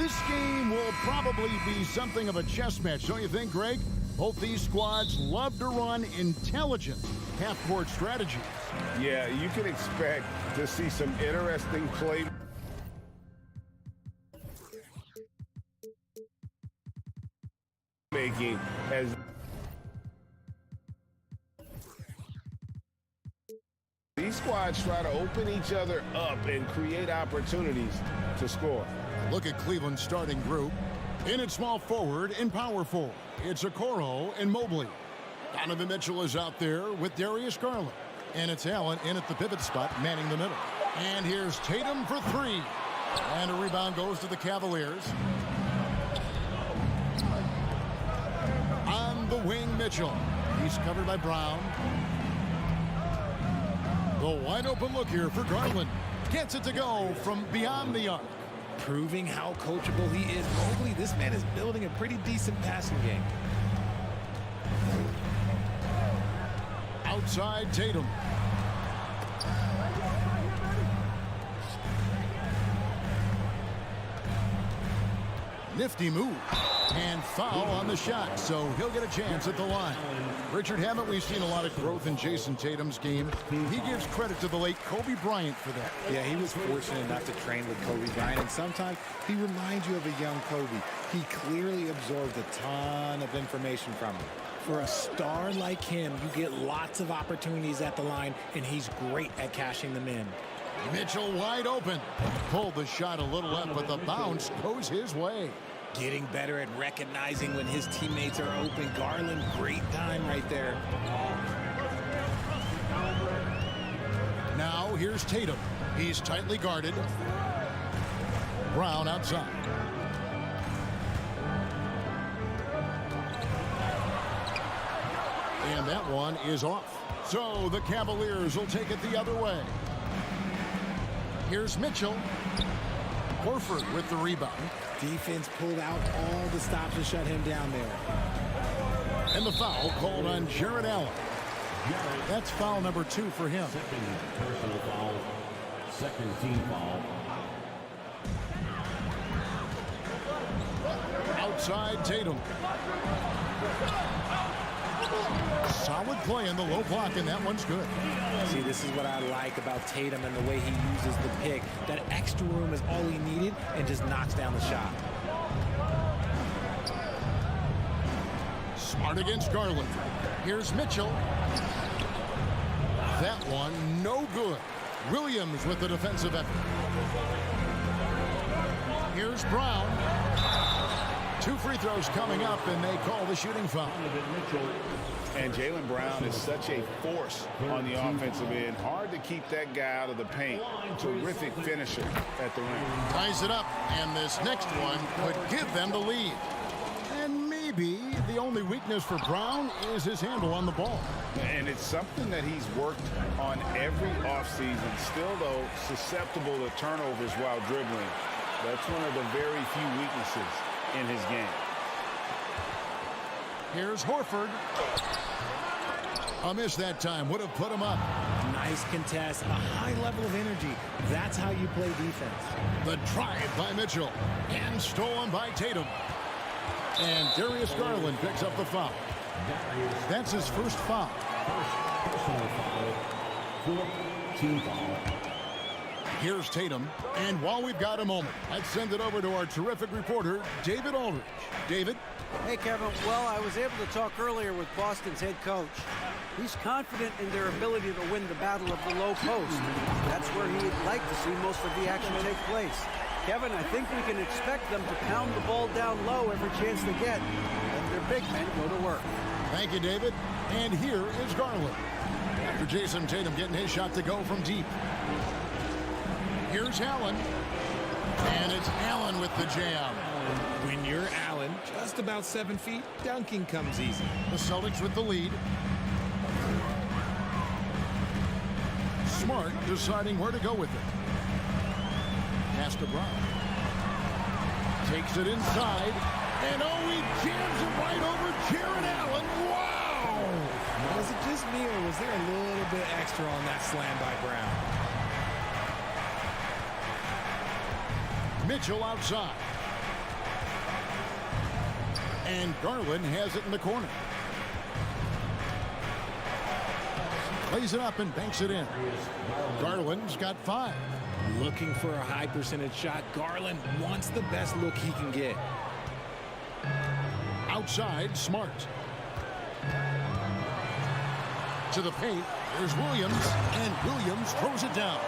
This game will probably be something of a chess match, don't you think, Greg? Both these squads love to run intelligent half-court strategies. Yeah, you can expect to see some interesting play making as these squads try to open each other up and create opportunities to score. Look at Cleveland's starting group. In at small forward and power forward, it's Okoro and Mobley. Donovan Mitchell is out there with Darius Garland. And it's Allen in at the pivot spot, manning the middle. And here's Tatum for three. And a rebound goes to the Cavaliers. On the wing, Mitchell. He's covered by Brown. The wide open look here for Garland. Gets it to go from beyond the arc. Proving how coachable he is. Mobley, this man is building a pretty decent passing game. Outside Tatum. Nifty move. And foul on the shot, so he'll get a chance at the line. Richard, haven't we seen a lot of growth in Jason Tatum's game? He gives credit to the late Kobe Bryant for that. Yeah, he was fortunate enough to train with Kobe Bryant, and sometimes he reminds you of a young Kobe. He clearly absorbed a ton of information from him. For a star like him, you get lots of opportunities at the line, and he's great at cashing them in. Mitchell wide open. Pulled the shot a little up, but the bounce goes his way. Getting better at recognizing when his teammates are open. Garland, great time right there. Now here's Tatum. He's tightly guarded. Brown outside. And that one is off. So the Cavaliers will take it the other way. Here's Mitchell. Horford with the rebound. Defense pulled out all the stops to shut him down there. And the foul called on Jared Allen. That's foul number 2 for him. Personal foul. Second team foul. Outside Tatum. Solid play in the low block, and that one's good. See, this is what I like about Tatum and the way he uses the pick. That extra room is all he needed and just knocks down the shot. Smart against Garland. Here's Mitchell. That one, no good. Williams with the defensive effort. Here's Brown. 2 free throws coming up, and they call the shooting foul. And Jaylen Brown is such a force on the offensive end. Hard to keep that guy out of the paint. Terrific finisher at the rim. Ties it up, and this next one could give them the lead. And maybe the only weakness for Brown is his handle on the ball. And it's something that he's worked on every offseason. Still, though, susceptible to turnovers while dribbling. That's one of the very few weaknesses in his game. Here's Horford. A miss that time would have put him up. Nice contest, a high level of energy. That's how you play defense. The drive by Mitchell and stolen by Tatum. And Darius Garland picks up the foul. That's his first foul. Personal foul. Fourth team foul. Here's Tatum. And while we've got a moment, let's send it over to our terrific reporter, David Aldridge. David? Hey, Kevin. Well, I was able to talk earlier with Boston's head coach. He's confident in their ability to win the battle of the low post. That's where he'd like to see most of the action take place. Kevin, I think we can expect them to pound the ball down low every chance they get. Let their big men go to work. Thank you, David. And here is Garland. After Jason Tatum getting his shot to go from deep. Here's Allen. And it's Allen with the jam. When you're Allen, just about 7 feet, dunking comes easy. The Celtics with the lead. Smart deciding where to go with it. Pass to Brown. Takes it inside. And oh, he jams it right over Jared Allen. Wow! Was it just me, or was there a little bit extra on that slam by Brown? Mitchell outside. And Garland has it in the corner. Lays it up and banks it in. Garland's got 5. Looking for a high percentage shot. Garland wants the best look he can get. Outside, Smart. To the paint, there's Williams, and Williams throws it down.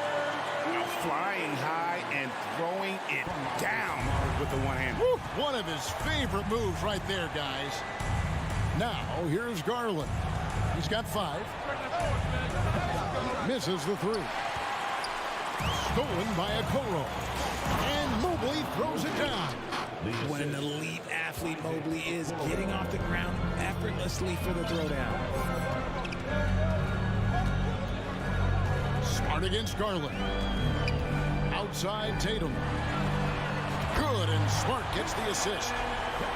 Flying high and throwing it down with the one hand. One of his favorite moves right there, guys. Now, here's Garland. He's got 5. Misses the 3. Stolen by Okoro. And Mobley throws it down. What an elite athlete Mobley is, getting off the ground effortlessly for the throwdown. Smart against Garland. Outside Tatum. Good, and Smart gets the assist.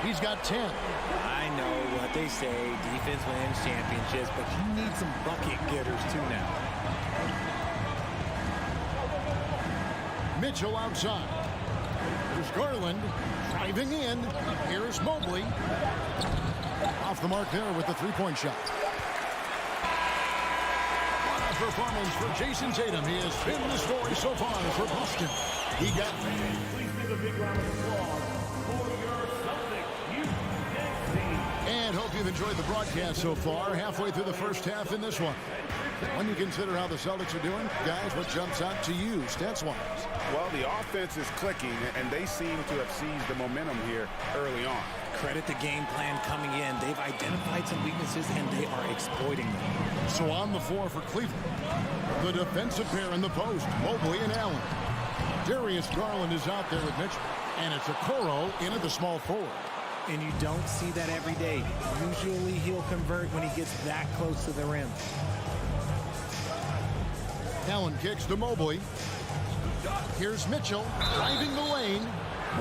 He's got 10. I know what they say, defense wins championships, but you need some bucket getters too now. Mitchell outside. Here's Garland driving in. Here's Mobley. Off the mark there with the three-point shot. What a performance for Jason Tatum. He has been the story so far for Boston. He got... Please give a big round of applause for your Celtics team. And hope you've enjoyed the broadcast so far. Halfway through the first half in this one. When you consider how the Celtics are doing, guys, what jumps out to you, stats-wise? Well, the offense is clicking, and they seem to have seized the momentum here early on. Credit the game plan coming in. They've identified some weaknesses, and they are exploiting them. So on the floor for Cleveland, the defensive pair in the post, Mobley and Allen. Darius Garland is out there with Mitchell, and it's Okoro into the small forward. And you don't see that every day. Usually he'll convert when he gets that close to the rim. Allen kicks to Mobley. Here's Mitchell driving the lane.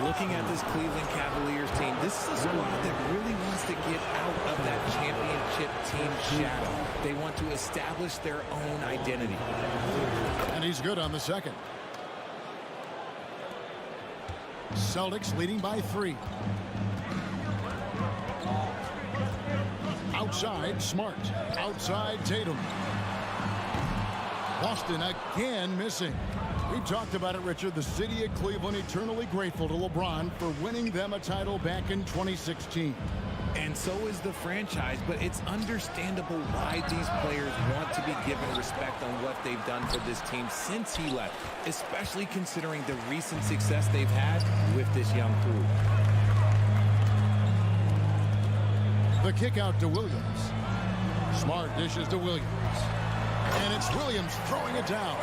Looking at this Cleveland Cavaliers team, this is a squad that really wants to get out of that championship team shadow. They want to establish their own identity. And he's good on the second. Celtics leading by 3. Outside, Smart. Outside, Tatum. Boston again missing. We talked about it, Richard. The city of Cleveland eternally grateful to LeBron for winning them a title back in 2016. And so is the franchise, but it's understandable why these players want to be given respect on what they've done for this team since he left, especially considering the recent success they've had with this young crew. The kick out to Williams. Smart dishes to Williams. And it's Williams throwing it down.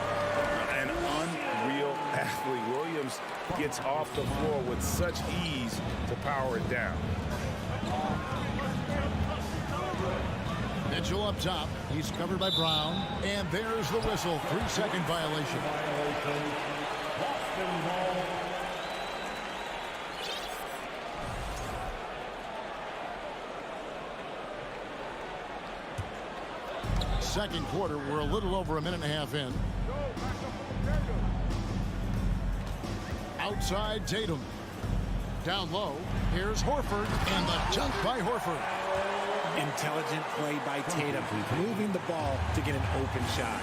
An unreal athlete. Williams gets off the floor with such ease to power it down. Mitchell up top. He's covered by Brown. And there's the whistle. 3-second violation. Boston ball. Second quarter, we're a little over a minute and a half in. Outside Tatum. Down low, here's Horford, and the dunk by Horford. Intelligent play by Tatum, moving the ball to get an open shot.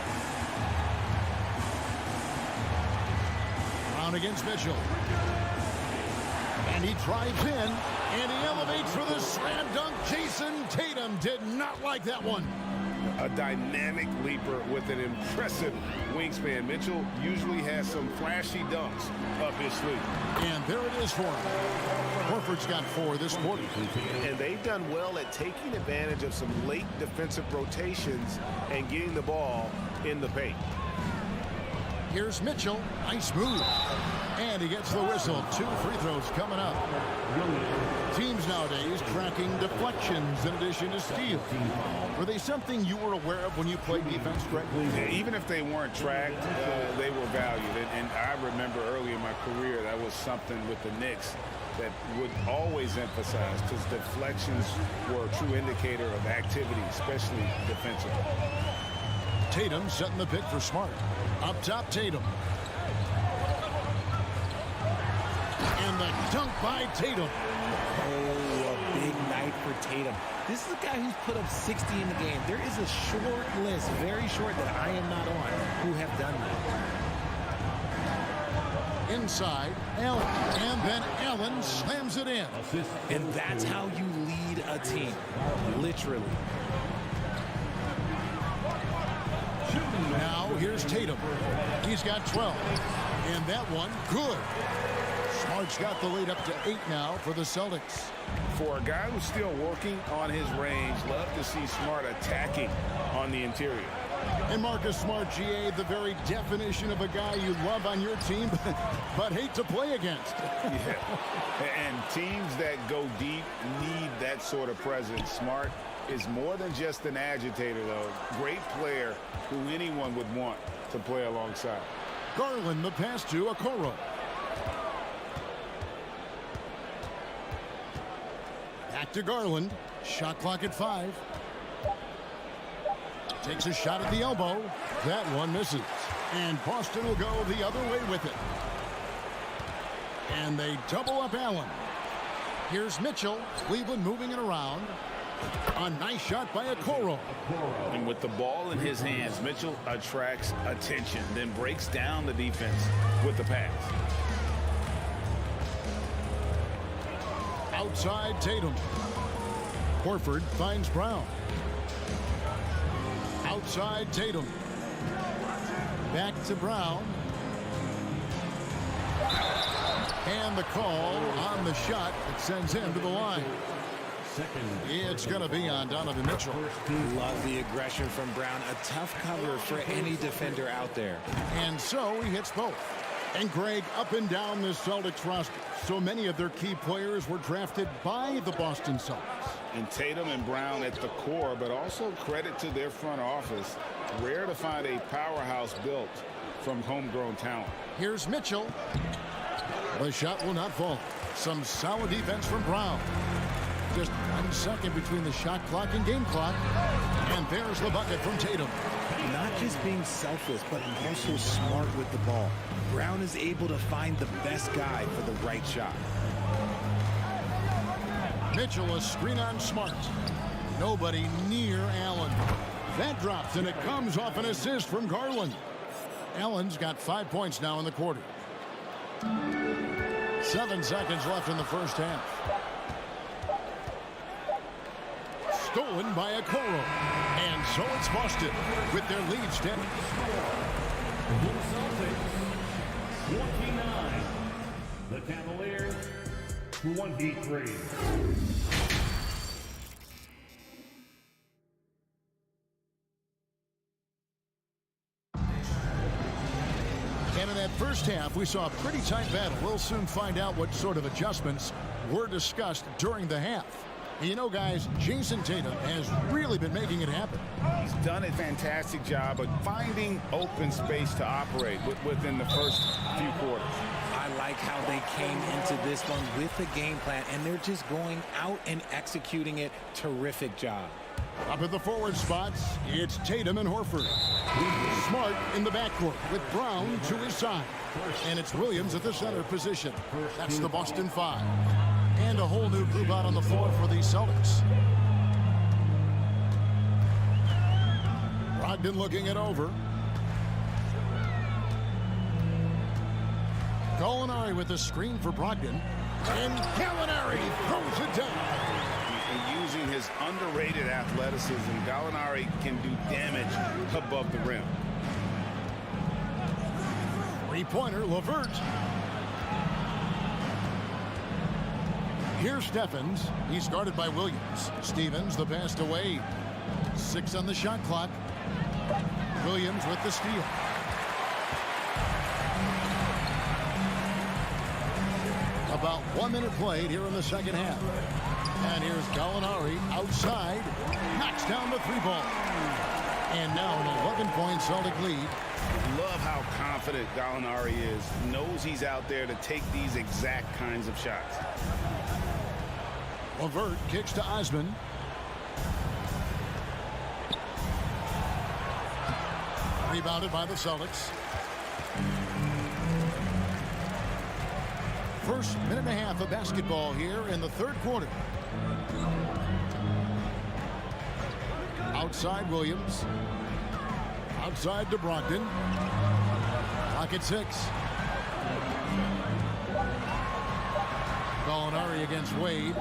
Brown against Mitchell. And he drives in, and he elevates for the slam dunk. Jason Tatum did not like that one. A dynamic leaper with an impressive wingspan. Mitchell usually has some flashy dunks up his sleeve. And there it is for him. Horford's got 4 this quarter. And they've done well at taking advantage of some late defensive rotations and getting the ball in the paint. Here's Mitchell. Nice move. And he gets the whistle. 2 free throws coming up. Teams nowadays tracking deflections in addition to steals. Were they something you were aware of when you played defense, Greg? Even if they weren't tracked, they were valued. And I remember early in my career, that was something with the Knicks that would always emphasize, because deflections were a true indicator of activity, especially defensively. Tatum setting the pick for Smart. Up top, Tatum. And the dunk by Tatum. Oh, a big night for Tatum. This is a guy who's put up 60 in the game. There is a short list, very short, that I am not on, who have done that. Inside, Allen. And then Allen slams it in. And that's how you lead a team. Literally. Now here's Tatum. He's got 12. And that one, good. Smart's got the lead up to 8 now for the Celtics. For a guy who's still working on his range, love to see Smart attacking on the interior. And Marcus Smart, GA, the very definition of a guy you love on your team, but hate to play against. Yeah, and teams that go deep need that sort of presence. Smart is more than just an agitator, though. Great player who anyone would want to play alongside. Garland, the pass to Okoro. Back to Garland. Shot clock at 5. Takes a shot at the elbow. That one misses. And Boston will go the other way with it. And they double up Allen. Here's Mitchell. Cleveland moving it around. A nice shot by Okoro. And with the ball in his hands, Mitchell attracts attention, then breaks down the defense with the pass. Outside Tatum. Horford finds Brown. Outside Tatum. Back to Brown. And the call on the shot that sends him to the line. It's going to be on Donovan Mitchell. Love the aggression from Brown. A tough cover for any defender out there. And so he hits both. And Greg, up and down this Celtics roster, so many of their key players were drafted by the Boston Celtics. And Tatum and Brown at the core, but also credit to their front office. Rare to find a powerhouse built from homegrown talent. Here's Mitchell. The shot will not fall. Some solid defense from Brown. Just 1 second between the shot clock and game clock. And there's the bucket from Tatum. Not just being selfless, but also smart with the ball. Brown is able to find the best guy for the right shot. Mitchell, a screen on Smart. Nobody near Allen. That drops, and it comes off an assist from Garland. Allen's got 5 points now in the quarter. 7 seconds left in the first half. Stolen by Okoro. And so it's Boston with their lead steady. The Celtics, 29. The Cavaliers, 23. And in that first half, we saw a pretty tight battle. We'll soon find out what sort of adjustments were discussed during the half. And you know, guys, Jason Tatum has really been making it happen. He's done a fantastic job of finding open space to operate within the first few quarters. I like how they came into this one with a game plan, and they're just going out and executing it. Terrific job. Up at the forward spots, it's Tatum and Horford. Smart in the backcourt with Brown to his side. And it's Williams at the center position. That's the Boston 5. And a whole new group out on the floor for the Celtics. Brogdon looking it over. Gallinari with the screen for Brogdon. And Gallinari throws it down. And using his underrated athleticism, Gallinari can do damage above the rim. Three-pointer, LeVert. Here's Steffens. He's guarded by Williams. Stevens, the pass to Wade. 6 on the shot clock. Williams with the steal. About 1 minute played here in the second half. And here's Gallinari outside. Knocks down the 3-ball. And now an 11-point Celtic lead. Love how confident Gallinari is. Knows he's out there to take these exact kinds of shots. LeVert kicks to Osman. Rebounded by the Celtics. First minute and a half of basketball here in the third quarter. Outside Williams. Outside to Brogdon. Clock at 6. Gallinari against Wade.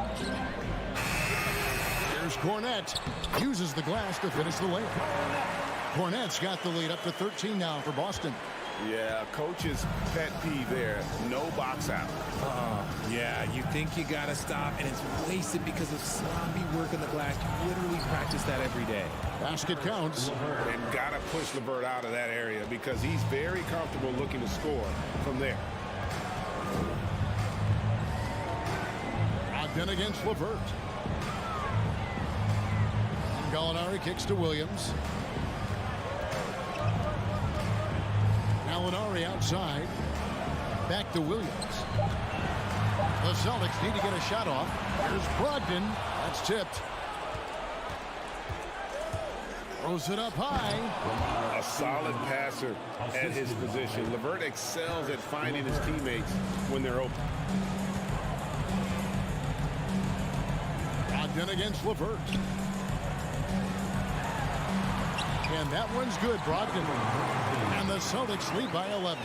Here's Cornette. Uses the glass to finish the layup. Cornette's got the lead up to 13 now for Boston. Yeah, coach's pet peeve there. No box out. Yeah, you think you got to stop, and it's wasted because of sloppy work on the glass. You literally practice that every day. Basket counts. And got to push LeVert out of that area because he's very comfortable looking to score from there. Brogdon against LeVert. And Gallinari kicks to Williams. Gallinari outside. Back to Williams. The Celtics need to get a shot off. Here's Brogdon. That's tipped. Throws it up high. A solid passer at his position. LeVert excels at finding his teammates when they're open. Brogdon against LeVert. And that one's good, Brogdon. And the Celtics lead by 11.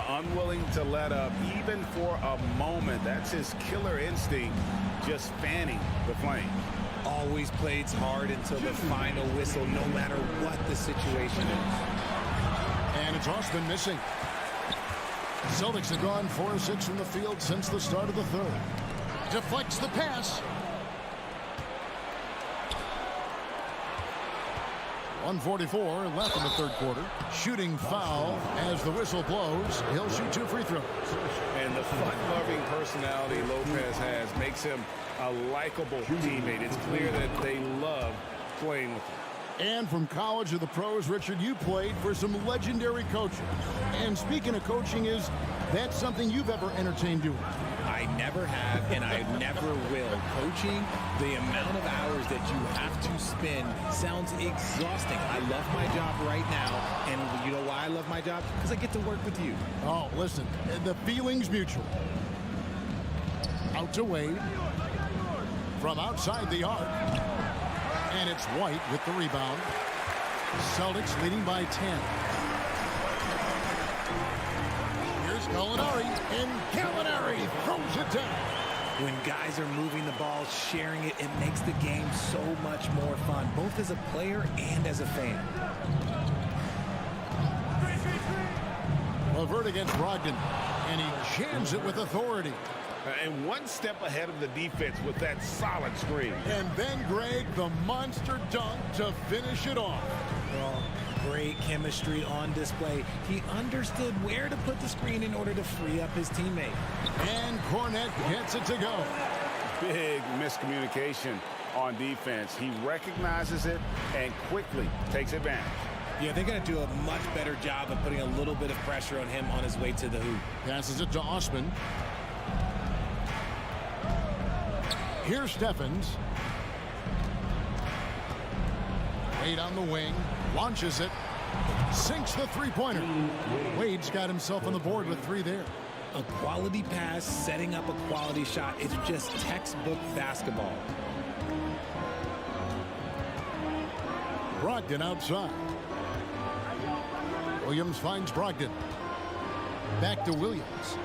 Unwilling to let up even for a moment. That's his killer instinct, just fanning the flame. Always plays hard until the final whistle, no matter what the situation is. And it's Osman missing. Celtics have gone 4 of 6 from the field since the start of the third. Deflects the pass. 1:44 left in the third quarter. Shooting foul as the whistle blows. He'll shoot 2 free throws. And the fun-loving personality Lopez has makes him a likable teammate. It's clear that they love playing with him. And from college to the pros, Richard, you played for some legendary coaches. And speaking of coaching, is that something you've ever entertained doing? I never have, and I never will. Coaching, the amount of hours that you have to spend sounds exhausting. I love my job right now, and you know why I love my job? Because I get to work with you. Oh, listen, the feeling's mutual. Out to Wade. From outside the arc. And it's White with the rebound. Celtics leading by 10. Here's Gallinari, and Gallinari throws it down. When guys are moving the ball, sharing it, it makes the game so much more fun, both as a player and as a fan. LeVert against Brogdon, and he jams it with authority. And one step ahead of the defense with that solid screen. And then Greg, the monster dunk to finish it off. Well, great chemistry on display. He understood where to put the screen in order to free up his teammate. And Cornette gets it to go. Big miscommunication on defense. He recognizes it and quickly takes advantage. Yeah, they're going to do a much better job of putting a little bit of pressure on him on his way to the hoop. Passes it to Osman. Here's Steffens. Wade on the wing. Launches it. Sinks the three-pointer. Wade's got himself on the board with 3 there. A quality pass, setting up a quality shot. It's just textbook basketball. Brogdon outside. Williams finds Brogdon. Back to Williams.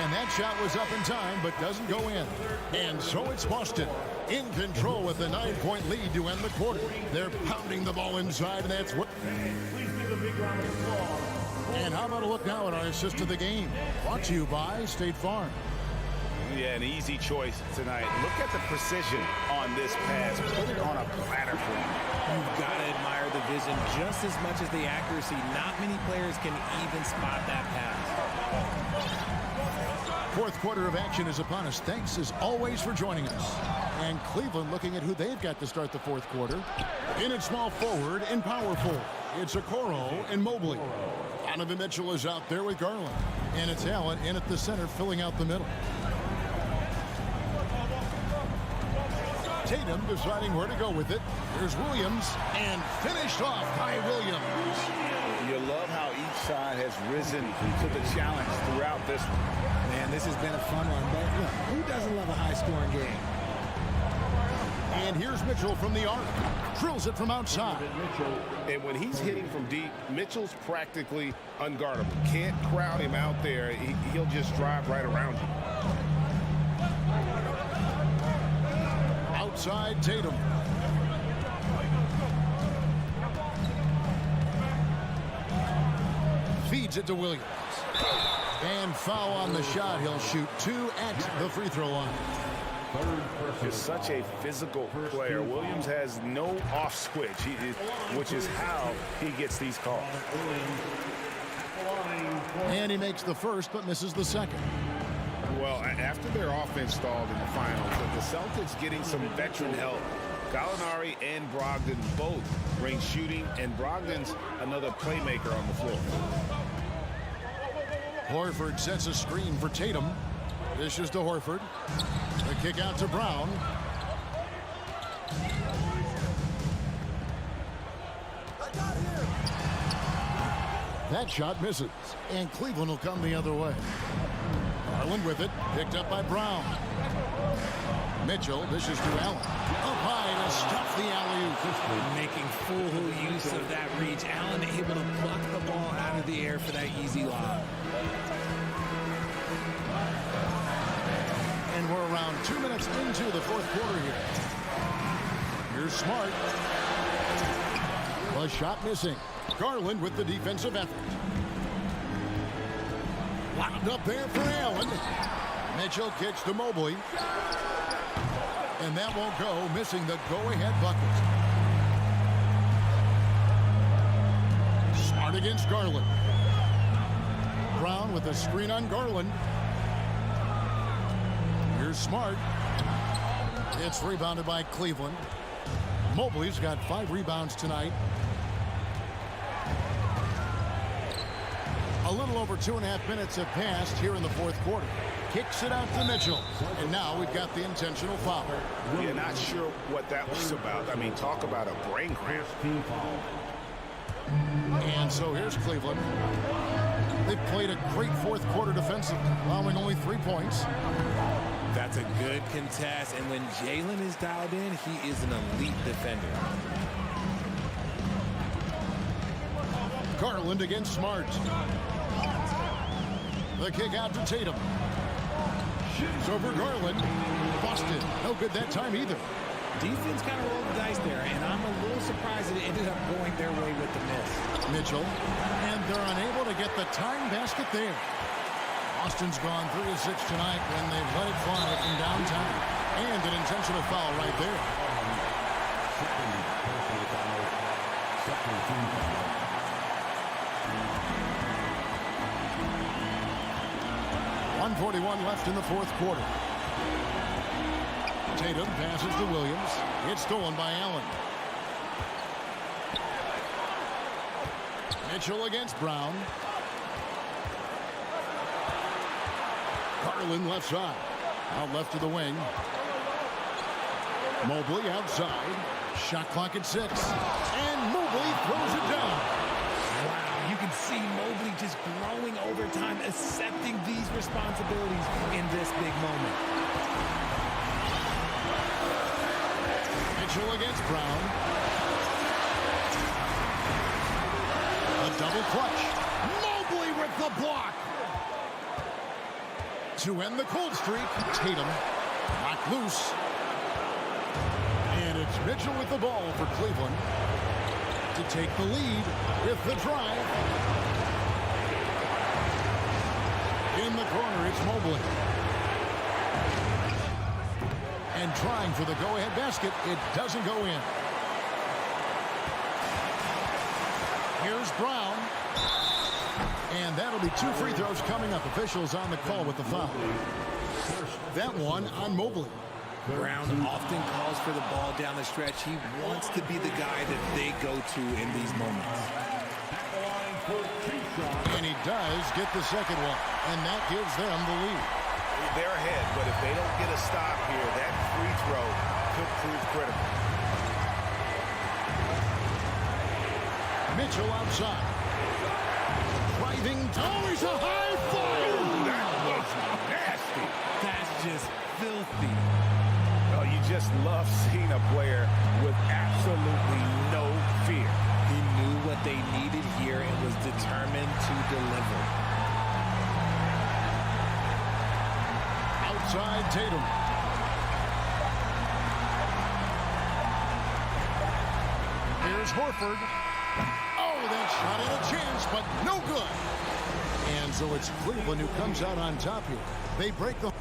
And that shot was up in time, but doesn't go in. And so it's Boston in control with a 9-point lead to end the quarter. They're pounding the ball inside, and that's what. Please give a big round of applause. And how about a look now at our assist of the game? Brought to you by State Farm. Yeah, an easy choice tonight. Look at the precision on this pass. Put it on a platter for him. You've got to admire the vision just as much as the accuracy. Not many players can even spot that pass. Fourth quarter of action is upon us. Thanks, as always, for joining us. And Cleveland looking at who they've got to start the fourth quarter. In at small forward and power forward, it's Okoro and Mobley. Donovan Mitchell is out there with Garland. And it's Allen in at the center, filling out the middle. Tatum deciding where to go with it. Here's Williams, and finished off by Williams. You love how each side has risen to the challenge throughout this one. Man, this has been a fun one, but look, who doesn't love a high-scoring game? And here's Mitchell from the arc. Drills it from outside. And when he's hitting from deep, Mitchell's practically unguardable. Can't crowd him out there. He'll just drive right around you. Outside Tatum. Feeds it to Williams. And foul on the shot. He'll shoot 2 at the free throw line. Is such a physical player. Williams has no off switch, which is how he gets these calls. And he makes the first but misses the second. Well, after their offense stalled in the finals, the Celtics getting some veteran help. Gallinari and Brogdon both bring shooting, and Brogdon's another playmaker on the floor. Horford sets a screen for Tatum. Dishes to Horford. The kick out to Brown. That shot misses, and Cleveland will come the other way. Garland with it, picked up by Brown. Mitchell dishes to Allen. Up high to stuff the alley-oop. Making full use of that reach. Allen able to pluck the ball out of the air for that easy lob. And we're around 2 minutes into the fourth quarter here. Here's Smart. A shot missing. Garland with the defensive effort. Wound up there for Allen. Mitchell kicks to Mobley. And that won't go, missing the go-ahead bucket. Smart against Garland. Brown with a screen on Garland. Here's Smart. It's rebounded by Cleveland. Mobley's got 5 rebounds tonight. A little over 2.5 minutes have passed here in the fourth quarter. Kicks it out to Mitchell. And now we've got the intentional foul. You're not sure what that was about. I mean, talk about a brain cramp. And so here's Cleveland. They've played a great fourth quarter defensively, allowing only 3 points. That's a good contest, and when Jalen is dialed in, he is an elite defender. Garland against Smart. The kick out to Tatum. Shoots over Garland. Busted. No good that time either. Defense kind of rolled the dice there, and I'm a little surprised that it ended up going their way with the miss. Mitchell. And they're unable to get the time basket there. Boston's gone 3 of 6 tonight when they've let it fly from downtown. And an intentional foul right there. 1:41 left in the fourth quarter. Tatum passes to Williams. It's stolen by Allen. Mitchell against Brown. Garland left side. Out left to the wing. Mobley outside. Shot clock at 6. And Mobley throws it down. Wow, you can see Mobley just growing over time, accepting these responsibilities in this big moment. Mitchell against Brown. A double clutch. Mobley with the block. To end the cold streak, Tatum knocked loose. And it's Mitchell with the ball for Cleveland to take the lead with the drive. In the corner, it's Mobley. And trying for the go-ahead basket, it doesn't go in. Here's Brown. And that'll be 2 free throws coming up. Officials on the call with the foul. That one on Mobley. Brown often calls for the ball down the stretch. He wants to be the guy that they go to in these moments. And he does get the second one. And that gives them the lead. They're ahead, but if they don't get a stop here, that free throw could prove critical. Mitchell outside. Heaving. Oh, he's a high flyer. That was nasty. That's just filthy. Oh, you just love seeing a player with absolutely no fear. He knew what they needed here and was determined to deliver. Outside Tatum. Here's Horford. Oh, that shot had a chance, but no good. And so it's Cleveland who comes out on top here. They break the...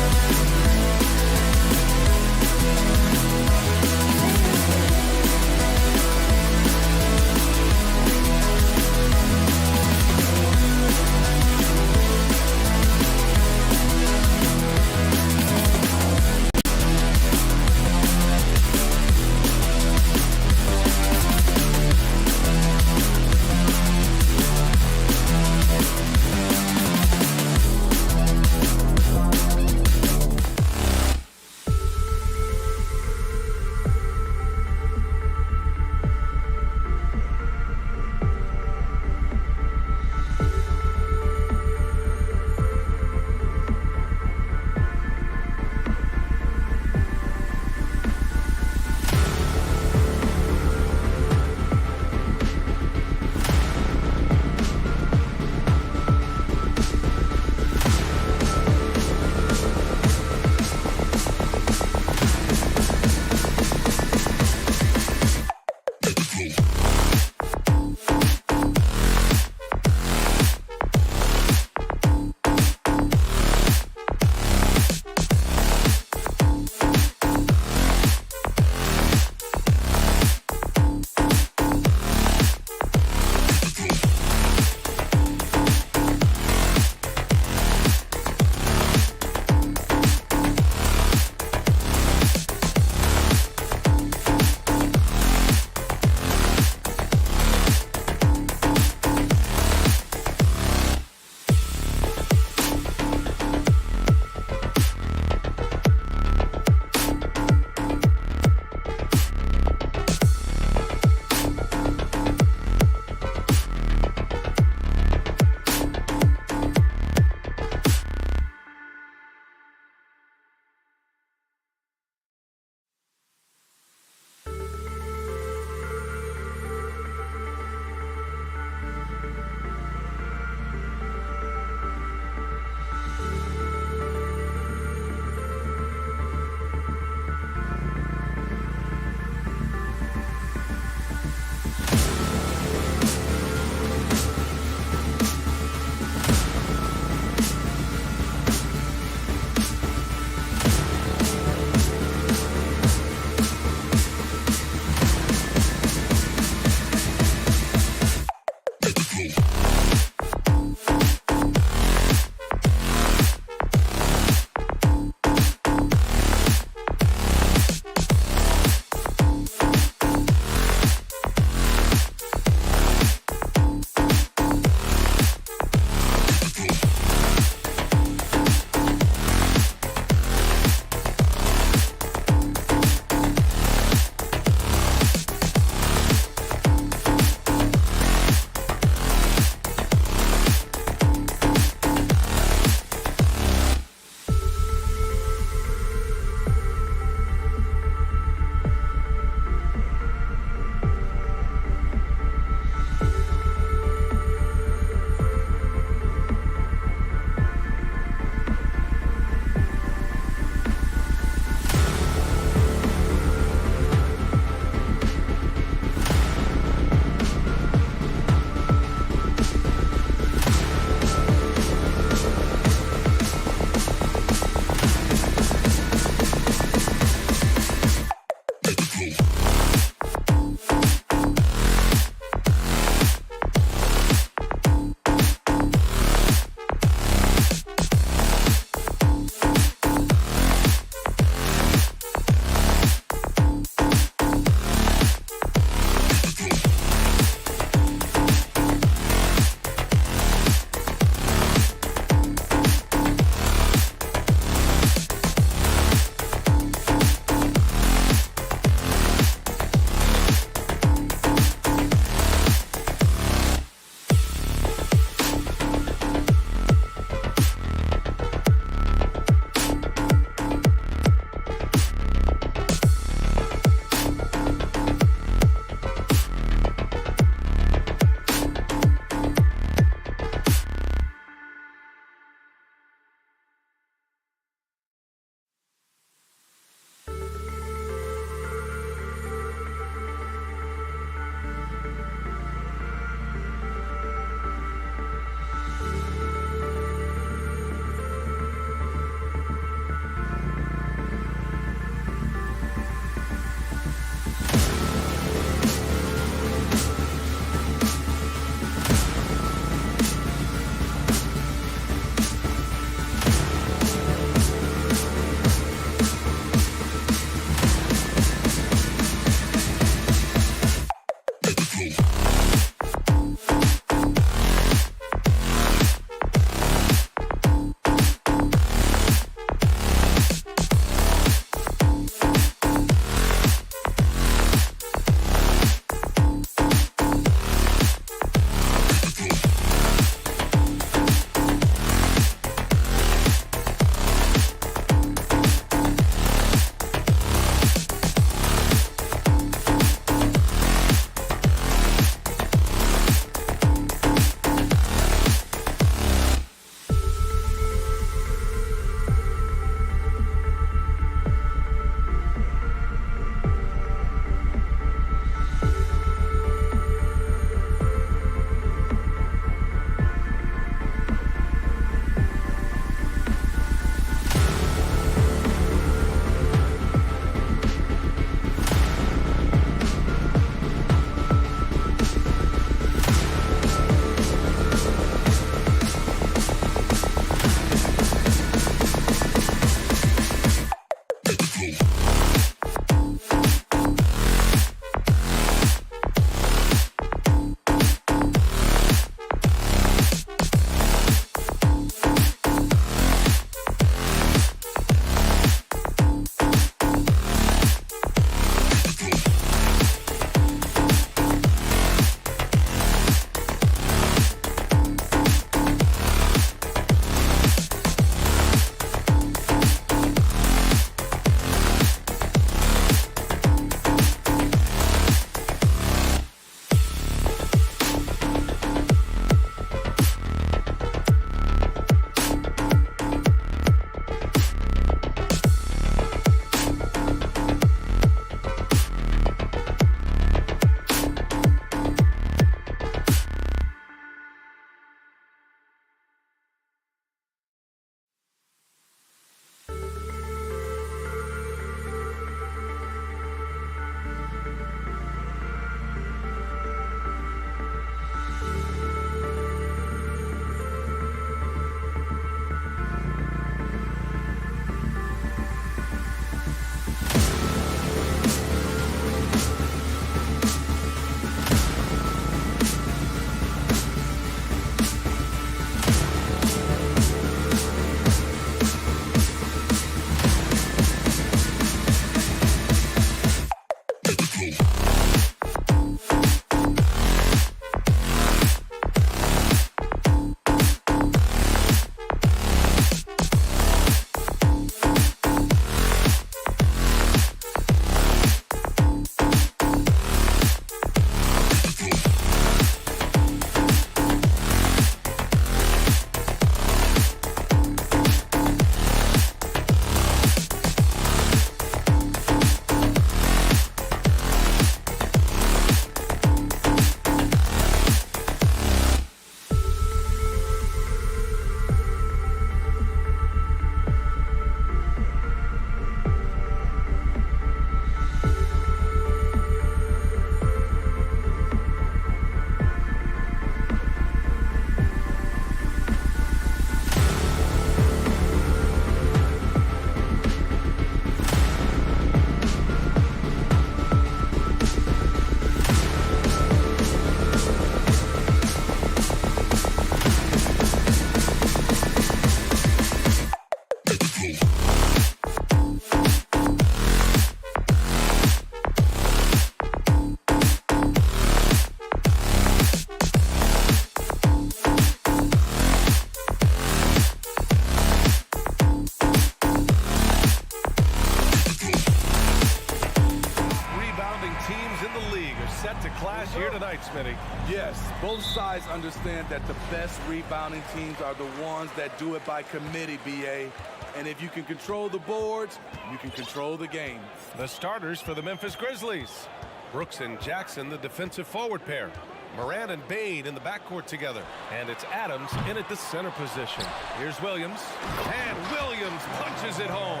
right, Smitty. Yes, both sides understand that the best rebounding teams are the ones that do it by committee, BA. And if you can control the boards, you can control the game. The starters for the Memphis Grizzlies. Brooks and Jackson, the defensive forward pair. Morant and Bane in the backcourt together. And it's Adams in at the center position. Here's Williams. And Williams punches it home.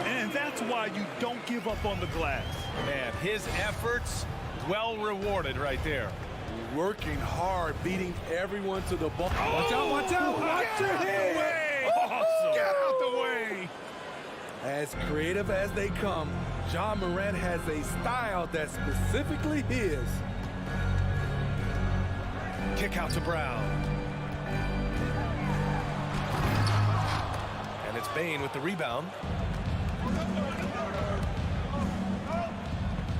And that's why you don't give up on the glass. And his efforts well rewarded right there. Working hard, beating everyone to the ball. Oh, watch out, watch out, watch your head. Awesome. Get out the way. As creative as they come, John Morant has a style that's specifically his. Kick out to Brown. And it's Bane with the rebound.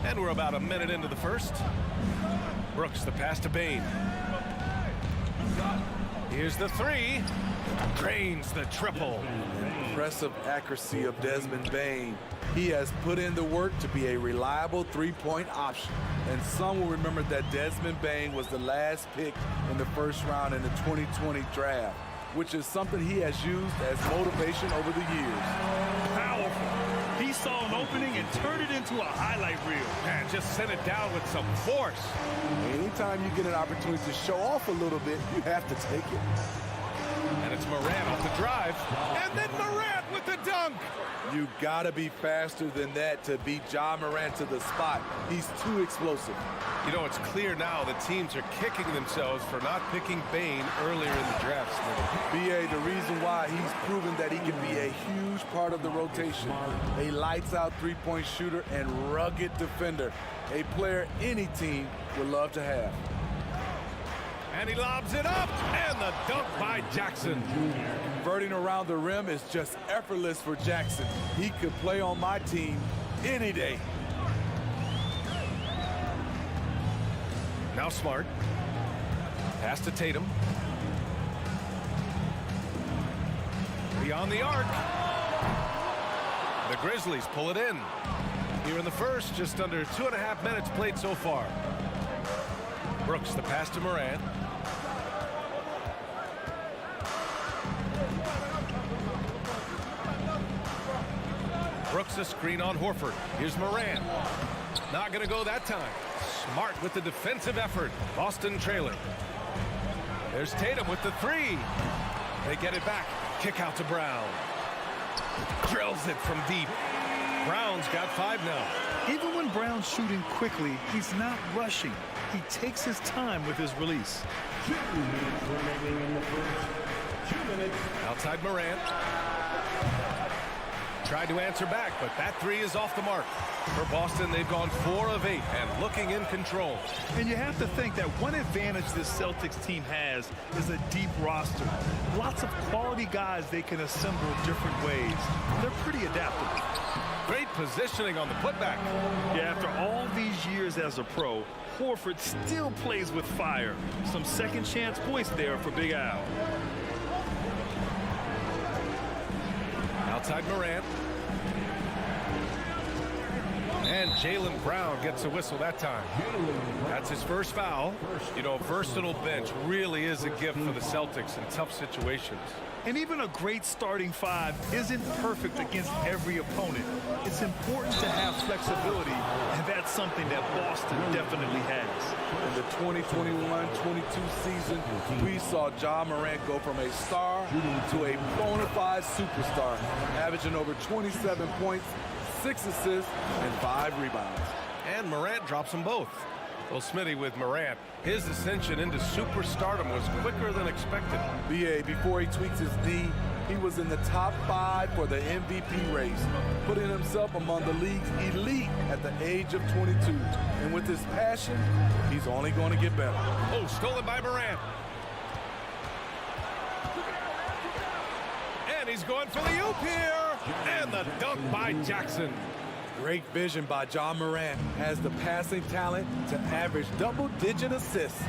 And we're about a minute into the first. Brooks, the pass to Bane. Here's the three. Drains the triple. Impressive accuracy of Desmond Bane. He has put in the work to be a reliable three-point option. And some will remember that Desmond Bane was the last pick in the first round in the 2020 draft, which is something he has used as motivation over the years. Powerful. He saw an opening and turned it into a highlight reel. And just sent it down with some force. Anytime you get an opportunity to show off a little bit, you have to take it. And it's Morant off the drive. And then Morant with the dunk. You gotta be faster than that to beat Ja Morant to the spot. He's too explosive. You know, it's clear now that teams are kicking themselves for not picking Bane earlier in the draft. BA, the reason why he's proven that he can be a huge part of the rotation. A lights-out three-point shooter and rugged defender. A player any team would love to have. And he lobs it up, and the dunk by Jackson. Converting around the rim is just effortless for Jackson. He could play on my team any day. Now Smart. Pass to Tatum. Beyond the arc. The Grizzlies pull it in. Here in the first, just under 2.5 minutes played so far. Brooks, the pass to Morant. Brooks, a screen on Horford. Here's Morant. Not going to go that time. Smart with the defensive effort. Boston trailing. There's Tatum with the three. They get it back. Kick out to Brown. Drills it from deep. Brown's got 5 now. Even when Brown's shooting quickly, he's not rushing. He takes his time with his release. 2 minutes remaining in the first. 2 minutes. Outside Morant. Tried to answer back, but that three is off the mark. For Boston, they've gone 4 of 8 and looking in control. And you have to think that one advantage this Celtics team has is a deep roster. Lots of quality guys they can assemble different ways. They're pretty adaptable. Great positioning on the putback. Yeah, after all these years as a pro, Horford still plays with fire. Some second chance points there for Big Al. Outside Morant. And Jaylen Brown gets a whistle that time. That's his first foul. You know, a versatile bench really is a gift for the Celtics in tough situations. And even a great starting 5 isn't perfect against every opponent. It's important to have flexibility, and that's something that Boston definitely has. In the 2021-22 season, we saw Ja Morant go from a star to a bona fide superstar, averaging over 27 points, 6 assists, and 5 rebounds. And Morant drops them both. Well, Smitty, with Morant, his ascension into superstardom was quicker than expected. BA, before he tweaks his knee, he was in the top 5 for the MVP race, putting himself among the league's elite at the age of 22. And with his passion, he's only going to get better. Oh, stolen by Morant. And he's going for the oop here. And the dunk by Jackson. Great vision by Ja Morant, has the passing talent to average double-digit assists.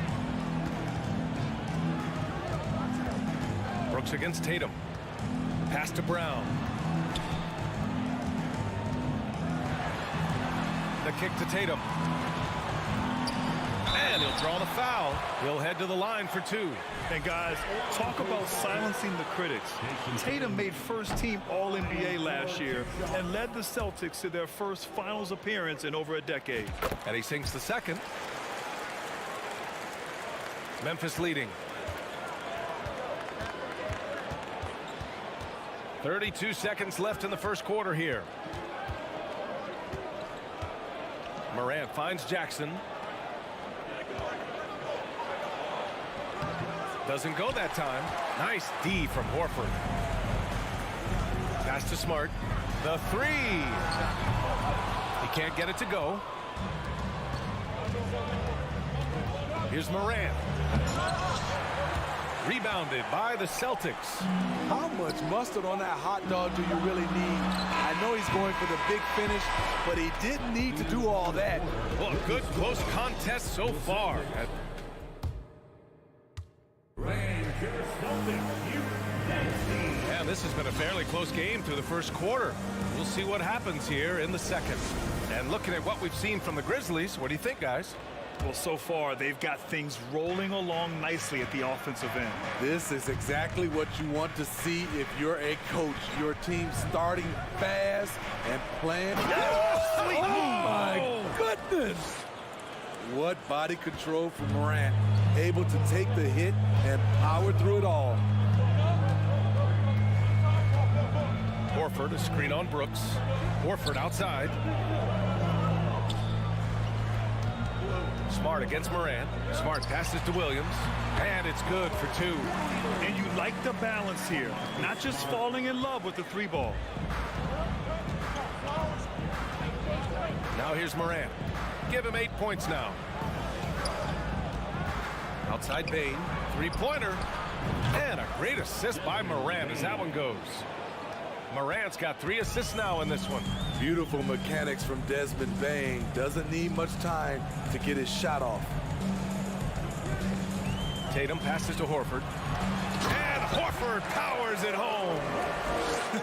Brooks against Tatum. Pass to Brown. The kick to Tatum. And he'll draw the foul. He'll head to the line for 2. And guys, talk about silencing the critics. Tatum made first-team All-NBA last year and led the Celtics to their first finals appearance in over a decade. And he sinks the second. Memphis leading. 32 seconds left in the first quarter here. Morant finds Jackson. Doesn't go that time. Nice D from Horford. Pass to Smart. The three. He can't get it to go. Here's Morant. Rebounded by the Celtics. How much mustard on that hot dog do you really need? I know he's going for the big finish, but he didn't need to do all that. Well, a good close contest so far. Yeah, this has been a fairly close game through the first quarter. We'll see what happens here in the second. And looking at what we've seen from the Grizzlies, what do you think, guys? Well, so far, they've got things rolling along nicely at the offensive end. This is exactly what you want to see if you're a coach. Your team starting fast and playing. Sweet move. My goodness. What body control from Morant. Able to take the hit and power through it all. Horford, a screen on Brooks. Horford outside. Smart against Morant. Smart passes to Williams. And it's good for two. And you like the balance here. Not just falling in love with the three ball. Now here's Morant. Give him 8 points now. Outside Bain. Three-pointer. And a great assist by Morant as that one goes. Morant's got 3 assists now in this one. Beautiful mechanics from Desmond Bain. Doesn't need much time to get his shot off. Tatum passes to Horford. And Horford powers it home.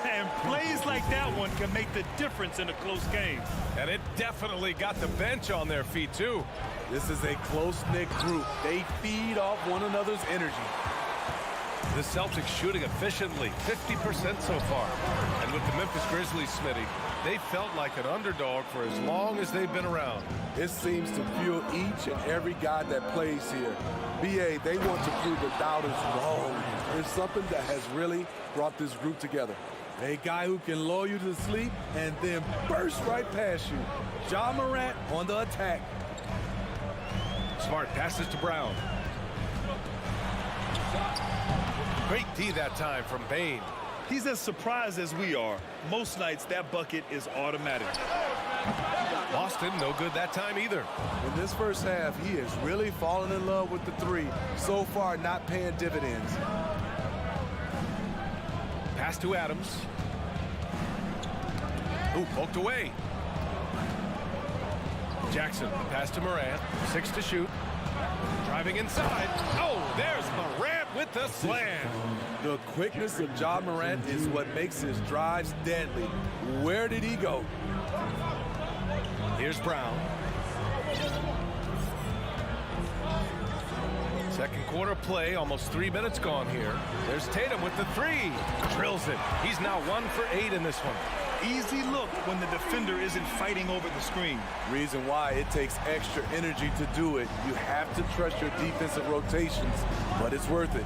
And plays like that one can make the difference in a close game. And it definitely got the bench on their feet, too. This is a close-knit group. They feed off one another's energy. The Celtics shooting efficiently, 50% so far. And with the Memphis Grizzlies, Smitty, they felt like an underdog for as long as they've been around. It seems to fuel each and every guy that plays here. BA, they want to prove the doubters wrong. There's something that has really brought this group together. A guy who can lull you to sleep and then burst right past you. Ja Morant on the attack. Smart passes to Brown. Great D that time from Bain. He's as surprised as we are. Most nights, that bucket is automatic. Boston, no good that time either. In this first half, he has really fallen in love with the three. So far, not paying dividends. Pass to Adams. Ooh, poked away. Jackson, pass to Morant. 6 to shoot. Driving inside. Oh, there's Morant with the slam. The quickness of Ja Morant is what makes his drives deadly. Where did he go? Here's Brown. Second quarter play, almost 3 minutes gone here. There's Tatum with the 3. Drills it. He's now 1 for 8 in this one. Easy look when the defender isn't fighting over the screen. Reason why it takes extra energy to do it. You have to trust your defensive rotations, but it's worth it.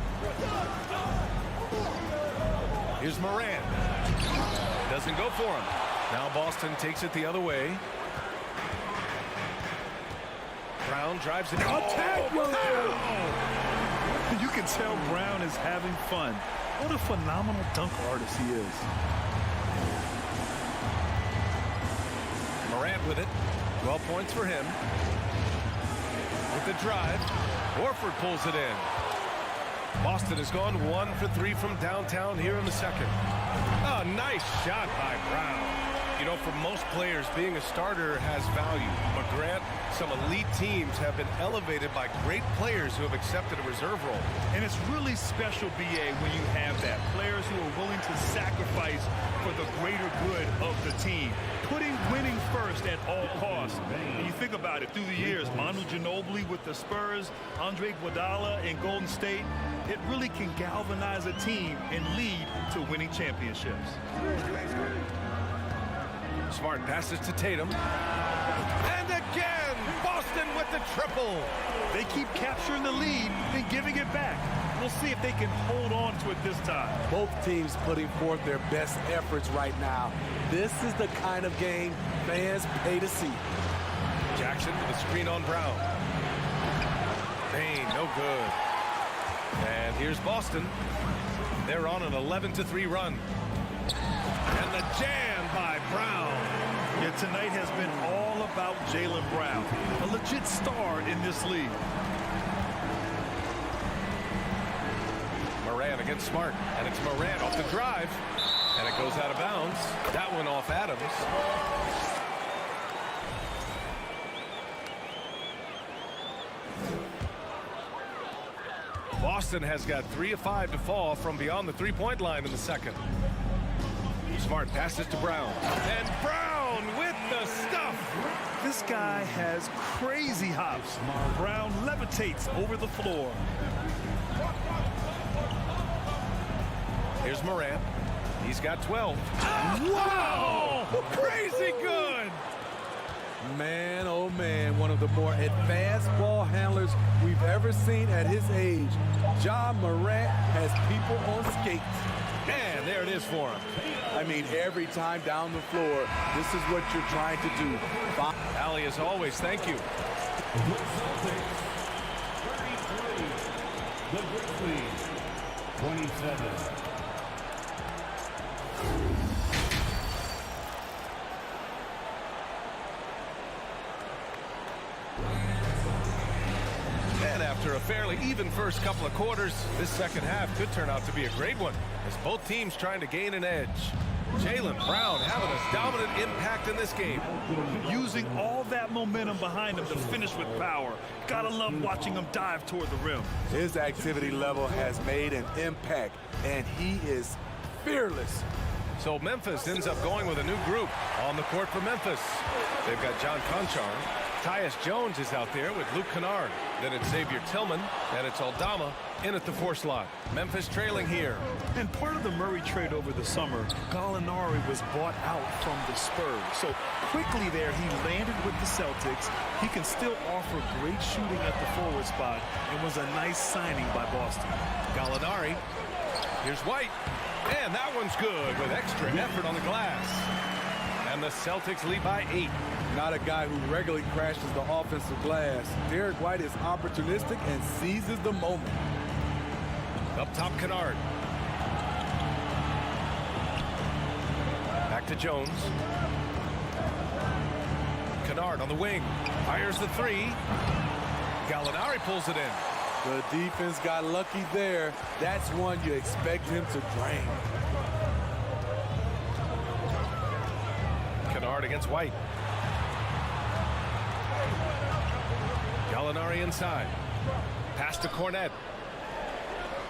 Here's Morant. Doesn't go for him. Now Boston takes it the other way. Brown drives it. Attack! You can tell Brown is having fun. What a phenomenal dunk artist he is. Morant with it. 12 points for him. With the drive. Horford pulls it in. Boston has gone 1 for 3 from downtown here in the second. A nice shot by Brown. You know, for most players, being a starter has value. But Grant, some elite teams have been elevated by great players who have accepted a reserve role. And it's really special, BA, when you have that. Players who are willing to sacrifice for the greater good of the team. Putting winning first at all costs. And you think about it, through the years, Manu Ginobili with the Spurs, Andre Iguodala in Golden State, it really can galvanize a team and lead to winning championships. Smart passes to Tatum. And again, Boston with the triple. They keep capturing the lead and giving it back. We'll see if they can hold on to it this time. Both teams putting forth their best efforts right now. This is the kind of game fans pay to see. Jackson with a screen on Brown. Bain, no good. And here's Boston. They're on an 11-3 run. And the jam by Brown. Yeah, tonight has been all about Jaylen Brown, a legit star in this league. Morant against Smart. And it's Morant off the drive. And it goes out of bounds. That one off Adams. Boston has got 3 of 5 to fall from beyond the three-point line in the second. Smart passes to Brown. And Brown with the stuff. This guy has crazy hops. Brown levitates over the floor. Here's Morant. He's got 12. Wow! Crazy good! Man, oh man, one of the more advanced ball handlers we've ever seen at his age. Ja Morant has people on skates. And there it is for him. I mean, every time down the floor, this is what you're trying to do. Allie, as always, thank you. The Celtics, 33. The Grizzlies, 27. And after a fairly even first couple of quarters, this second half could turn out to be a great one, as both teams trying to gain an edge. Jaylen Brown having a dominant impact in this game. Using all that momentum behind him to finish with power. Gotta love watching him dive toward the rim. His activity level has made an impact, and he is fearless. So Memphis ends up going with a new group on the court for Memphis. They've got John Conchar. Tyus Jones is out there with Luke Kennard. Then it's Xavier Tillman, and it's Aldama in at the 4 slot. Memphis trailing here. And part of the Murray trade over the summer, Gallinari was bought out from the Spurs. So quickly there, he landed with the Celtics. He can still offer great shooting at the forward spot, and was a nice signing by Boston. Gallinari. Here's White. And that one's good with extra effort on the glass. And the Celtics lead by 8. Not a guy who regularly crashes the offensive glass. Derek White is opportunistic and seizes the moment. Up top, Kennard. Back to Jones. Kennard on the wing. Fires the 3. Gallinari pulls it in. The defense got lucky there. That's one you expect him to drain. Kennard against White. Gallinari inside. Pass to Cornet.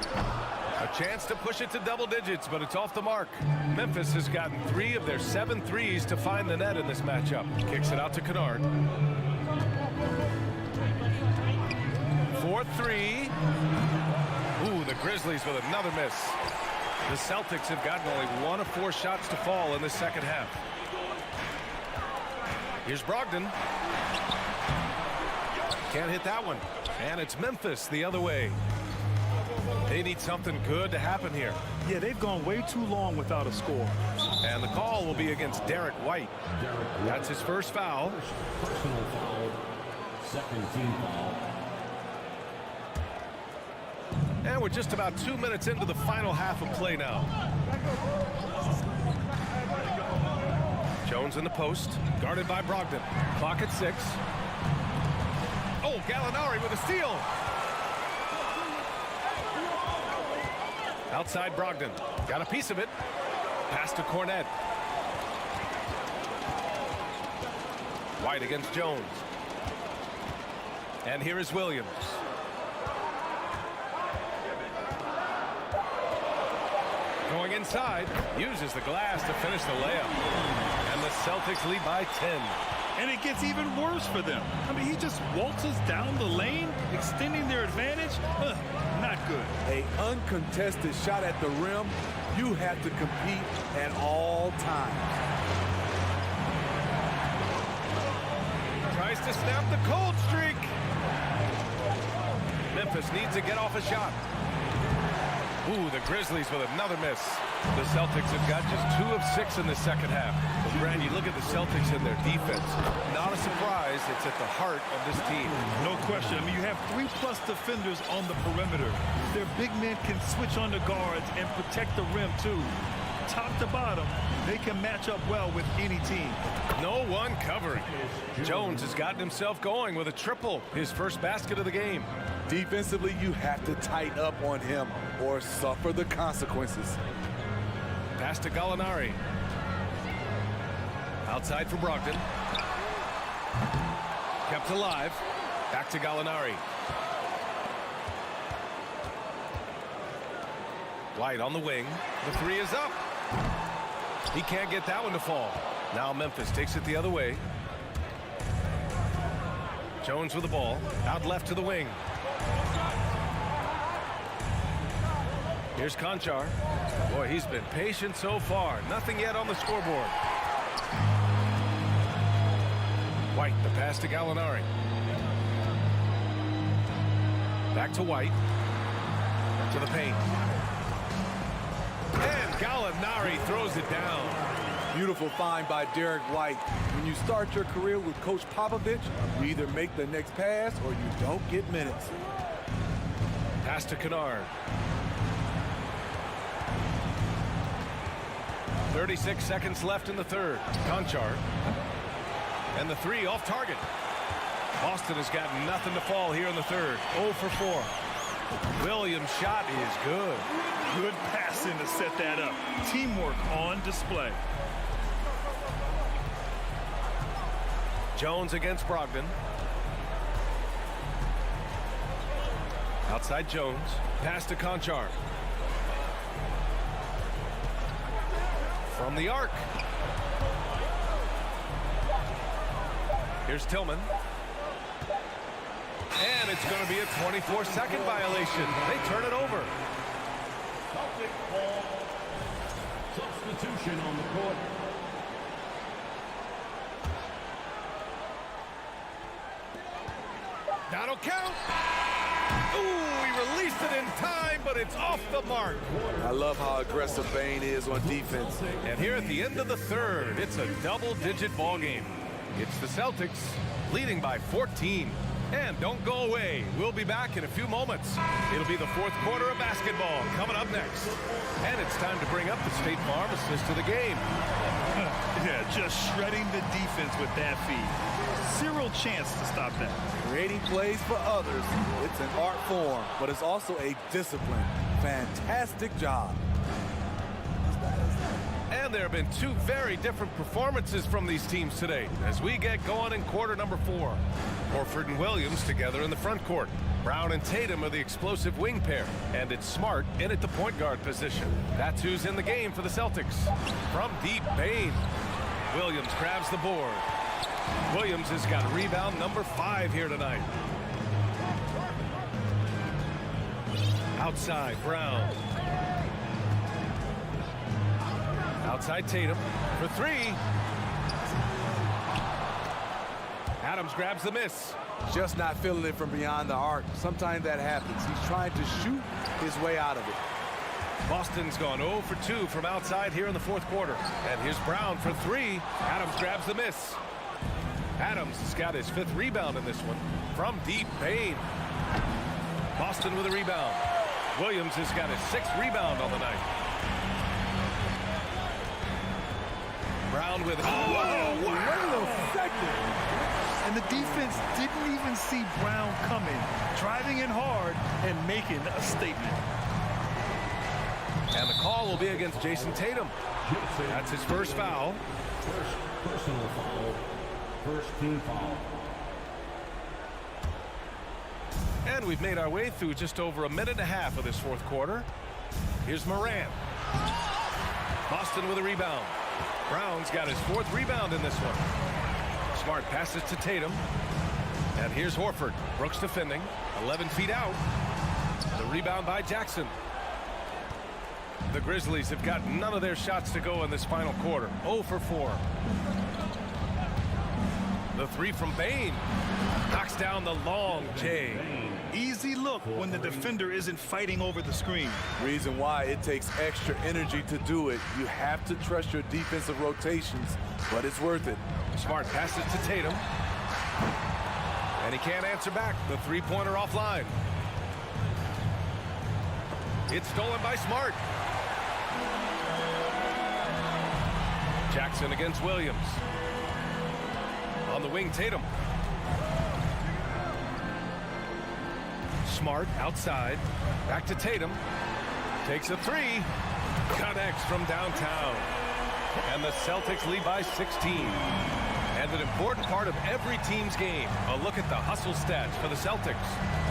A chance to push it to double digits, but it's off the mark. Memphis has gotten 3 of their 7 threes to find the net in this matchup. Kicks it out to Kennard. 4-3. Ooh, the Grizzlies with another miss. The Celtics have gotten only 1 of 4 shots to fall in the second half. Here's Brogdon. Can't hit that one. And it's Memphis the other way. They need something good to happen here. Yeah, they've gone way too long without a score. And the call will be against Derek White. That's his first foul. Personal foul. Second team foul. And we're just about 2 minutes into the final half of play now. Jones in the post, guarded by Brogdon. Clock at 6. Oh, Gallinari with a steal. Outside Brogdon. Got a piece of it. Pass to Cornet. White against Jones. And here is Williams. Going inside, uses the glass to finish the layup. And the Celtics lead by 10. And it gets even worse for them. I mean, he just waltzes down the lane, extending their advantage. Not good. An uncontested shot at the rim, you have to compete at all times. Tries to snap the cold streak. Memphis needs to get off a shot. Ooh, the Grizzlies with another miss. The Celtics have got just 2 of 6 in the second half. But Brad, you look at the Celtics and their defense. Not a surprise, it's at the heart of this team. No question. I mean, you have 3+ defenders on the perimeter. Their big men can switch on the guards and protect the rim, too. top to bottom, they can match up well with any team. No one covering. Jones has gotten himself going with a triple, his first basket of the game. Defensively, you have to tighten up on him or suffer the consequences. Pass to Gallinari. Outside for Brogdon. Kept alive. Back to Gallinari. White on the wing. The three is up. He can't get that one to fall. Now Memphis takes it the other way. Jones with the ball. Out left to the wing. Here's Conchar. Boy, he's been patient so far. Nothing yet on the scoreboard. White, the pass to Gallinari. Back to White. To the paint. And Gallinari throws it down. Beautiful find by Derek White. When you start your career with Coach Popovich, you either make the next pass or you don't get minutes. Pass to Kennard. 36 seconds left in the third. Conchar. And the three off target. Boston has got nothing to fall here in the third. 0 for 4. Williams' shot is good. Good passing to set that up. Teamwork on display. Jones against Brogdon. Outside Jones. Pass to Conchar. From the arc. Here's Tillman. And it's going to be a 24-second violation. They turn it over. Substitution on the court. That'll count. Ooh, he released it in time, but it's off the mark. I love how aggressive Bane is on defense. And here at the end of the third, it's a double-digit ball game. It's the Celtics leading by 14. And don't go away. We'll be back in a few moments. It'll be the fourth quarter of basketball coming up next. And it's time to bring up the State Farm assist of the game. Yeah, just shredding the defense with that feed. Zero chance to stop that. Creating plays for others, it's an art form, but it's also a discipline. Fantastic job. And there have been two very different performances from these teams today as we get going in quarter number 4. Horford and Williams together in the front court. Brown and Tatum are the explosive wing pair. And it's Smart in at the point guard position. That's who's in the game for the Celtics. From deep, Bane. Williams grabs the board. Williams has got rebound number 5 here tonight. Outside, Brown. Outside Tatum for 3. Adams grabs the miss. Just not feeling it from beyond the arc. Sometimes that happens. He's trying to shoot his way out of it. Boston's gone 0 for 2 from outside here in the fourth quarter. And here's Brown for 3. Adams grabs the miss. Adams has got his 5th rebound in this one. From deep, Bane. Boston with a rebound. Williams has got his 6th rebound on the night. Brown with And the defense didn't even see Brown coming, driving in hard and making a statement. And the call will be against Jason Tatum. That's his first foul. First personal foul. First team foul. And we've made our way through just over a minute and a half of this fourth quarter. Here's Morant. Boston with a rebound. Brown's got his 4th rebound in this one. Smart passes to Tatum. And here's Horford. Brooks defending. 11 feet out. The rebound by Jackson. The Grizzlies have got none of their shots to go in this final quarter. 0 for 4. The 3 from Bane. Knocks down the long J. Easy look when the defender isn't fighting over the screen. Reason why it takes extra energy to do it. You have to trust your defensive rotations, but it's worth it. Smart passes to Tatum. And he can't answer back. The 3-pointer offline. It's stolen by Smart. Jackson against Williams. On the wing, Tatum. Smart outside. Back to Tatum. Takes a three. Connects from downtown. And the Celtics lead by 16. And an important part of every team's game. A look at the hustle stats for the Celtics.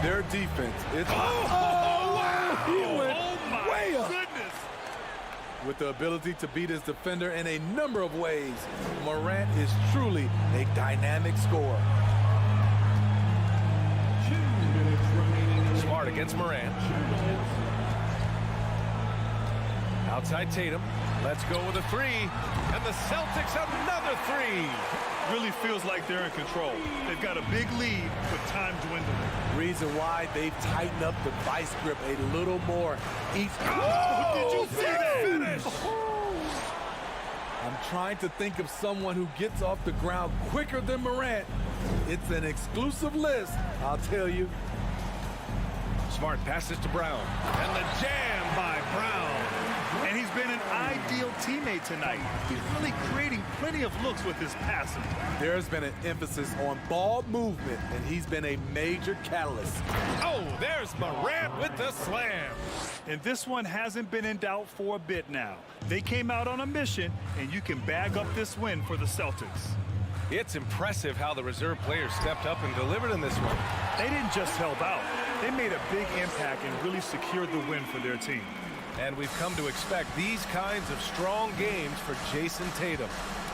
Their defense. It's wow! He went my way up. goodness! With the ability to beat his defender in a number of ways, Morant is truly a dynamic scorer. 2 minutes remaining. Smart against Morant. Outside Tatum. Let's go with a three. And the Celtics another three. Really feels like they're in control. They've got a big lead, but time dwindling. Reason why they've tightened up the vice grip a little more each. Oh, did you see that? Finish! I'm trying to think of someone who gets off the ground quicker than Morant. It's an exclusive list, I'll tell you. Smart passes to Brown. And the jam by Brown. And he's been an ideal teammate tonight. He's really creating plenty of looks with his passing. There's been an emphasis on ball movement, and he's been a major catalyst. Oh, there's Morant with the slam. And this one hasn't been in doubt for a bit now. They came out on a mission, and you can bag up this win for the Celtics. It's impressive how the reserve players stepped up and delivered in this one. They didn't just help out. They made a big impact and really secured the win for their team. And we've come to expect these kinds of strong games for Jason Tatum.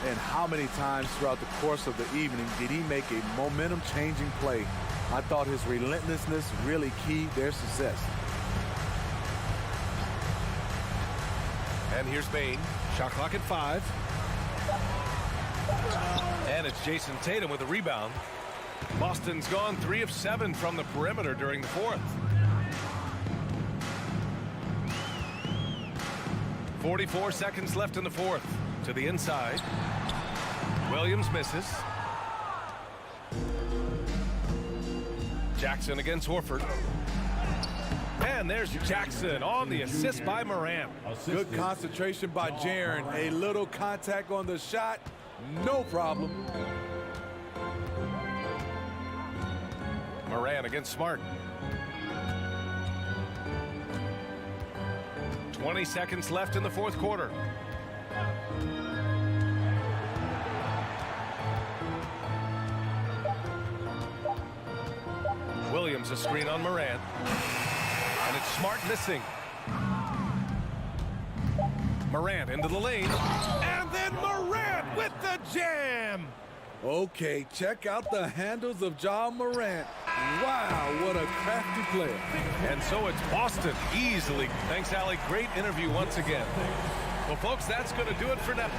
And how many times throughout the course of the evening did he make a momentum-changing play? I thought his relentlessness really keyed their success. And here's Bane. Shot clock at 5. And it's Jason Tatum with a rebound. Boston's gone 3 of 7 from the perimeter during the fourth. 44 seconds left in the fourth. To the inside. Williams misses. Jackson against Horford. And there's Jackson on the assist by Morant. Good concentration by Jaren. A little contact on the shot. No problem. Morant against Smart. 20 seconds left in the fourth quarter. Williams a screen on Morant. And it's Smart missing. Morant into the lane. And then Morant with the jam. Okay, check out the handles of Ja Morant. Wow, what a crafty player. And so it's Boston easily. Thanks, Allie. Great interview once again. Well, folks, that's going to do it for now.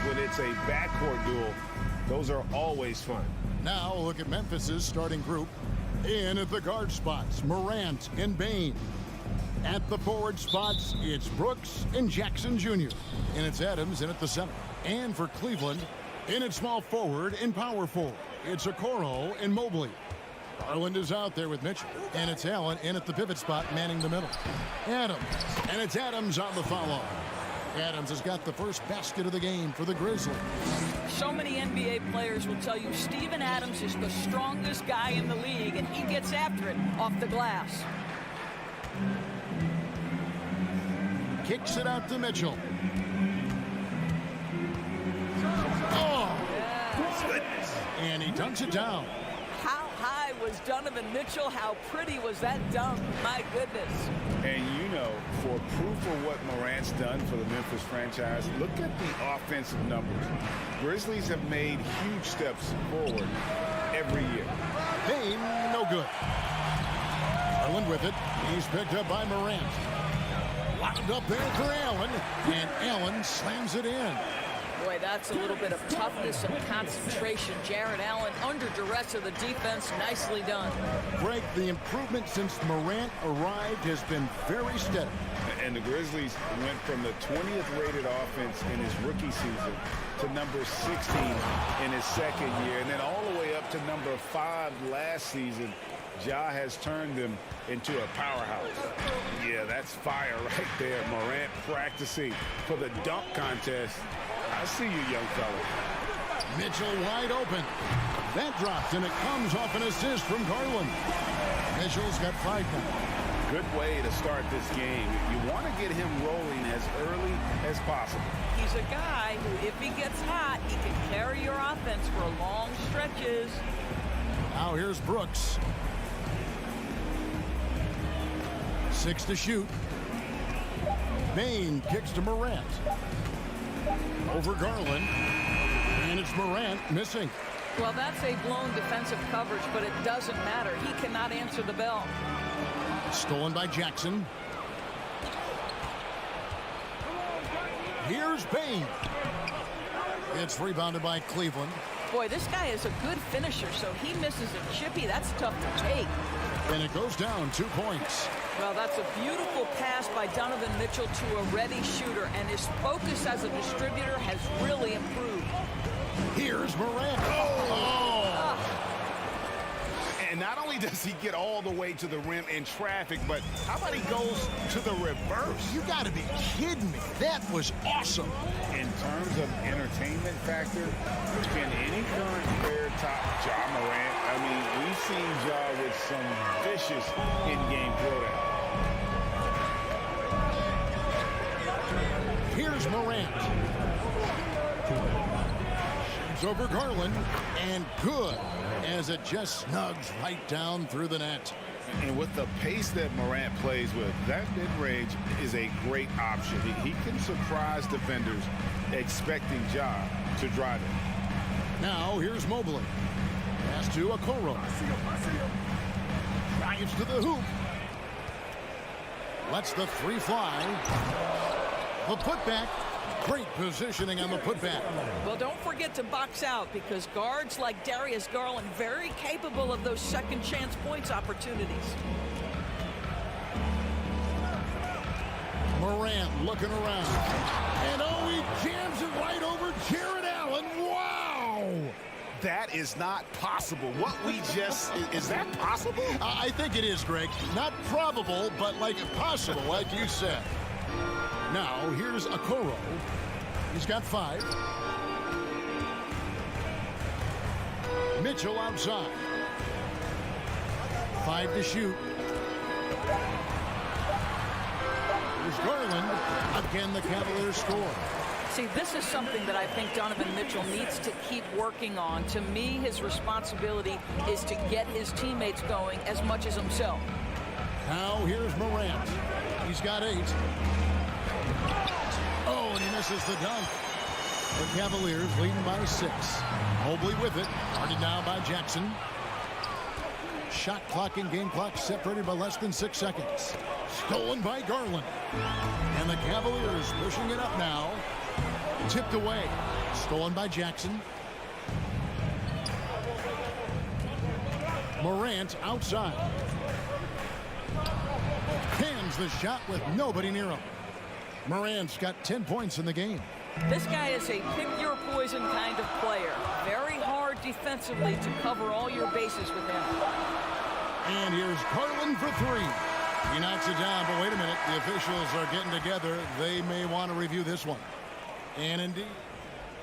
When it's a backcourt duel, those are always fun. Now look at Memphis's starting group. In at the guard spots, Morant and Bane. At the forward spots, it's Brooks and Jackson Jr. And it's Adams in at the center. And for Cleveland, in at small forward and power forward, it's Okoro and Mobley. Garland is out there with Mitchell. And it's Allen in at the pivot spot, manning the middle. Adams. And it's Adams on the follow. Adams has got the first basket of the game for the Grizzlies. So many NBA players will tell you Steven Adams is the strongest guy in the league, and he gets after it off the glass. Kicks it out to Mitchell. Oh! Goodness. And he dunks it down. How high was Donovan Mitchell? How pretty was that dunk? My goodness. And you know, for proof of what Morant's done for the Memphis franchise, look at the offensive numbers. Grizzlies have made huge steps forward every year. Bane, no good. Garland with it. He's picked up by Morant. Wound up there for Allen. And Allen slams it in. Boy, that's a little bit of toughness and concentration. Jared Allen under duress of the defense. Nicely done. Greg, the improvement since Morant arrived has been very steady. And the Grizzlies went from the 20th rated offense in his rookie season to number 16 in his second year, and then all the way up to number 5 last season. Ja has turned them into a powerhouse. Yeah, that's fire right there. Morant practicing for the dunk contest. I see you, young fella. Mitchell wide open. That drops, and it comes off an assist from Garland. Mitchell's got 5 now. Good way to start this game. You want to get him rolling as early as possible. He's a guy who, if he gets hot, he can carry your offense for long stretches. Now here's Brooks. 6 to shoot. Bane kicks to Morant. Over Garland. And it's Morant missing. Well, that's a blown defensive coverage, but it doesn't matter. He cannot answer the bell. Stolen by Jackson. Here's Bane. It's rebounded by Cleveland. Boy, this guy is a good finisher, so he misses a chippy. That's tough to take. And it goes down 2 points. Well, that's a beautiful pass by Donovan Mitchell to a ready shooter, and his focus as a distributor has really improved. Here's Morant. Oh! And not only does he get all the way to the rim in traffic, but how about he goes to the reverse? You got to be kidding me. That was awesome. In terms of entertainment factor, can any current player top Ja Morant? I mean, we've seen Ja with some vicious in-game throwdown. Here's Morant. Shoots over Garland, and good, as it just snugs right down through the net. And with the pace that Morant plays with, that mid-range is a great option. He can surprise defenders expecting Ja to drive it. Now here's Mobley. Pass to Okoro. Drives to the hoop. Lets the 3 fly. The putback. Great positioning on the putback. Well, don't forget to box out, because guards like Darius Garland very capable of those second chance points opportunities. Morant looking around. And oh, he jams it right over Jared Allen. Wow! That is not possible. What we just, is that possible? I think it is, Greg. Not probable, but like possible, like you said. Now, here's Okoro. He's got 5. Mitchell outside. 5 to shoot. Here's Garland. Again, the Cavaliers score. See, this is something that I think Donovan Mitchell needs to keep working on. To me, his responsibility is to get his teammates going as much as himself. Now here's Morant. He's got 8. Oh, and he misses the dunk. The Cavaliers leading by 6. Mobley with it. Guarded now by Jackson. Shot clock and game clock separated by less than 6 seconds. Stolen by Garland. And the Cavaliers pushing it up now. Tipped away. Stolen by Jackson. Morant outside. Hands the shot with nobody near him. Morant's got 10 points in the game. This guy is a pick-your-poison kind of player. Very hard defensively to cover all your bases with him. And here's Garland for 3. He knocks it down, but wait a minute. The officials are getting together. They may want to review this one. And indeed,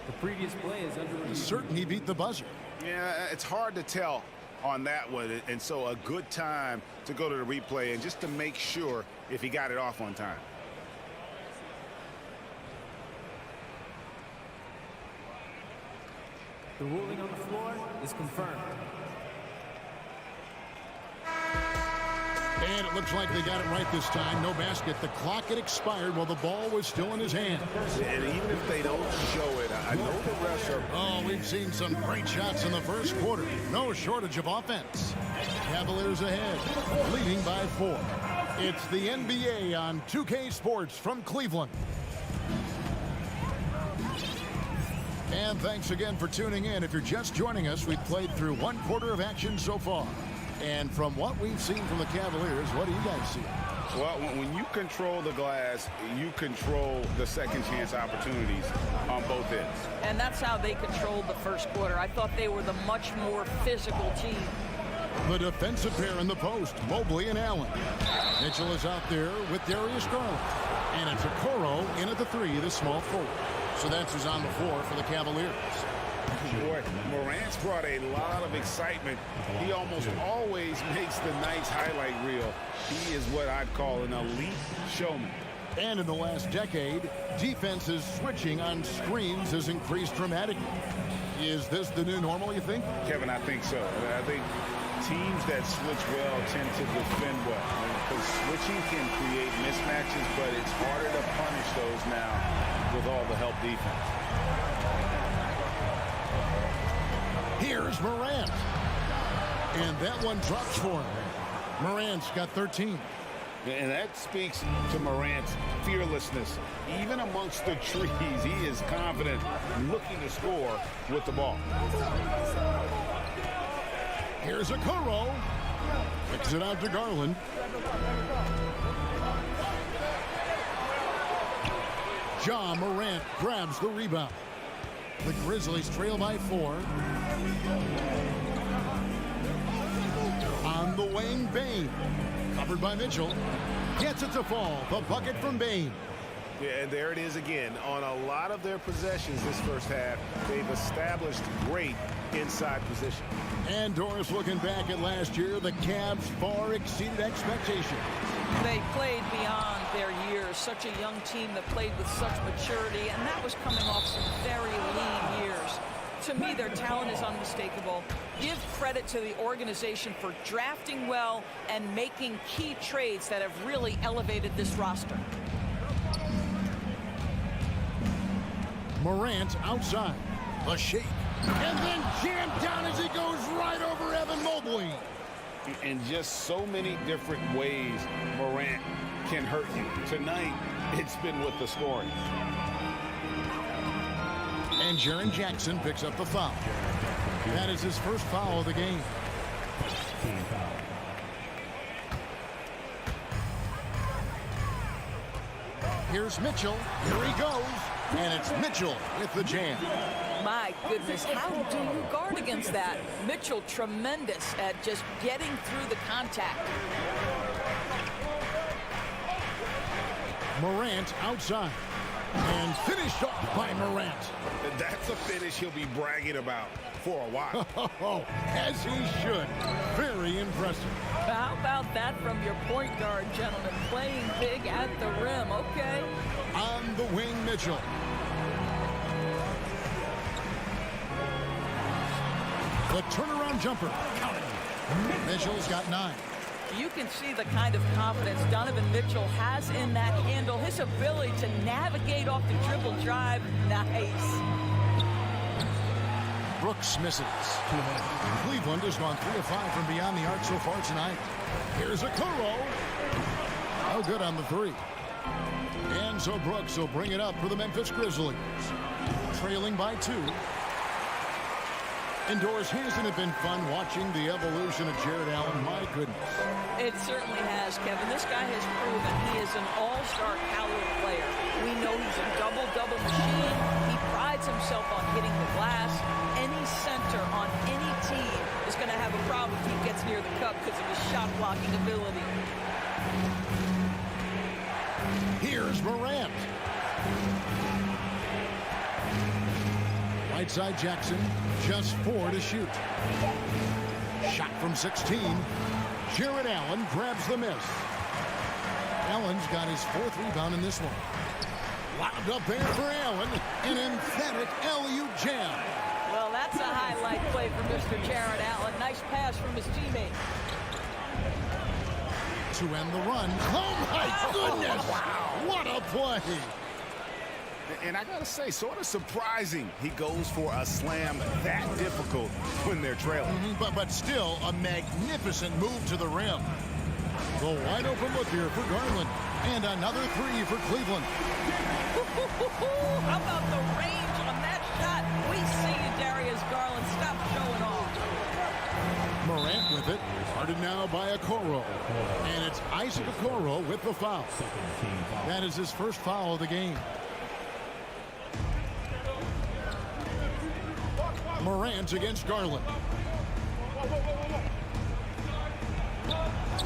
the previous play is under review. Certain he beat the buzzer. Yeah, it's hard to tell on that one, and so a good time to go to the replay and just to make sure if he got it off on time. The ruling on the floor is confirmed. And it looks like they got it right this time. No basket. The clock had expired while the ball was still in his hand. And even if they don't show it, I know the refs are... Oh, we've seen some great shots in the first quarter. No shortage of offense. Cavaliers ahead, leading by 4. It's the NBA on 2K Sports from Cleveland. And thanks again for tuning in. If you're just joining us, we've played through 1 quarter of action so far. And from what we've seen from the Cavaliers, what do you guys see? Well, when you control the glass, you control the second chance opportunities on both ends. And that's how they controlled the first quarter. I thought they were the much more physical team. The defensive pair in the post, Mobley and Allen. Mitchell is out there with Darius Garland. And it's Okoro in at the 3, the small forward. So that's who's on the floor for the Cavaliers. Boy, Morant's brought a lot of excitement. He almost always makes the night's highlight reel. He is what I'd call an elite showman. And in the last decade, defenses switching on screens has increased dramatically. Is this the new normal, you think? Kevin, I think so. I think teams that switch well tend to defend well. Because switching can create mismatches, but it's harder to punish those now with all the help defense. Here's Morant. And that one drops for him. Morant's got 13. And that speaks to Morant's fearlessness. Even amongst the trees, he is confident, looking to score with the ball. Here's Okoro. Kicks it out to Garland. Ja Morant grabs the rebound. The Grizzlies trail by 4. On the wing, Bane. Covered by Mitchell. Gets it to fall. The bucket from Bane. Yeah, and there it is again. On a lot of their possessions this first half, they've established great inside position. And Doris, looking back at last year, the Cavs far exceeded expectations. They played beyond their years. Such a young team that played with such maturity, and that was coming off some very lean years. To me, their talent is unmistakable. Give credit to the organization for drafting well and making key trades that have really elevated this roster. Morant outside. A shake. And then jammed down as he goes right over Evan Mobley. In just so many different ways, Morant can hurt you. Tonight, it's been with the scoring. And Jaren Jackson picks up the foul. That is his first foul of the game. Here's Mitchell. Here he goes. And it's Mitchell with the jam. My goodness, how do you guard against that? Mitchell tremendous at just getting through the contact. Morant outside. And finished off by Morant. That's a finish he'll be bragging about for a while. As he should. Very impressive. How about that from your point guard, gentlemen? Playing big at the rim, okay? On the wing, Mitchell. The turnaround jumper. Count it. Mitchell's got 9. You can see the kind of confidence Donovan Mitchell has in that handle. His ability to navigate off the dribble drive. Nice. Brooks misses. Cleveland has gone 3 of 5 from beyond the arc so far tonight. Here's a Okoro. No good on the 3. And so Brooks will bring it up for the Memphis Grizzlies. Trailing by 2. Indoors, hasn't it been fun watching the evolution of Jared Allen? My goodness. It certainly has, Kevin. This guy has proven he is an all-star caliber player. We know he's a double-double machine. He prides himself on hitting the glass. Any center on any team is going to have a problem if he gets near the cup because of his shot-blocking ability. Here's Morant. Right side Jackson, just 4 to shoot. Shot from 16. Jared Allen grabs the miss. Allen's got his 4th rebound in this one. Lobbed up there for Allen. An emphatic LU jam. Well, that's a highlight play for Mr. Jared Allen. Nice pass from his teammate. To end the run. Oh, my goodness. Wow. What a play. And I got to say, sort of surprising he goes for a slam that difficult when they're trailing. But still a magnificent move to the rim. The wide open look here for Garland. And another 3 for Cleveland. How about the range on that shot? We see you, Darius Garland. Stop showing off. Morant with it. Guarded now by Okoro. And it's Isaac Okoro with the foul. That is his first foul of the game. Morant against Garland.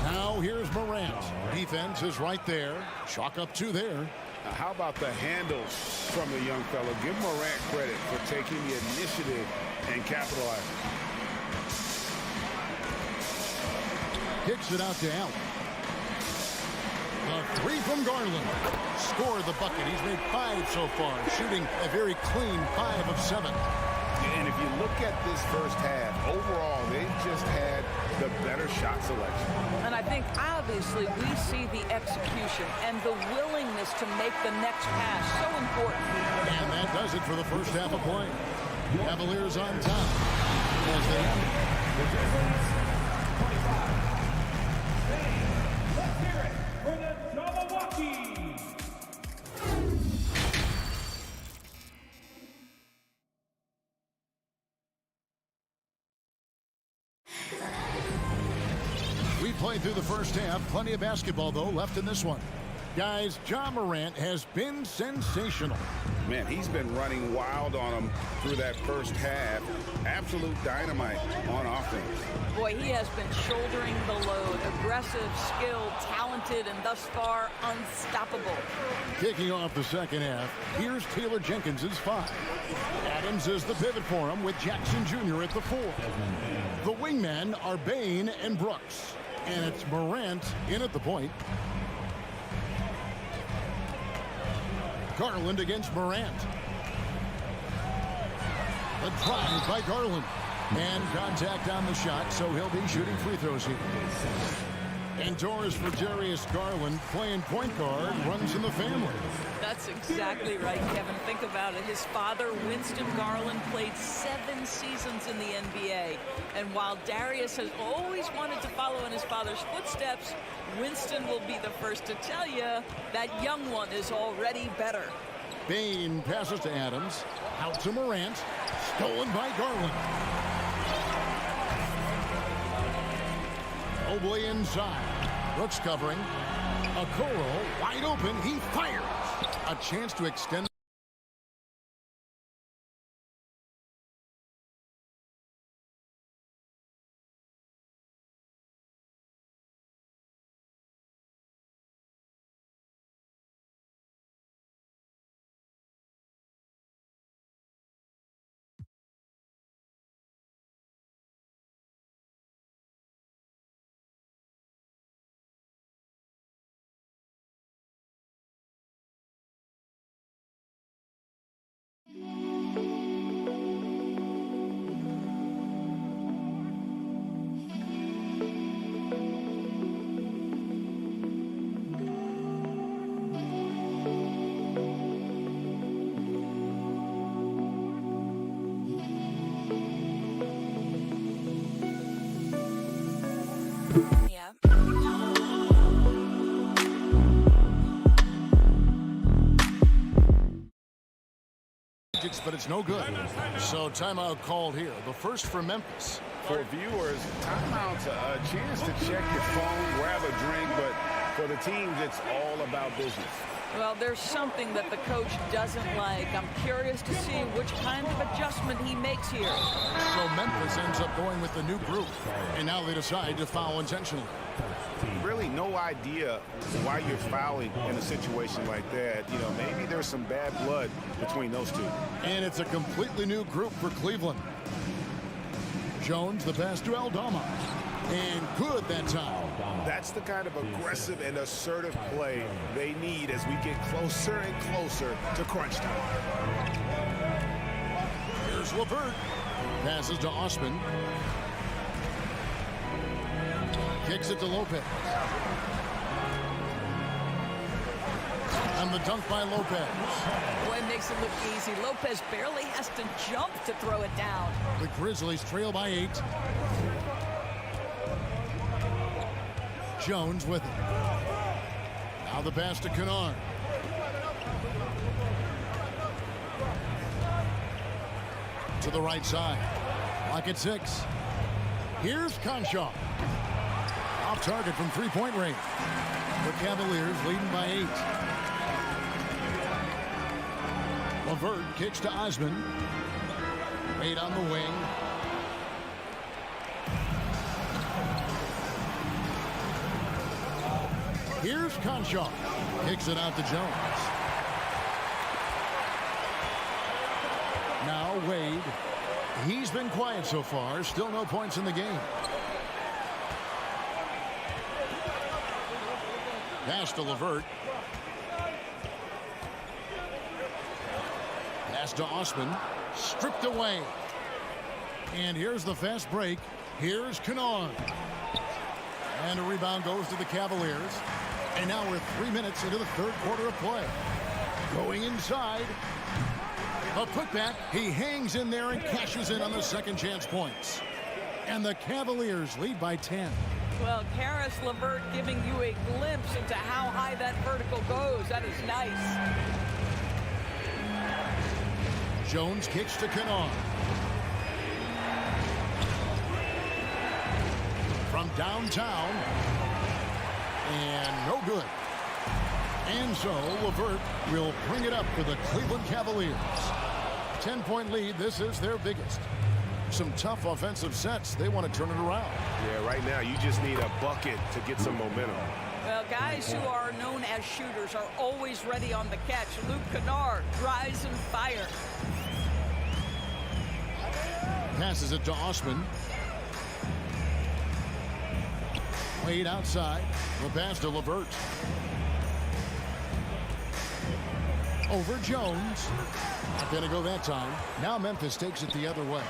Now here's Morant. Defense is right there. Chalk up 2 there. How about the handles from the young fellow? Give Morant credit for taking the initiative and capitalizing. Kicks it out to Allen. A 3 from Garland. Scored the bucket. He's made 5 so far, shooting a very clean 5 of 7. And if you look at this first half, overall, they just had the better shot selection. And I think, obviously, we see the execution and the willingness to make the next pass so important. And that does it for the first half of play. Cavaliers on top as they have it. Let's hear it for the Milwaukee. We played through the first half. Plenty of basketball, though, left in this one. Guys, Ja Morant has been sensational. Man, he's been running wild on them through that first half. Absolute dynamite on offense. Boy, he has been shouldering the load. Aggressive, skilled, talented, and thus far unstoppable. Kicking off the second half, here's Taylor Jenkins' 5. Adams is the pivot for him with Jackson Jr. at the 4. The wingmen are Bane and Brooks. And it's Morant in at the point. Garland against Morant. The drive by Garland. And contact on the shot, so he'll be shooting free throws here. Indoors for Darius Garland, playing point guard, runs in the family. That's exactly right, Kevin. Think about it. His father, Winston Garland, played 7 seasons in the NBA. And while Darius has always wanted to follow in his father's footsteps, Winston will be the first to tell you that young one is already better. Bane passes to Adams. Out to Morant. Stolen by Garland. Mobley inside. Brooks covering. Okoro wide open. He fires. A chance to extend. Yeah. But it's no good. So timeout called here. The first for Memphis. For viewers, timeout's a chance to check your phone, grab a drink, but for the teams, it's all about business. Well, there's something that the coach doesn't like. I'm curious to see which kind of adjustment he makes here. So Memphis ends up going with the new group, and now they decide to foul intentionally. Really no idea why you're fouling in a situation like that. You know, maybe there's some bad blood between those two. And it's a completely new group for Cleveland. Jones, the pass to Aldama. And good that time. That's the kind of aggressive and assertive play they need as we get closer and closer to crunch time. Here's LeVert. Passes to Osman. Kicks it to Lopez. And the dunk by Lopez. Boy, it makes it look easy. Lopez barely has to jump to throw it down. The Grizzlies trail by 8. Jones with it. Now the pass to Kennard. To the right side. Lock at 6. Here's Conchar. Off target from three-point range. The Cavaliers leading by 8. LeVert kicks to Osman. Wade on the wing. Here's Conchar. Kicks it out to Jones. Now Wade. He's been quiet so far. Still no points in the game. Pass to LeVert. Pass to Osman. Stripped away. And here's the fast break. Here's Kennard. And a rebound goes to the Cavaliers. And now we're 3 minutes into the third quarter of play. Going inside. A putback. He hangs in there and cashes in on the second chance points. And the Cavaliers lead by 10. Well, Caris LeVert giving you a glimpse into how high that vertical goes. That is nice. Jones kicks to Kennard. From downtown. And no good. And so LeVert will bring it up for the Cleveland Cavaliers. 10-point lead. This is their biggest. Some tough offensive sets. They want to turn it around. Yeah, right now you just need a bucket to get some momentum. Well, guys who are known as shooters are always ready on the catch. Luke Kennard drives and fire. Passes it to Osman. Wade outside. The pass to LeVert. Over Jones. Not going to go that time. Now Memphis takes it the other way.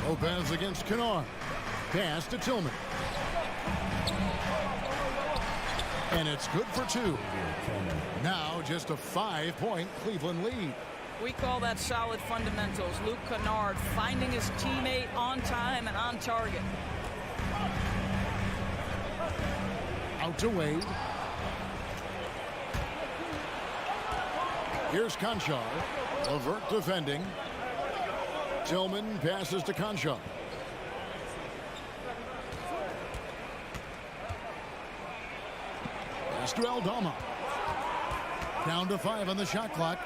Lopez against Kennard. Pass to Tillman. And it's good for 2. Now just a 5-point Cleveland lead. We call that solid fundamentals. Luke Kennard finding his teammate on time and on target. Out to Wade. Here's Conchar. LeVert defending. Tillman passes to Conchar. Pass to Aldama. Down to 5 on the shot clock.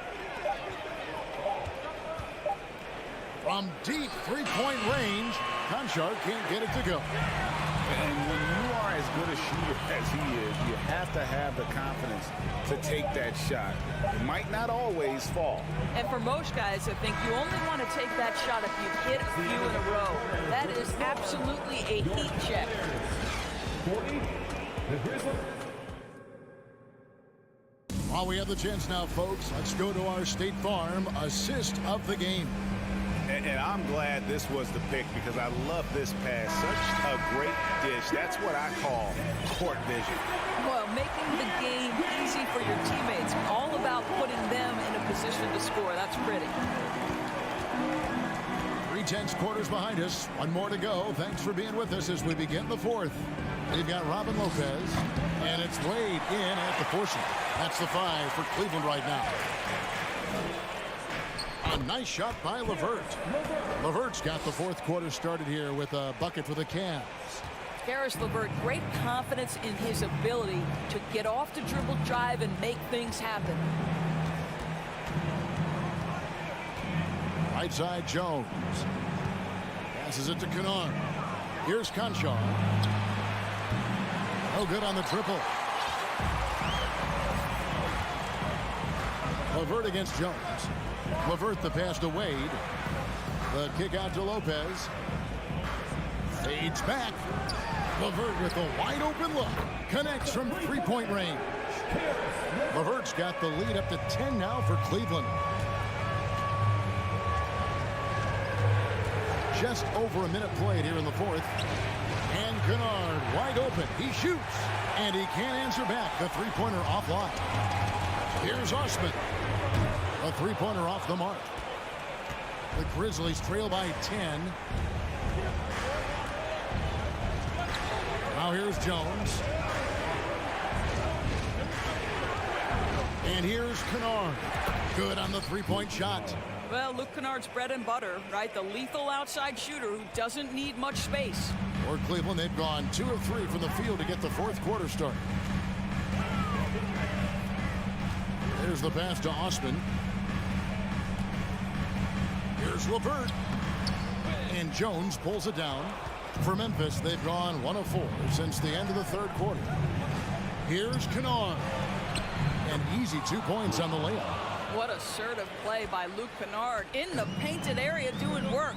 From deep three-point range, Conchar can't get it to go. And when you are as good a shooter as he is, you have to have the confidence to take that shot. It might not always fall. And for most guys, I think you only want to take that shot if you've hit a few in a row. That is absolutely a heat check. While we have the chance now, folks, let's go to our State Farm assist of the game. And I'm glad this was the pick because I love this pass. Such a great dish. That's what I call court vision. Well, making the game easy for your teammates. All about putting them in a position to score. That's pretty. 3/10 quarters behind us. One more to go. Thanks for being with us as we begin the fourth. We've got Robin Lopez, and it's Wade in at the portion. That's the 5 for Cleveland right now. A nice shot by LeVert. LeVert's got the fourth quarter started here with a bucket for the Cavs. Karis LeVert, great confidence in his ability to get off the dribble drive and make things happen. Right side, Jones. Passes it to Kennard. Here's Conchar. No good on the triple. LeVert against Jones. LeVert the pass to Wade. The kick out to Lopez. Fades back. LeVert with a wide open look. Connects from three-point range. LeVert's got the lead up to 10 now for Cleveland. Just over a minute played here in the fourth. And Kennard wide open. He shoots. And he can't answer back. The three-pointer offline. Here's Osman. A three-pointer off the mark. The Grizzlies trail by 10. Now here's Jones. And here's Kennard. Good on the three-point shot. Well, Luke Kennard's bread and butter, right? The lethal outside shooter who doesn't need much space. For Cleveland, they've gone 2 of 3 from the field to get the fourth quarter started. Here's the pass to Osman. Here's LeVert. And Jones pulls it down. For Memphis, they've gone 1 of 4 since the end of the third quarter. Here's Kennard. An easy 2 points on the layup. What assertive play by Luke Kennard in the painted area doing work.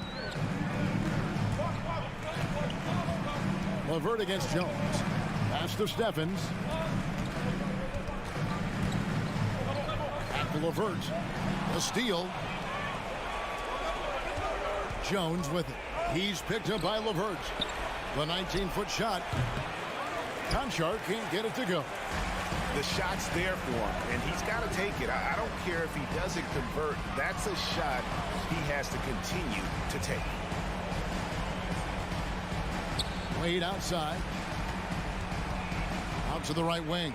LeVert against Jones. Pass to Stephens. Back to LeVert. A steal. Jones with it. He's picked up by LeVert. The 19-foot shot. Conchar can't get it to go. The shot's there for him, and he's got to take it. I don't care if he doesn't convert. That's a shot he has to continue to take. Wade outside. Out to the right wing.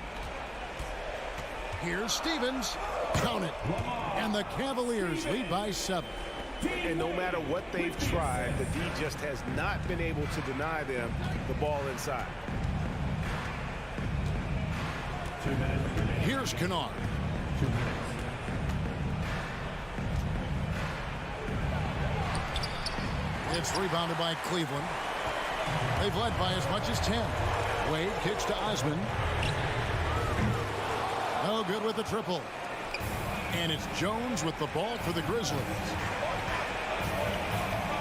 Here's Stevens. Count it. And the Cavaliers lead by 7. And no matter what they've tried, the D just has not been able to deny them the ball inside. Here's Kennard. It's rebounded by Cleveland. They've led by as much as 10. Wade kicks to Osman. No good with the triple. And it's Jones with the ball for the Grizzlies.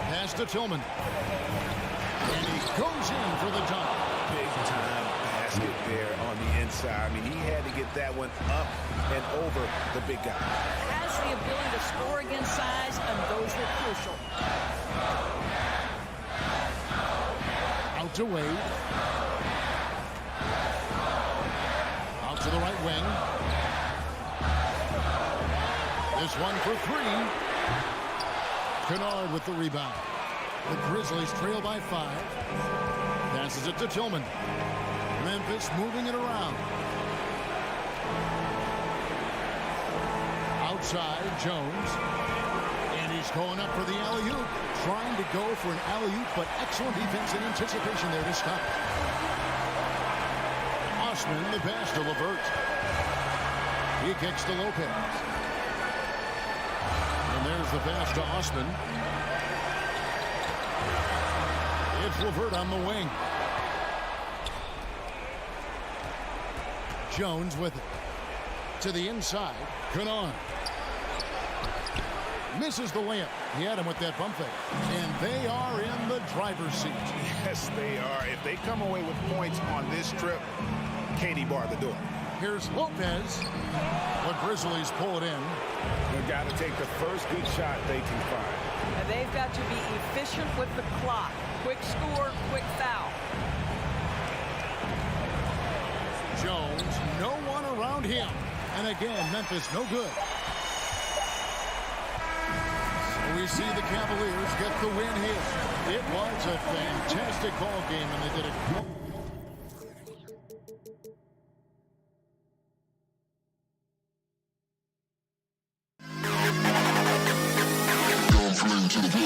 Pass to Tillman. And he goes in for the dunk. Big time basket there on the inside. I mean, he had to get that one up and over the big guy. Has the ability to score against size, and those were crucial. Out to Wade. Out to the right wing. This one for 3. Kennard with the rebound. The Grizzlies trail by 5. Passes it to Tillman. Memphis moving it around. Outside, Jones. And he's going up for the alley-oop. Trying to go for an alley-oop, but excellent defense and anticipation there to stop. Osman, the pass to LeVert. He kicks to Lopez. And there's the pass to Osman. It's LeVert on the wing. Jones with it. To the inside. Kennard. Misses the layup. He had him with that bump fake. And they are in the driver's seat. Yes, they are. If they come away with points on this trip, Katie barred the door. Here's Lopez. The Grizzlies pull it in. They've got to take the first good shot they can find. And they've got to be efficient with the clock. Quick score, quick foul. Jones, no one around him. And again, Memphis no good. we see the Cavaliers get the win here. It was a fantastic ball game, and they did it. To the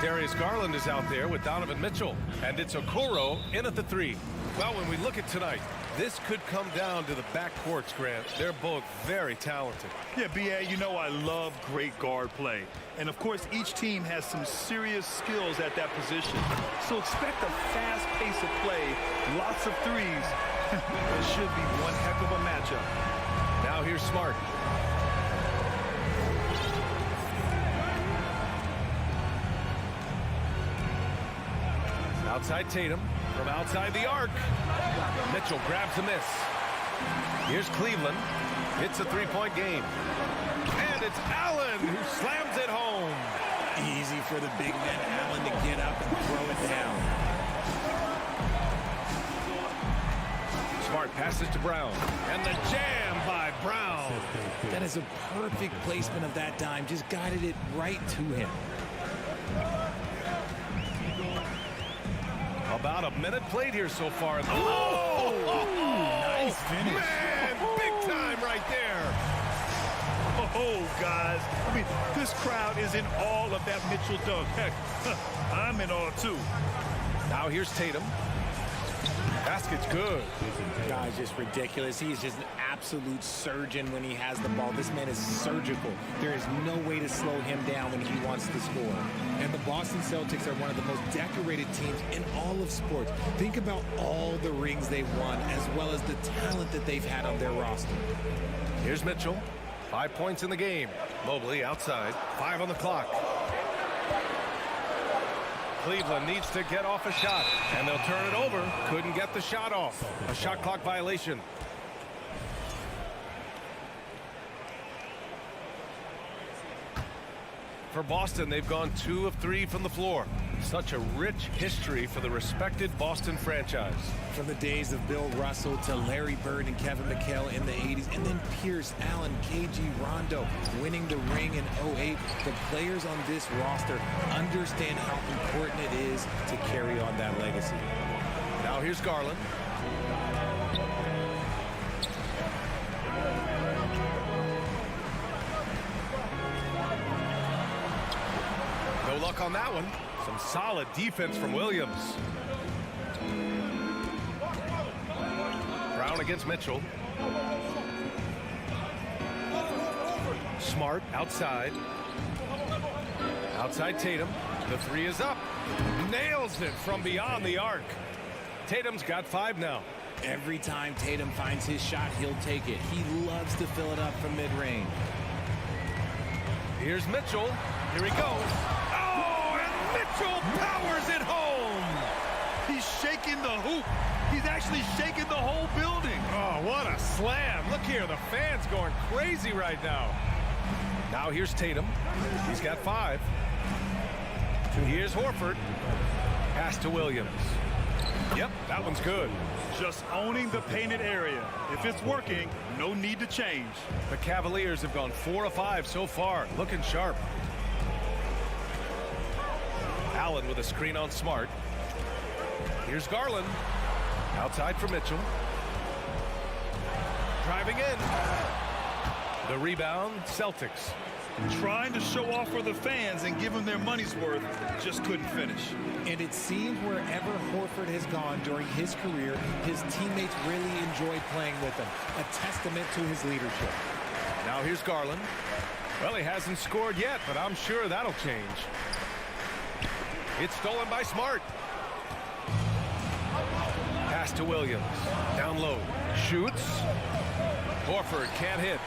Darius Garland is out there with Donovan Mitchell. And it's Okoro in at the 3. Well, when we look at tonight, this could come down to the backcourts, Grant. They're both very talented. Yeah, B.A., you know I love great guard play. And, of course, each team has some serious skills at that position. So expect a fast pace of play, lots of threes. It should be one heck of a matchup. Now here's Smart. Outside Tatum, from outside the arc. Mitchell grabs a miss. Here's Cleveland. It's a three-point game. And it's Allen who slams it home. Easy for the big man Allen to get up and throw it down. Smart passes to Brown. And the jam by Brown. That is a perfect placement of that dime. Just guided it right to him. About a minute played here so far. Nice finish. Man, big time right there. Oh, guys. I mean, this crowd is in awe of that Mitchell dunk. Heck, I'm in awe, too. Now here's Tatum. Basket's good. Guys, just ridiculous. He is just an absolute surgeon when he has the ball. This man is surgical. There is no way to slow him down when he wants to score. And the Boston Celtics are one of the most decorated teams in all of sports. Think about all the rings they've won, as well as the talent that they've had on their roster. Here's Mitchell. 5 points in the game. Mobley outside. 5 on the clock. Cleveland needs to get off a shot, and they'll turn it over. Couldn't get the shot off. A shot clock violation. For Boston, they've gone 2 of 3 from the floor. Such a rich history for the respected Boston franchise. From the days of Bill Russell to Larry Bird and Kevin McHale in the 80s, and then Pierce, Allen, KG, Rondo winning the ring in 08. The players on this roster understand how important it is to carry on that legacy. Now here's Garland. No luck on that one. Some solid defense from Williams. Brown against Mitchell. Smart outside. Outside Tatum. The 3 is up. Nails it from beyond the arc. Tatum's got 5 now. Every time Tatum finds his shot, he'll take it. He loves to fill it up from mid-range. Here's Mitchell. Here he goes. Oh, and Mitchell powers it home. He's shaking the hoop. He's actually shaking the whole building. Oh, what a slam. Look here, the fans going crazy right now. Now here's Tatum. He's got 5. Here's Horford. Pass to Williams. Yep, that one's good. Just owning the painted area. If it's working, no need to change. The Cavaliers have gone 4 of 5 so far. Looking sharp. Allen with a screen on Smart. Here's Garland. Outside for Mitchell. Driving in. The rebound, Celtics. Trying to show off for the fans and give them their money's worth, just couldn't finish. And it seems wherever Horford has gone during his career, his teammates really enjoy playing with him. A testament to his leadership. Now here's Garland. Well, he hasn't scored yet, but I'm sure that'll change. It's stolen by Smart. Pass to Williams. Down low. Shoots. Horford can't hit.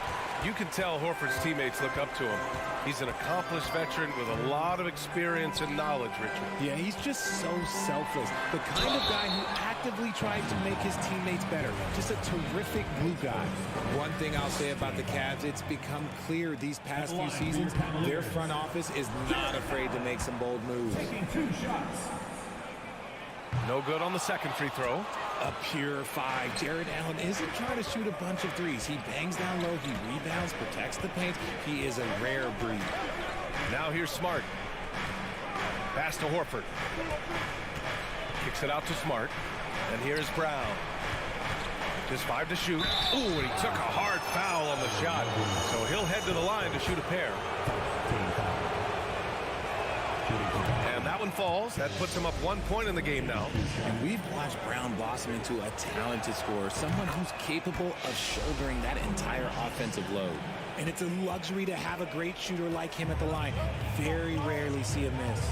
You can tell Horford's teammates look up to him. He's an accomplished veteran with a lot of experience and knowledge, Richard. Yeah, he's just so selfless. The kind of guy who actively tries to make his teammates better. Just a terrific glue guy. One thing I'll say about the Cavs, it's become clear these past few seasons, their front office is not afraid to make some bold moves. No good on the second free throw. A pure 5. Jared Allen isn't trying to shoot a bunch of threes. He bangs down low, he rebounds, protects the paint. He is a rare breed. Now here's Smart. Pass to Horford. Kicks it out to Smart. And here's Brown. Just 5 to shoot. Ooh, and he took a hard foul on the shot. So he'll head to the line to shoot a pair. And one falls. That puts him up 1 point in the game now. And we've watched Brown blossom into a talented scorer, someone who's capable of shouldering that entire offensive load. And it's a luxury to have a great shooter like him at the line. Very rarely see a miss.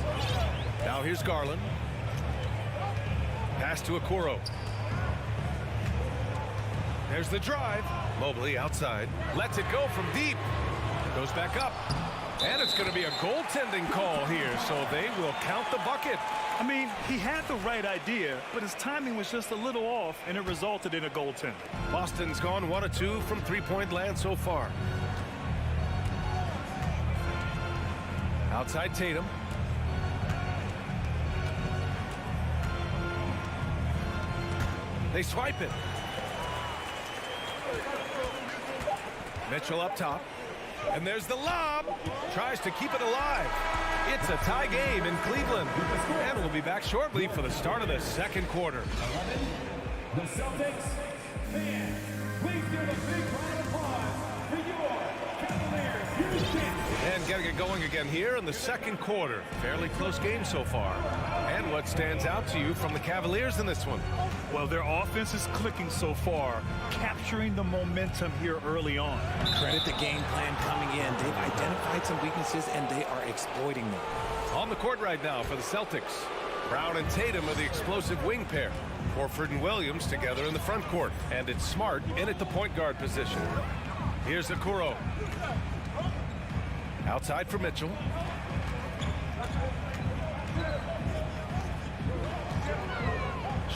Now here's Garland. Pass to Okoro. There's the drive. Mobley outside. Lets it go from deep. Goes back up. And it's going to be a goaltending call here, so they will count the bucket. I mean, he had the right idea, but his timing was just a little off, and it resulted in a goaltender. Boston's gone 1 of 2 from three-point land so far. Outside Tatum. They swipe it. Mitchell up top. And there's the lob. Tries to keep it alive. It's a tie game in Cleveland. And we'll be back shortly for the start of the second quarter. The Celtics fans, please give a big round of applause for your Cavaliers. And getting it going again here in the second quarter. Fairly close game so far. And what stands out to you from the Cavaliers in this one? Well, their offense is clicking so far, capturing the momentum here early on. Credit the game plan coming in. They've identified some weaknesses, and they are exploiting them. On the court right now for the Celtics. Brown and Tatum are the explosive wing pair. Horford and Williams together in the front court. And it's Smart in at the point guard position. Here's Okoro. Outside for Mitchell.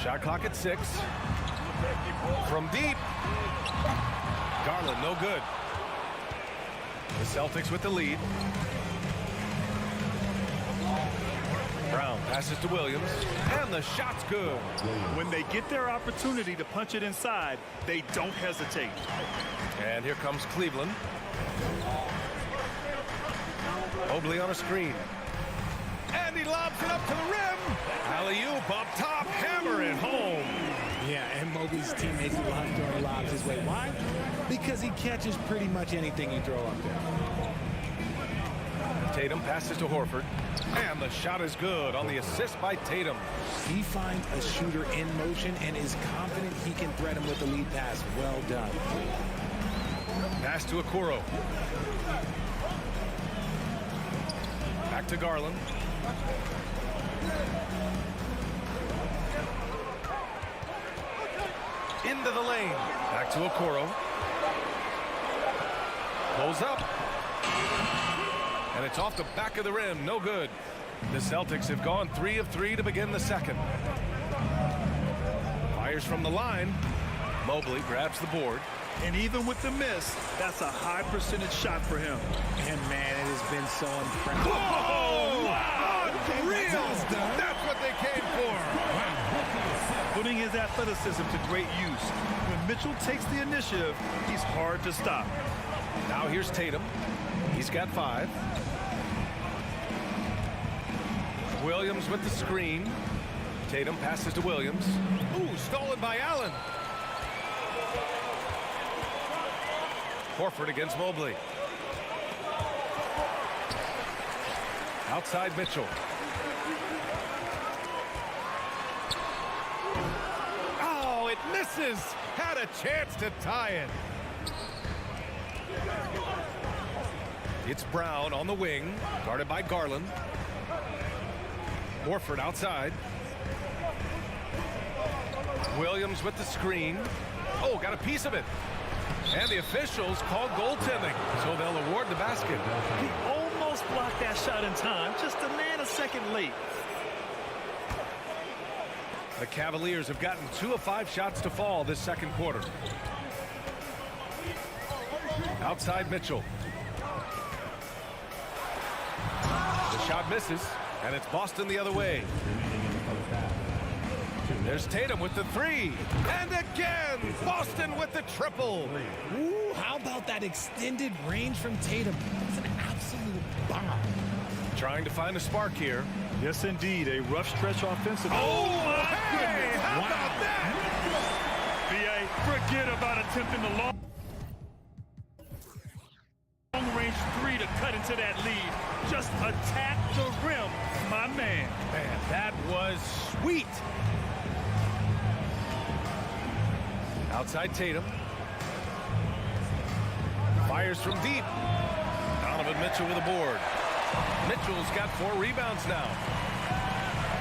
Shot clock at 6. From deep. Garland, no good. The Celtics with the lead. Brown passes to Williams. And the shot's good. When they get their opportunity to punch it inside, they don't hesitate. And here comes Cleveland. Mobley on a screen. And he lobs it up to the rim. Alley-oop up top, hammer it home. Yeah, and Mobley's teammates love throwing lobs his way. Why? Because he catches pretty much anything you throw up there. Tatum passes to Horford. And the shot is good on the assist by Tatum. He finds a shooter in motion and is confident he can thread him with the lead pass. Well done. Pass to Okoro. Back to Garland. Into the lane. Back to Okoro. Pulls up. And it's off the back of the rim. No good. The Celtics have gone 3 of 3 to begin the second. Fires from the line. Mobley grabs the board. And even with the miss, that's a high percentage shot for him. And man, it has been so impressive. Whoa! Wow! Unreal! That's what they came for. Putting his athleticism to great use. When Mitchell takes the initiative, he's hard to stop. Now here's Tatum. He's got 5. Williams with the screen. Tatum passes to Williams. Ooh, stolen by Allen. Horford against Mobley. Outside Mitchell. Oh, it misses. Had a chance to tie it. It's Brown on the wing, guarded by Garland. Horford outside. Williams with the screen. Oh, got a piece of it. And the officials call goaltending, so they'll award the basket. He almost blocked that shot in time, just a nanosecond late. The Cavaliers have gotten 2 of 5 shots to fall this second quarter. Outside Mitchell. The shot misses, and it's Boston the other way. There's Tatum with the 3. And again, Boston with the triple. Ooh, how about that extended range from Tatum? It's an absolute bomb. Trying to find a spark here. Yes, indeed. A rough stretch offensively. Oh, my goodness. How about that? B.A., forget about attempting the long-range 3 to cut into that lead. Just attack the rim, my man. is sweet. Outside Tatum. Fires from deep. Donovan Mitchell with a board. Mitchell's got 4 rebounds now.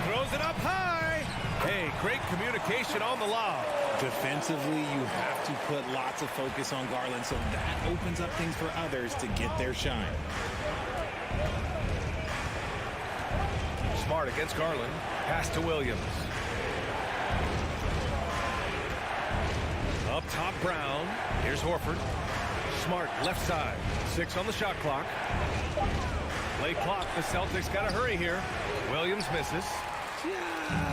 Throws it up high. Hey, great communication on the lob. Defensively, you have to put lots of focus on Garland, so that opens up things for others to get their shine. Smart against Garland. Pass to Williams. Up top, Brown. Here's Horford. Smart left side. 6 on the shot clock. Late clock. The Celtics got to hurry here. Williams misses.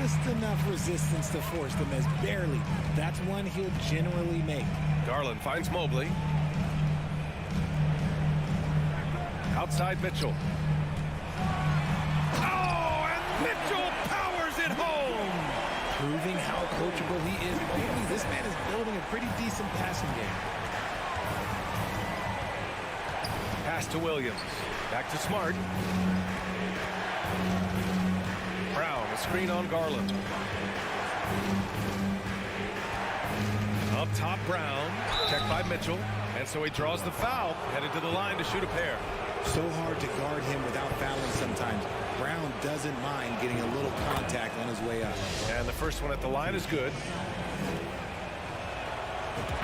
Just enough resistance to force the miss. Barely. That's one he'll generally make. Garland finds Mobley. Outside Mitchell. Oh, and Mitchell powers it home. Proving how coachable he is. Maybe this man is building a pretty decent passing game. Pass to Williams. Back to Smart. Brown, a screen on Garland. Up top, Brown. Checked by Mitchell. And so he draws the foul. Headed to the line to shoot a pair. So hard to guard him without fouling sometimes. Brown doesn't mind getting a little contact on his way up. And the first one at the line is good.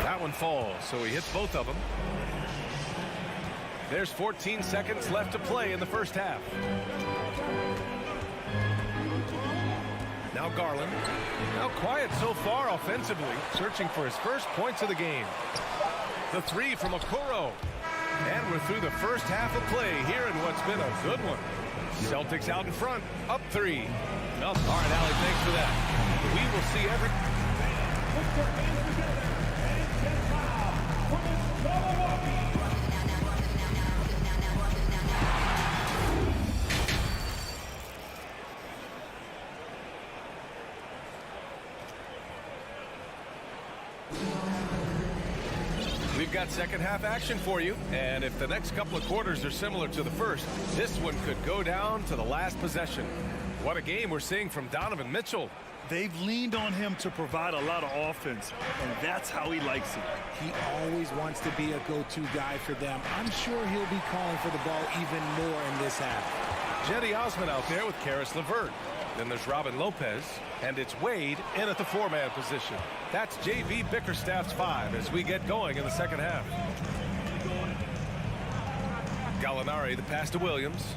That one falls, so he hits both of them. There's 14 seconds left to play in the first half. Now Garland. Now quiet so far offensively, searching for his first points of the game. The 3 from Okoro. And we're through the first half of play here in what's been a good one. Celtics out in front, up 3. Well, all right, Allie, thanks for that. We will see every... Put your hands together and get loud for the Milwaukee. We've got second half action for you, and if the next couple of quarters are similar to the first, this one could go down to the last possession. What a game we're seeing from Donovan Mitchell. They've leaned on him to provide a lot of offense, and that's how he likes it. He always wants to be a go-to guy for them. I'm sure he'll be calling for the ball even more in this half. Jetty Osman out there with Karis LeVert. Then there's Robin Lopez, and it's Wade in at the 4-man position. That's J.B. Bickerstaff's 5 as we get going in the second half. Gallinari, the pass to Williams.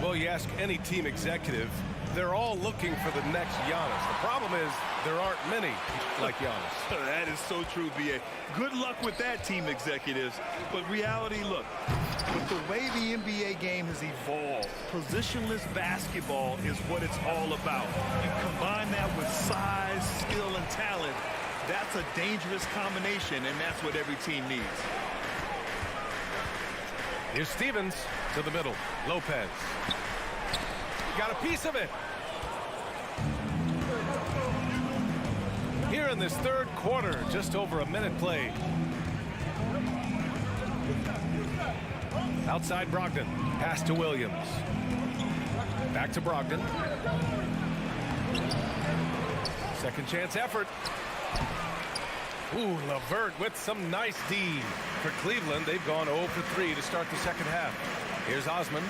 Well, you ask any team executive, they're all looking for the next Giannis. The problem is there aren't many like Giannis. That is so true, B.A. Good luck with that, team executives. But reality, look, with the way the NBA game has evolved, positionless basketball is what it's all about. You combine that with size, skill, and talent, that's a dangerous combination, and that's what every team needs. Here's Stevens to the middle. Lopez. Got a piece of it. Here in this third quarter, just over a minute played. Outside Brogdon. Pass to Williams. Back to Brogdon. Second chance effort. Ooh, LeVert with some nice D. For Cleveland, they've gone 0 for 3 to start the second half. Here's Osman.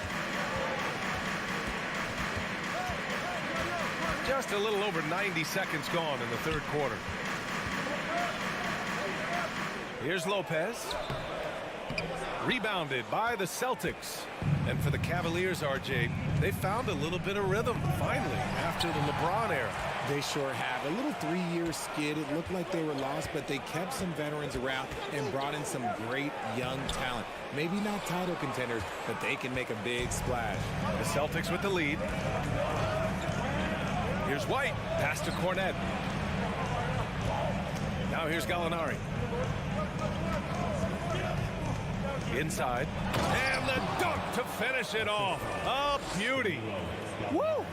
Just a little over 90 seconds gone in the third quarter. Here's Lopez. Rebounded by the Celtics. And for the Cavaliers, RJ, they found a little bit of rhythm, finally, after the LeBron era. They sure have. A little 3-year skid. It looked like they were lost, but they kept some veterans around and brought in some great young talent. Maybe not title contenders, but they can make a big splash. The Celtics with the lead. Here's White. Pass to Cornette. Now here's Gallinari. Inside. And the dunk to finish it off. A beauty. Woo!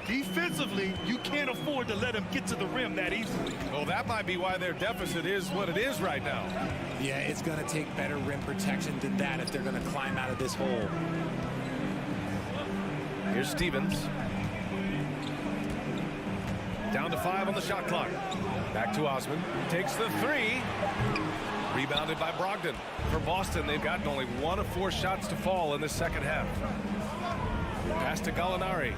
Defensively, you can't afford to let him get to the rim that easily. Well, that might be why their deficit is what it is right now. Yeah, it's going to take better rim protection than that if they're going to climb out of this hole. Here's Stevens. Down to 5 on the shot clock. Back to Osman. Takes the 3. Rebounded by Brogdon. For Boston, they've gotten only 1 of 4 shots to fall in the second half. Pass to Gallinari.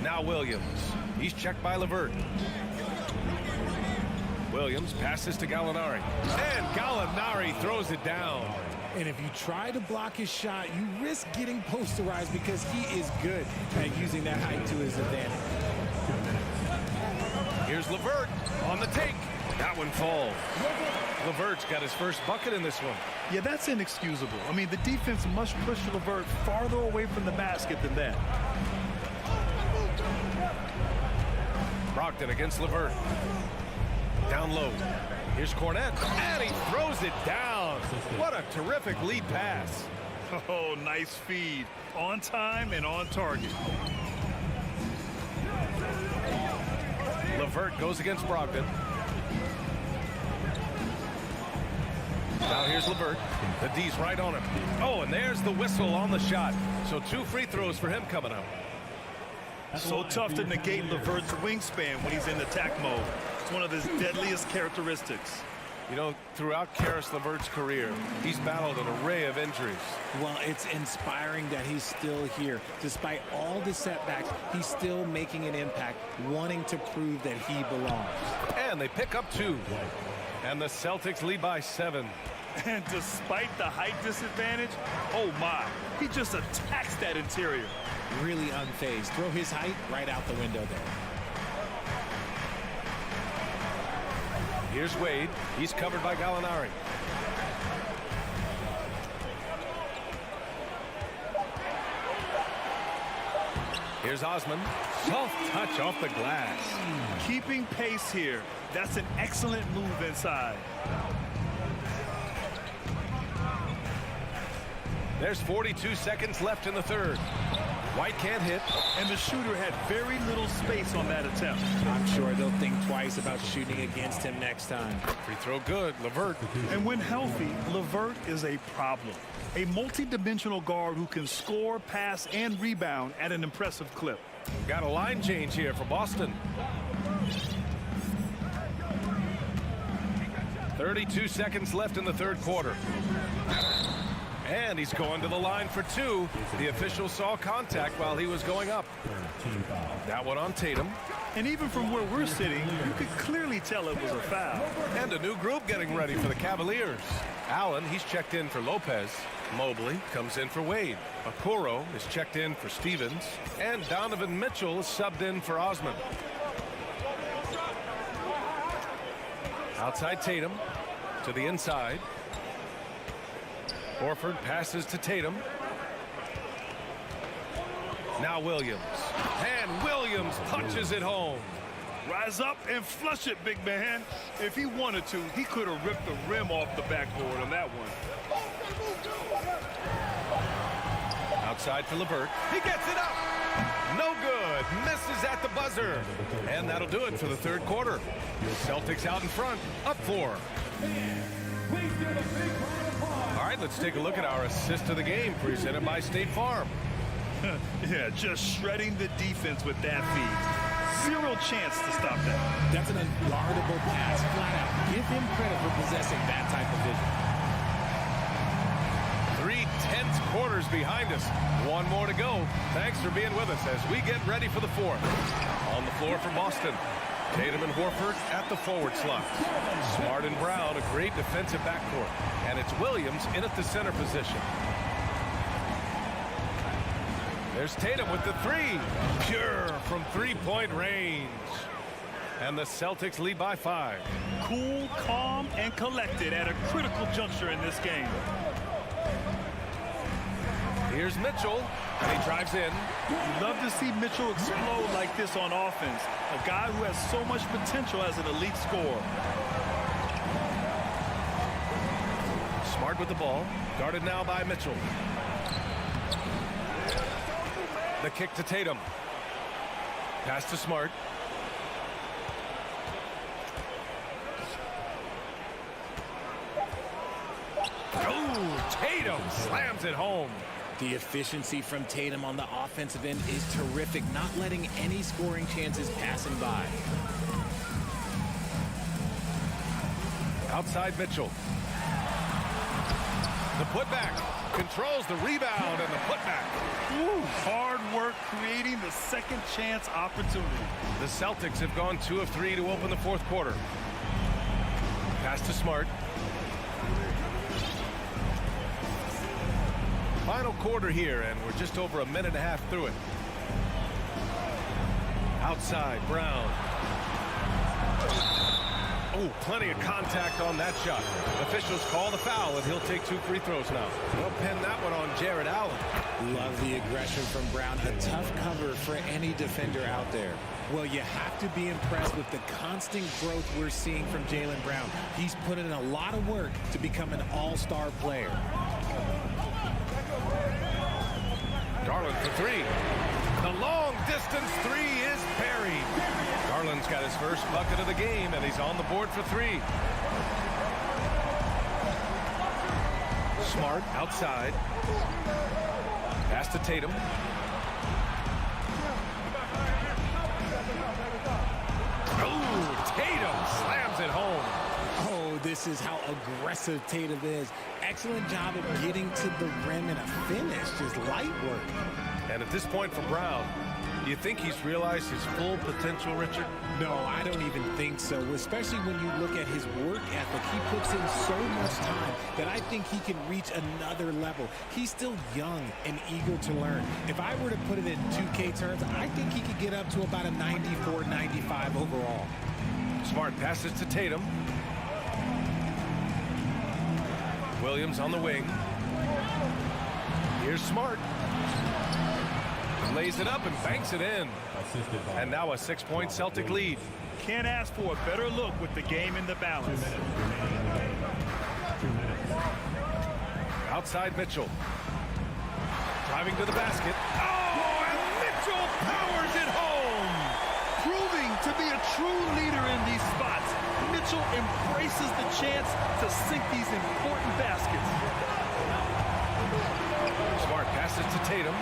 Now Williams. He's checked by LeVert. Williams passes to Gallinari. And Gallinari throws it down. And if you try to block his shot, you risk getting posterized because he is good at using that height to his advantage. Here's LeVert on the take. That one falls. LeVert's got his first bucket in this one. Yeah, that's inexcusable. I mean, the defense must push LeVert farther away from the basket than that. Brogdon against LeVert. Down low. Here's Cornette. And he throws it down. What a terrific lead pass. Oh, nice feed. On time and on target. LeVert goes against Brogdon. Now here's LeVert. The D's right on him. Oh, and there's the whistle on the shot. So 2 free throws for him coming up. So tough to negate LeVert's wingspan when he's in attack mode. It's one of his deadliest characteristics. You know, throughout Karis LeVert's career, he's battled an array of injuries. Well, it's inspiring that he's still here. Despite all the setbacks, he's still making an impact, wanting to prove that he belongs. And they pick up 2. And the Celtics lead by 7. And despite the height disadvantage, oh my, he just attacks that interior. Really unfazed. Throw his height right out the window there. Here's Wade. He's covered by Gallinari. Here's Osman. Soft touch off the glass. Keeping pace here. That's an excellent move inside. There's 42 seconds left in the third. White can't hit. And the shooter had very little space on that attempt. I'm sure they'll think twice about shooting against him next time. Free throw good. LeVert. And when healthy, LeVert is a problem. A multi-dimensional guard who can score, pass, and rebound at an impressive clip. Got a line change here for Boston. 32 seconds left in the third quarter. And he's going to the line for 2. The official saw contact while he was going up. That one on Tatum. And even from where we're sitting, you could clearly tell it was a foul. And a new group getting ready for the Cavaliers. Allen, he's checked in for Lopez. Mobley comes in for Wade. Okoro is checked in for Stevens. And Donovan Mitchell is subbed in for Osman. Outside Tatum to the inside. Horford passes to Tatum. Now Williams. And Williams punches it home. Rise up and flush it, big man. If he wanted to, he could have ripped the rim off the backboard on that one. Outside for LeVert. He gets it up. No good. Misses at the buzzer. And that'll do it for the third quarter. Celtics out in front. Up 4. All right, let's take a look at our assist of the game presented by State Farm. Yeah, just shredding the defense with that feed. Zero chance to stop that. That's an unguardable pass, flat out. Give him credit for possessing that type of vision. 3 tense quarters behind us. 1 more to go. Thanks for being with us as we get ready for the 4th. On the floor for Boston. Tatum and Horford at the forward slot. Smart and Brown, a great defensive backcourt. And it's Williams in at the center position. There's Tatum with the 3. Pure from 3-point range. And the Celtics lead by 5. Cool, calm, and collected at a critical juncture in this game. Here's Mitchell, and he drives in. You love to see Mitchell explode like this on offense. A guy who has so much potential as an elite scorer. Smart with the ball. Guarded now by Mitchell. The kick to Tatum. Pass to Smart. Oh, Tatum slams it home. The efficiency from Tatum on the offensive end is terrific, not letting any scoring chances passing by. Outside Mitchell. The putback. Controls the rebound and the putback. Ooh, hard work creating the second chance opportunity. The Celtics have gone 2 of 3 to open the fourth quarter. Pass to Smart. Final quarter here, and we're just over a minute and a half through it. Outside, Brown. Oh, plenty of contact on that shot. Officials call the foul, and he'll take 2 free throws now. They'll pin that one on Jared Allen. Love the aggression from Brown. A tough cover for any defender out there. Well, you have to be impressed with the constant growth we're seeing from Jaylen Brown. He's put in a lot of work to become an all-star player. Garland for 3. The long-distance 3 is buried. Garland's got his first bucket of the game, and he's on the board for 3. Smart outside. Pass to Tatum. Oh, Tatum slams it home. Oh, this is how aggressive Tatum is. Excellent job of getting to the rim and a finish. Just light work. And at this point for Brown, do you think he's realized his full potential, Richard? No, I don't even think so, especially when you look at his work ethic. He puts in so much time that I think he can reach another level. He's still young and eager to learn. If I were to put it in 2K terms, I think he could get up to about a 94, 95 overall. Smart passes to Tatum. Williams on the wing. Here's Smart. Lays it up and banks it in. And now a 6-point Celtic lead. Can't ask for a better look with the game in the balance. Outside Mitchell. Driving to the basket. Oh, and Mitchell powers it home. Proving to be a true leader in these spots. Mitchell embraces the chance to sink these important baskets. Smart passes to Tatum.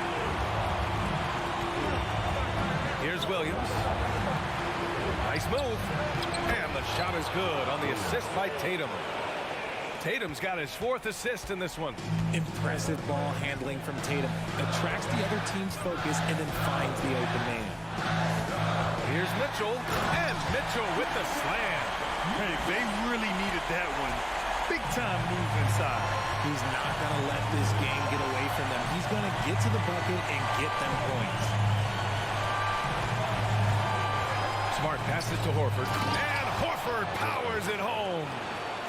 Here's Williams. Nice move. And the shot is good on the assist by Tatum. Tatum's got his 4th assist in this one. Impressive ball handling from Tatum. Attracts the other team's focus and then finds the open man. Here's Mitchell. And Mitchell with the slam. Hey, they really needed that one. Big time move inside. He's not going to let this game get away from them. He's going to get to the bucket and get them points. Smart passes to Horford. And Horford powers it home.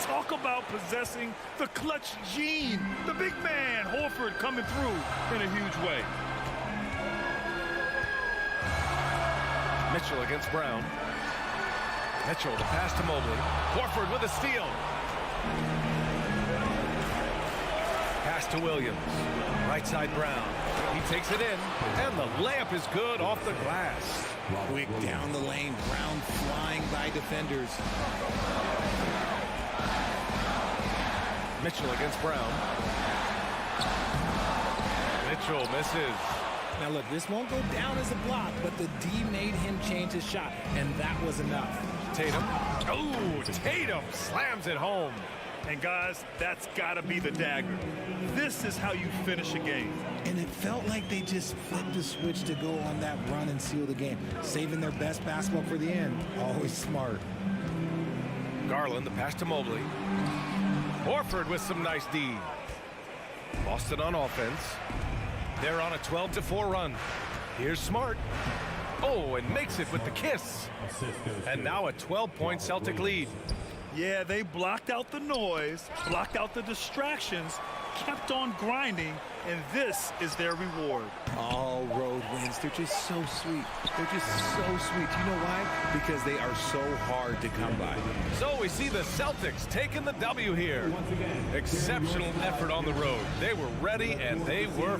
Talk about possessing the clutch gene. The big man, Horford, coming through in a huge way. Mitchell against Brown. Mitchell, the pass to Mobley. Horford with a steal. Pass to Williams. Right side Brown. He takes it in, and the layup is good off the glass. Quick down the lane. Brown flying by defenders. Mitchell against Brown. Mitchell misses. Now look, this won't go down as a block, but the D made him change his shot, and that was enough. Tatum. Oh, Tatum slams it home. And guys, that's got to be the dagger. This is how you finish a game. And it felt like they just flipped the switch to go on that run and seal the game, saving their best basketball for the end. Always smart. Garland, the pass to Mobley. Horford with some nice D. Boston on offense. They're on a 12-4 run. Here's Smart. Oh, and makes it with the kiss. And now a 12-point Celtic lead. Yeah, they blocked out the noise, blocked out the distractions, kept on grinding, and this is their reward. All road wins. They're just so sweet. They're just so sweet. You know why? Because they are so hard to come by. So we see the Celtics taking the W here. Exceptional effort on the road. They were ready, and they were...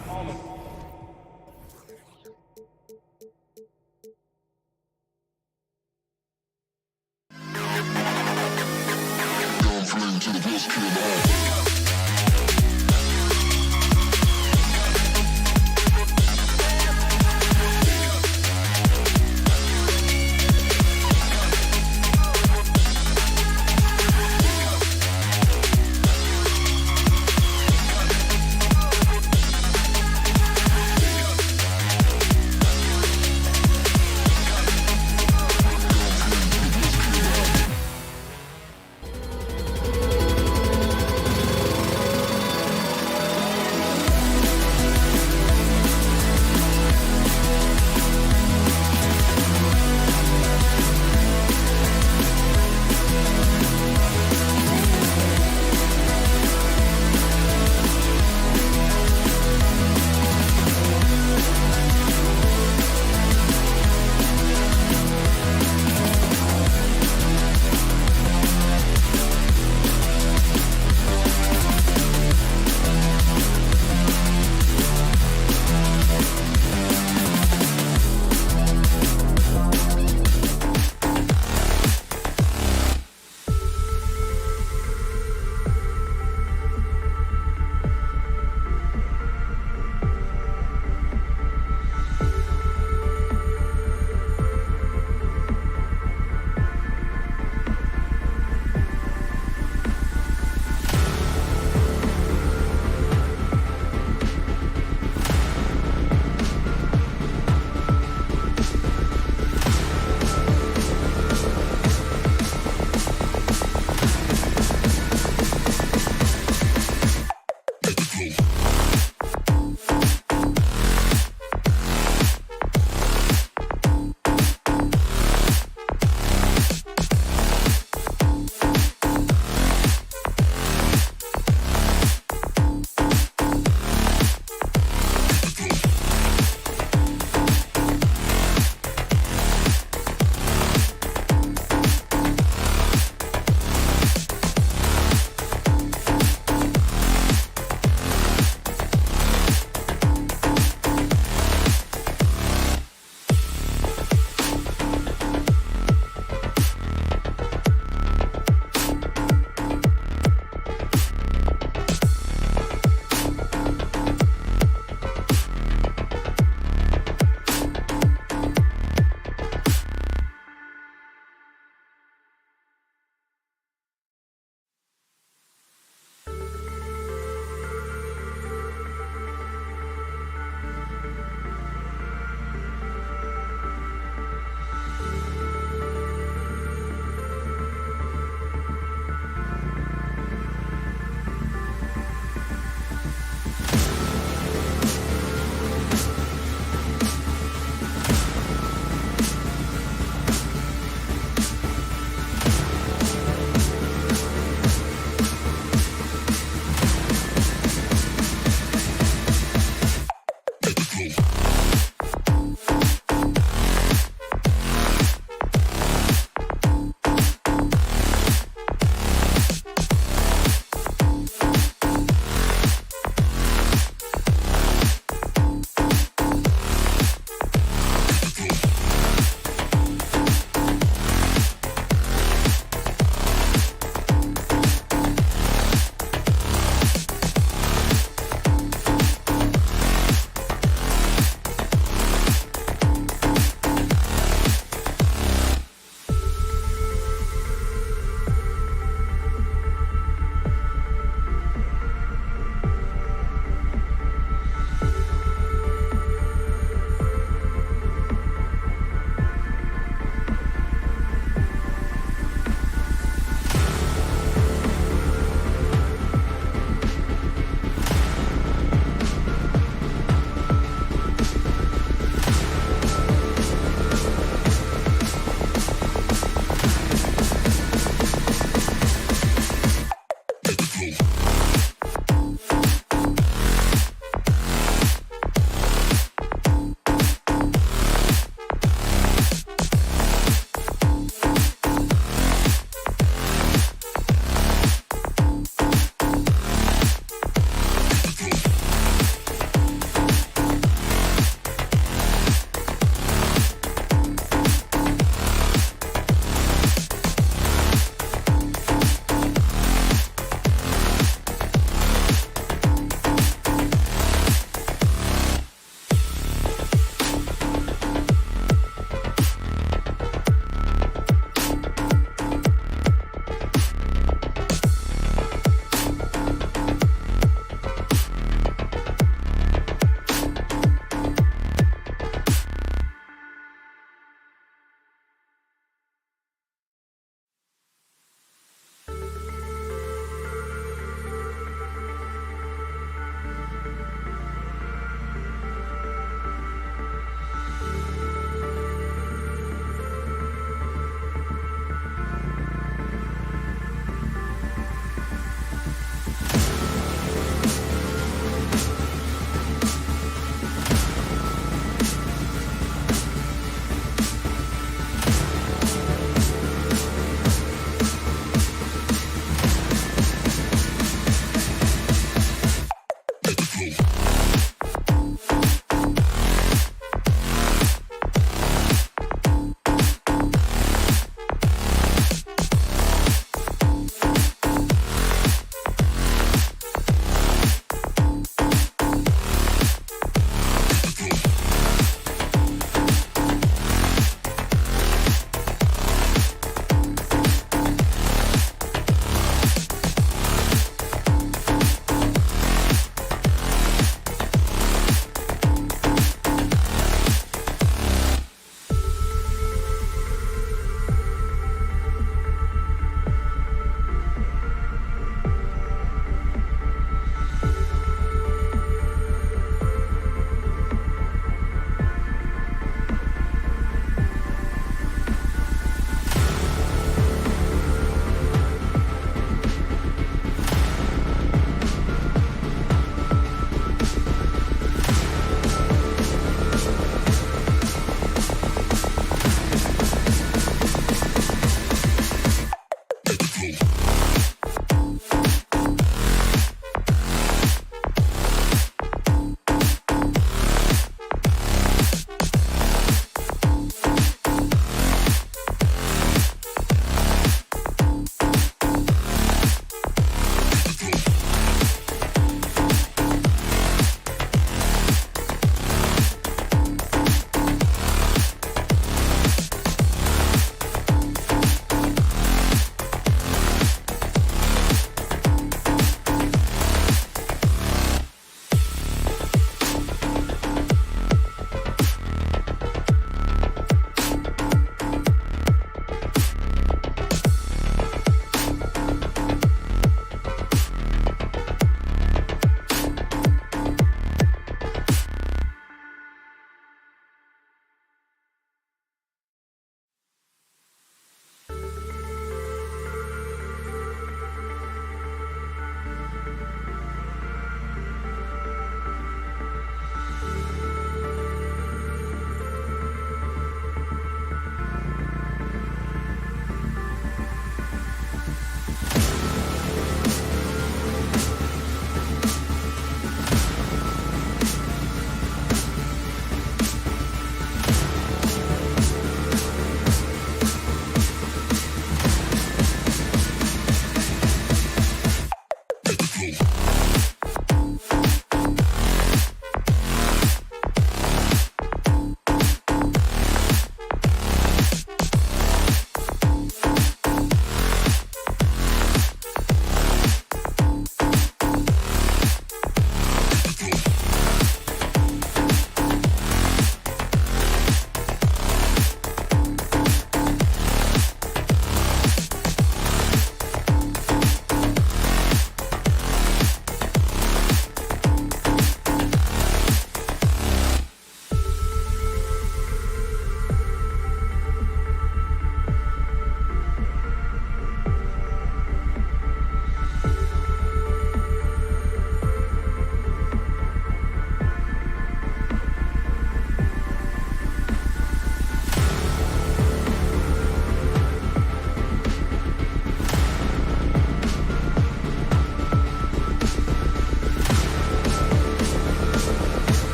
To the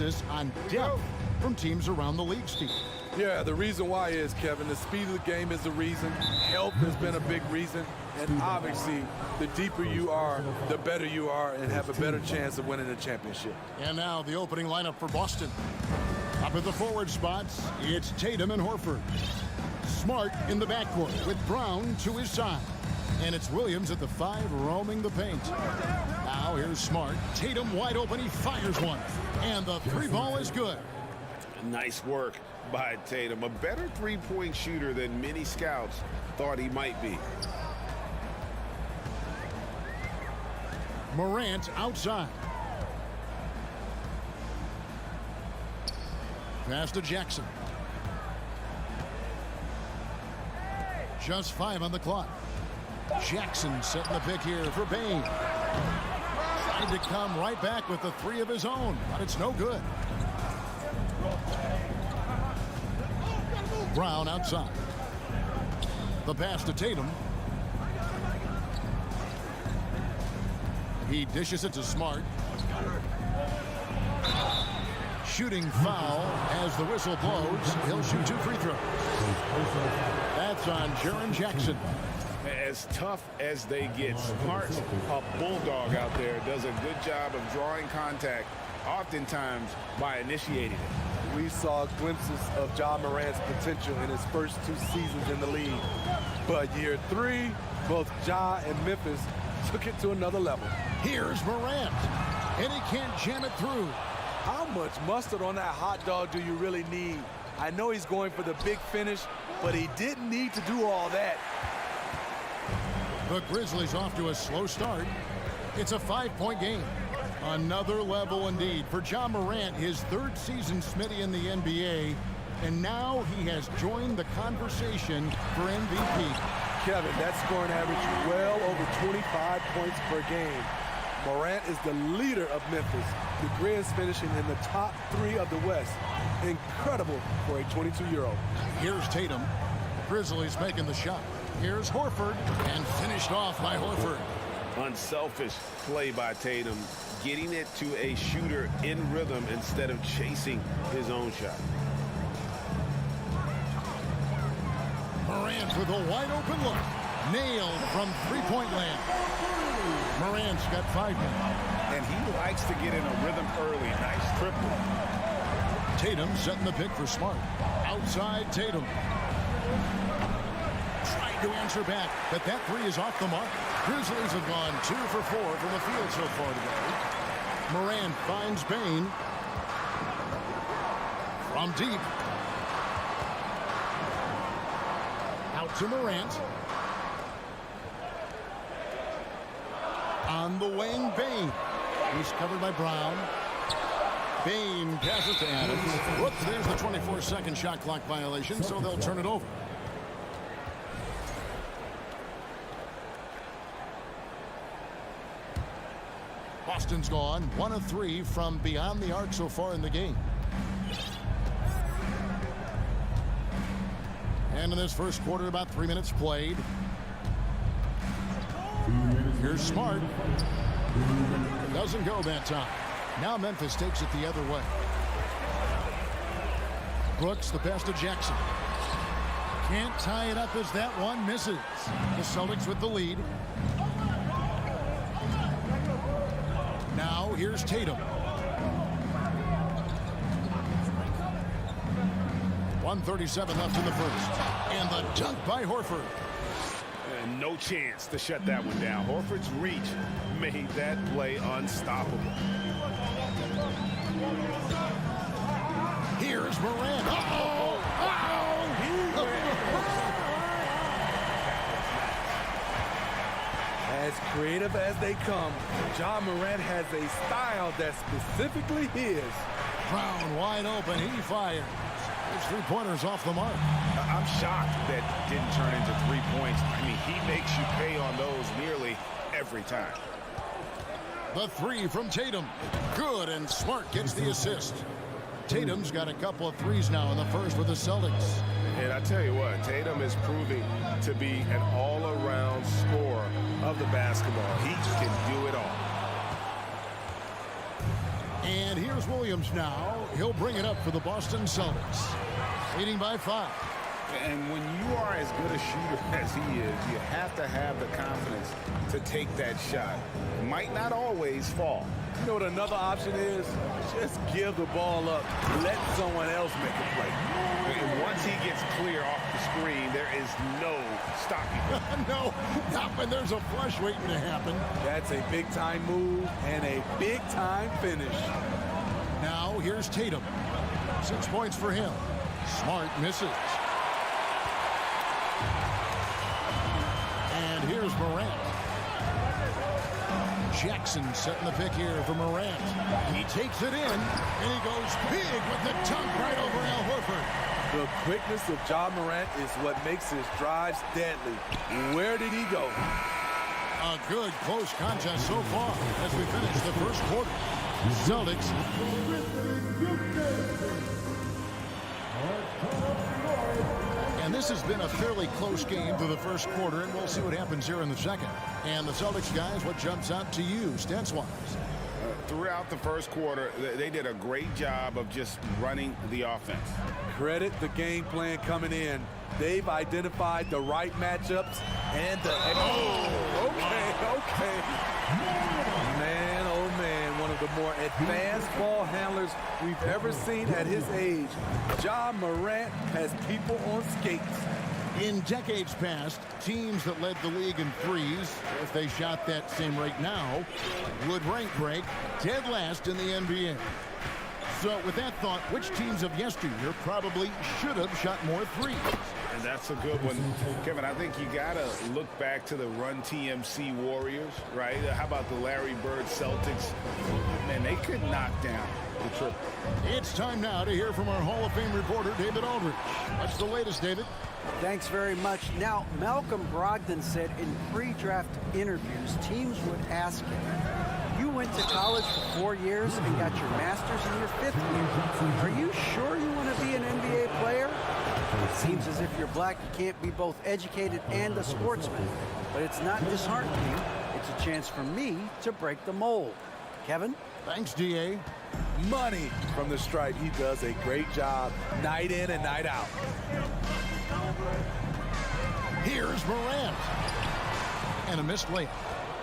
emphasis on depth from teams around the league, Steve. Yeah, the reason why is, Kevin, the speed of the game is the reason. Health has been a big reason. And obviously, the deeper you are, the better you are and have a better chance of winning the championship. And now the opening lineup for Boston. Up at the forward spots, it's Tatum and Horford. Smart in the backcourt with Brown to his side. And it's Williams at the 5 roaming the paint. Now here's Smart. Tatum wide open. He fires one. And the 3-ball is good. Nice work by Tatum. A better three-point shooter than many scouts thought he might be. Morant outside. Pass to Jackson. Just 5 on the clock. Jackson setting the pick here for Bane. Trying to come right back with the 3 of his own, but it's no good. Brown outside. The pass to Tatum. He dishes it to Smart. Shooting foul as the whistle blows. He'll shoot 2 free throws. That's on Jaren Jackson. As tough as they get, Smart, a bulldog out there, does a good job of drawing contact, oftentimes by initiating it. We saw glimpses of Ja Morant's potential in his first 2 seasons in the league. But year 3, both Ja and Memphis took it to another level. Here's Morant, and he can't jam it through. How much mustard on that hot dog do you really need? I know he's going for the big finish, but he didn't need to do all that. The Grizzlies off to a slow start. It's a 5-point game. Another level indeed for Ja Morant, his 3rd season Smitty in the NBA, and now he has joined the conversation for MVP. Kevin, that scoring average well over 25 points per game. Morant is the leader of Memphis. The Grizz finishing in the top 3 of the West. Incredible for a 22-year-old. Here's Tatum. Grizzlies making the shot. Here's Horford, and finished off by Horford. Unselfish play by Tatum, getting it to a shooter in rhythm instead of chasing his own shot. Morant with a wide open look. Nailed from 3-point land. Morant's got 5 now. And he likes to get in a rhythm early. Nice triple. Tatum setting the pick for Smart. Outside Tatum. Trying to answer back, but that 3 is off the mark. Grizzlies have gone 2 for 4 from the field so far today. Morant finds Bane. From deep. Out to Morant. On the wing, Bane. He's covered by Brown. Bane passes to Adams. Whoops, there's the 24-second shot clock violation, so they'll turn it over. Boston's gone 1 of 3 from beyond the arc so far in the game. And in this first quarter, about 3 minutes played. Here's Smart. Doesn't go that time. Now Memphis takes it the other way. Brooks, the pass to Jackson. Can't tie it up as that one misses. The Celtics with the lead. Now here's Tatum. 1:37 left in the first. And the dunk by Horford. And no chance to shut that one down. Horford's reach made that play unstoppable. Here's Morant. Uh-oh! As creative as they come, Ja Morant has a style that's specifically his. Brown wide open. He fires. His 3-pointers off the mark. I'm shocked that didn't turn into 3 points. I mean, he makes you pay on those nearly every time. The 3 from Tatum. Good, and Smart gets the assist. Tatum's got a couple of 3s now in the first with the Celtics. And I tell you what, Tatum is proving to be an all-around scorer of the basketball. He can do it all. And here's Williams now. He'll bring it up for the Boston Celtics. Leading by 5. And when you are as good a shooter as he is, you have to have the confidence to take that shot. It might not always fall. You know what another option is? Just give the ball up. Let someone else make a play. And once he gets clear off the screen, there is no stopping him. No, not when there's a flush waiting to happen. That's a big-time move and a big-time finish. Now here's Tatum. 6 points for him. Smart misses. And here's Morant. Jackson setting the pick here for Morant. He takes it in, and he goes big with the dunk right over Al Horford. The quickness of Ja Morant is what makes his drives deadly. Where did he go? A good close contest so far as we finish the first quarter. Celtics. And this has been a fairly close game through the first quarter, and we'll see what happens here in the second. And the Celtics guys, what jumps out to you, stats-wise? Throughout the first quarter, they did a great job of just running the offense. Credit the game plan coming in. They've identified the right matchups and the... Oh, okay. Man, oh man, one of the more advanced ball handlers we've ever seen at his age. Ja Morant has people on skates. In decades past, teams that led the league in threes, if they shot that same rate now, would rank break dead last in the NBA. So with that thought, which teams of yesteryear probably should have shot more threes? And that's a good one. Kevin, I think you got to look back to the Run TMC Warriors, right? How about the Larry Bird Celtics? Man, they could knock down the triple. It's time now to hear from our Hall of Fame reporter, David Aldridge. What's the latest, David? Thanks very much. Now, Malcolm Brogdon said in pre-draft interviews, teams would ask him, you went to college for 4 years and got your master's in your 5th year. Are you sure you want to be an NBA player? It seems as if you're black, you can't be both educated and a sportsman. But it's not disheartening. It's a chance for me to break the mold. Kevin? Thanks, D.A. Money from the stripe. He does a great job night in and night out. Here's Morant. And a missed layup.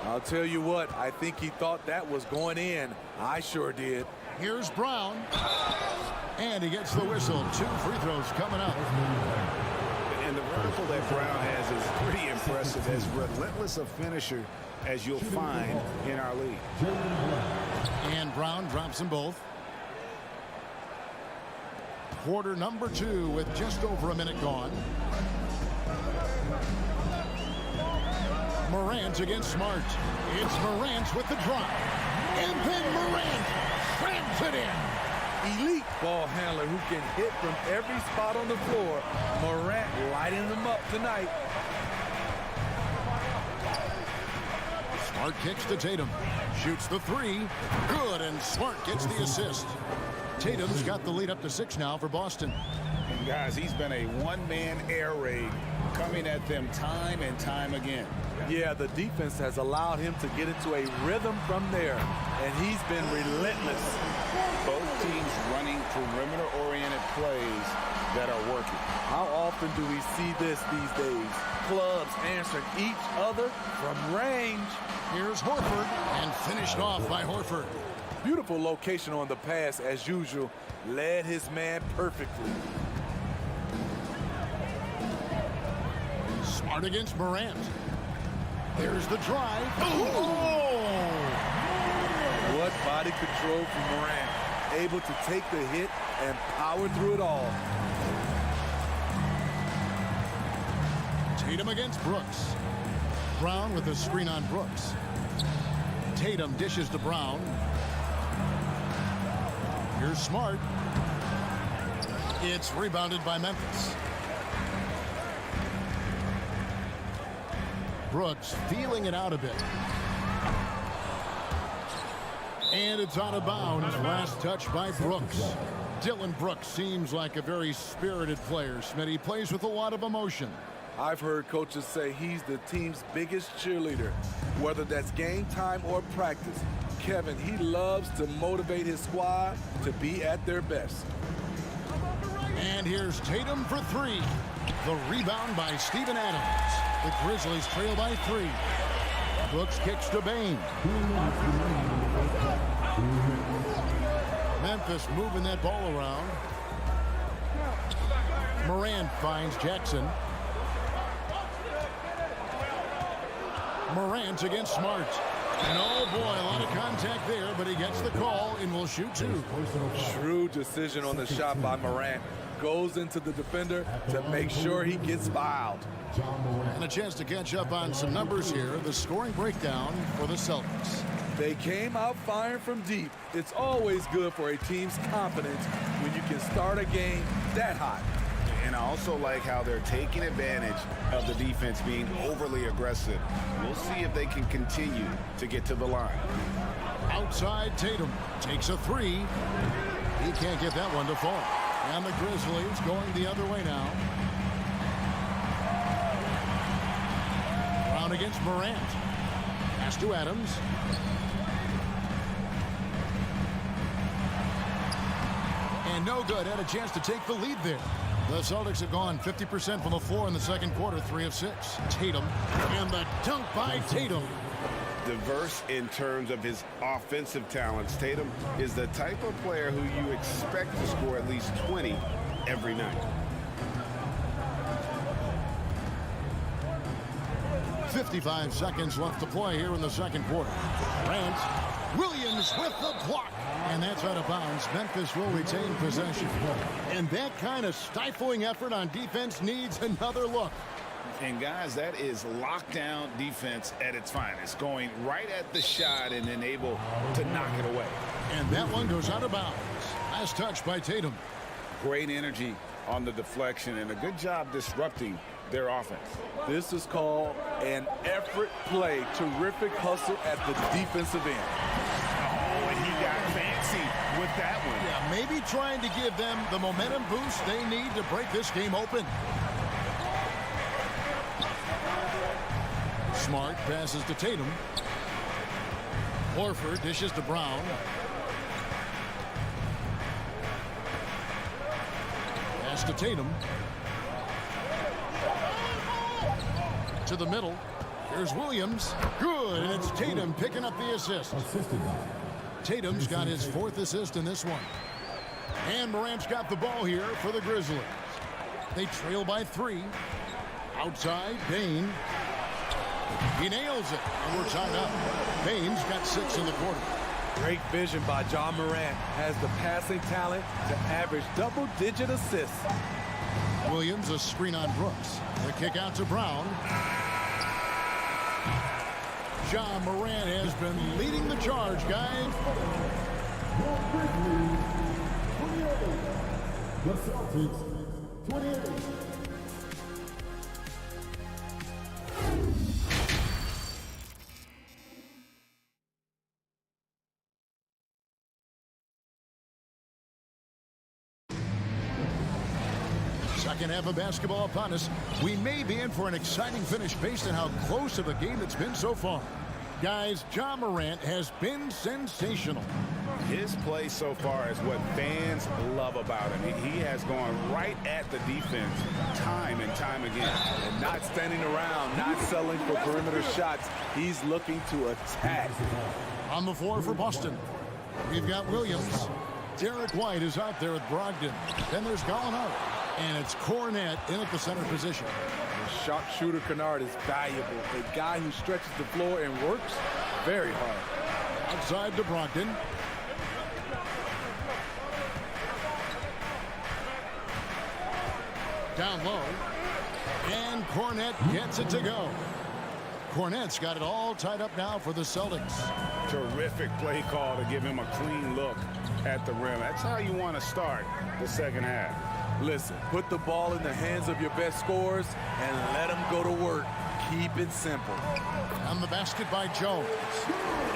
I'll tell you what, I think he thought that was going in. I sure did. Here's Brown. And he gets the whistle. 2 free throws coming up. And the vertical that Brown has is pretty impressive. As relentless a finisher as you'll find in our league. And Brown drops them both. Quarter number 2 with just over a minute gone. Morant against Smart. It's Morant with the drive. And then Morant slams it in. Elite ball handler who can hit from every spot on the floor. Morant lighting them up tonight. Smart kicks to Tatum. Shoots the 3. Good, and Smart gets the assist. Tatum's got the lead up to 6 now for Boston. And guys, he's been a one-man air raid coming at them time and time again. Yeah, the defense has allowed him to get into a rhythm from there, and he's been relentless. Both teams running perimeter-oriented plays that are working. How often do we see this these days? Clubs answering each other from range. Here's Horford, and finished off by Horford. Beautiful location on the pass, as usual. Led his man perfectly. Smart against Morant. There's the drive. Oh! What body control from Morant. Able to take the hit and power through it all. Tatum against Brooks. Brown with a screen on Brooks. Tatum dishes to Brown. Here's Smart. It's rebounded by Memphis. Brooks feeling it out a bit. And it's out of bounds. Last touch by Brooks. Dylan Brooks seems like a very spirited player. Smitty plays with a lot of emotion. I've heard coaches say he's the team's biggest cheerleader. Whether that's game time or practice, Kevin, he loves to motivate his squad to be at their best. And here's Tatum for three. The rebound by Steven Adams. The Grizzlies trail by 3. Brooks kicks to Bane. Memphis moving that ball around. Morant finds Jackson. Morant against Smart. And oh boy, a lot of contact there, but he gets the call and will shoot 2. Shrewd decision on the shot by Morant. Goes into the defender to make sure he gets fouled. And a chance to catch up on some numbers here. The scoring breakdown for the Celtics. They came out firing from deep. It's always good for a team's confidence when you can start a game that hot. And I also like how they're taking advantage of the defense being overly aggressive. We'll see if they can continue to get to the line. Outside, Tatum takes a 3. He can't get that one to fall. And the Grizzlies going the other way now. Brown against Morant. Pass to Adams. And no good. Had a chance to take the lead there. The Celtics have gone 50% from the floor in the second quarter, 3 of 6. Tatum. And the dunk by Tatum. Diverse in terms of his offensive talents. Tatum is the type of player who you expect to score at least 20 every night. 55 seconds left to play here in the second quarter. Grant. Williams with the block. And that's out of bounds. Memphis will retain possession. And that kind of stifling effort on defense needs another look. And guys, that is lockdown defense at its finest. Going right at the shot and then able to knock it away. And that one goes out of bounds. Last touch by Tatum. Great energy on the deflection and a good job disrupting their offense. This is called an effort play. Terrific hustle at the defensive end. Oh, and he got fancy with that one. Yeah, maybe trying to give them the momentum boost they need to break this game open. Smart passes to Tatum. Horford dishes to Brown. Pass to Tatum. To the middle. Here's Williams. Good, and it's Tatum picking up the assist. Tatum's got his 4th assist in this one. And Morant's got the ball here for the Grizzlies. They trail by 3. Outside, Bane. He nails it, and we're tied up. Bane's got 6 in the quarter. Great vision by John Morant. Has the passing talent to average double-digit assists. Williams, a screen on Brooks. The kick out to Brown. John Morant has been leading the charge, guys. The Celtics, 28. Second half of basketball upon us. We may be in for an exciting finish based on how close of a game it's been so far. Guys, John Morant has been sensational. His play so far is what fans love about him. He has gone right at the defense time and time again. And not standing around, not settling for perimeter shots. He's looking to attack. On the floor for Boston, we've got Williams. Derek White is out there with Brogdon. Then there's Gallinari. And it's Cornette in at the center position. The sharpshooter Kennard is valuable. A guy who stretches the floor and works very hard. Outside to Brogdon. Down low. And Cornette gets it to go. Cornette's got it all tied up now for the Celtics. Terrific play call to give him a clean look at the rim. That's how you want to start the second half. Listen, put the ball in the hands of your best scorers and let them go to work. Keep it simple. On the basket by Jones.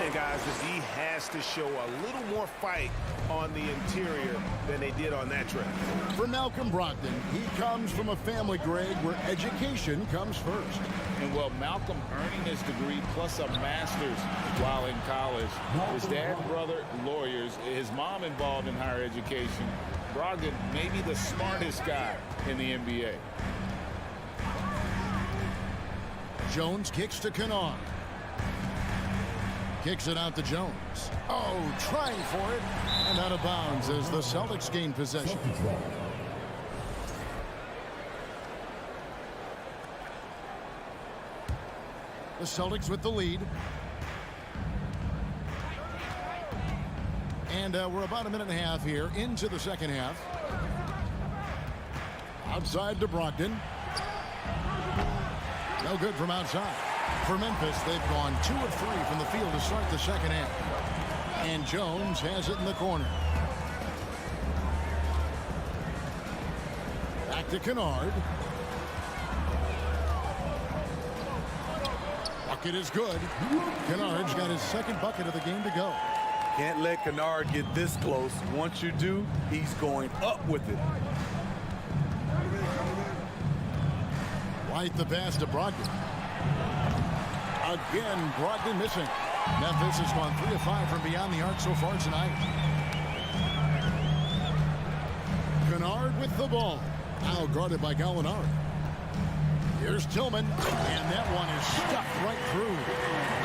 And guys, the D has to show a little more fight on the interior than they did on that trip. For Malcolm Brogdon, he comes from a family, Greg, where education comes first. And well, Malcolm earning his degree plus a master's while in college. His dad and brother, lawyers. His mom involved in higher education. Brogdon may be the smartest guy in the NBA. Jones kicks to Kennard. Kicks it out to Jones. Oh, trying for it. And out of bounds as the Celtics gain possession. The Celtics with the lead. And we're about a minute and a half here into the second half. Outside to Brogdon. No good from outside. For Memphis, they've gone 2 of 3 from the field to start the second half. And Jones has it in the corner. Back to Kennard. Bucket is good. Kennard's got his second bucket of the game to go. Can't let Kennard get this close. Once you do, he's going up with it. White the pass to Brogdon. Again, Brogdon missing. Memphis has gone 3 of 5 from beyond the arc so far tonight. Kennard with the ball. Now guarded by Gallinari. Here's Tillman, and that one is stuffed right through.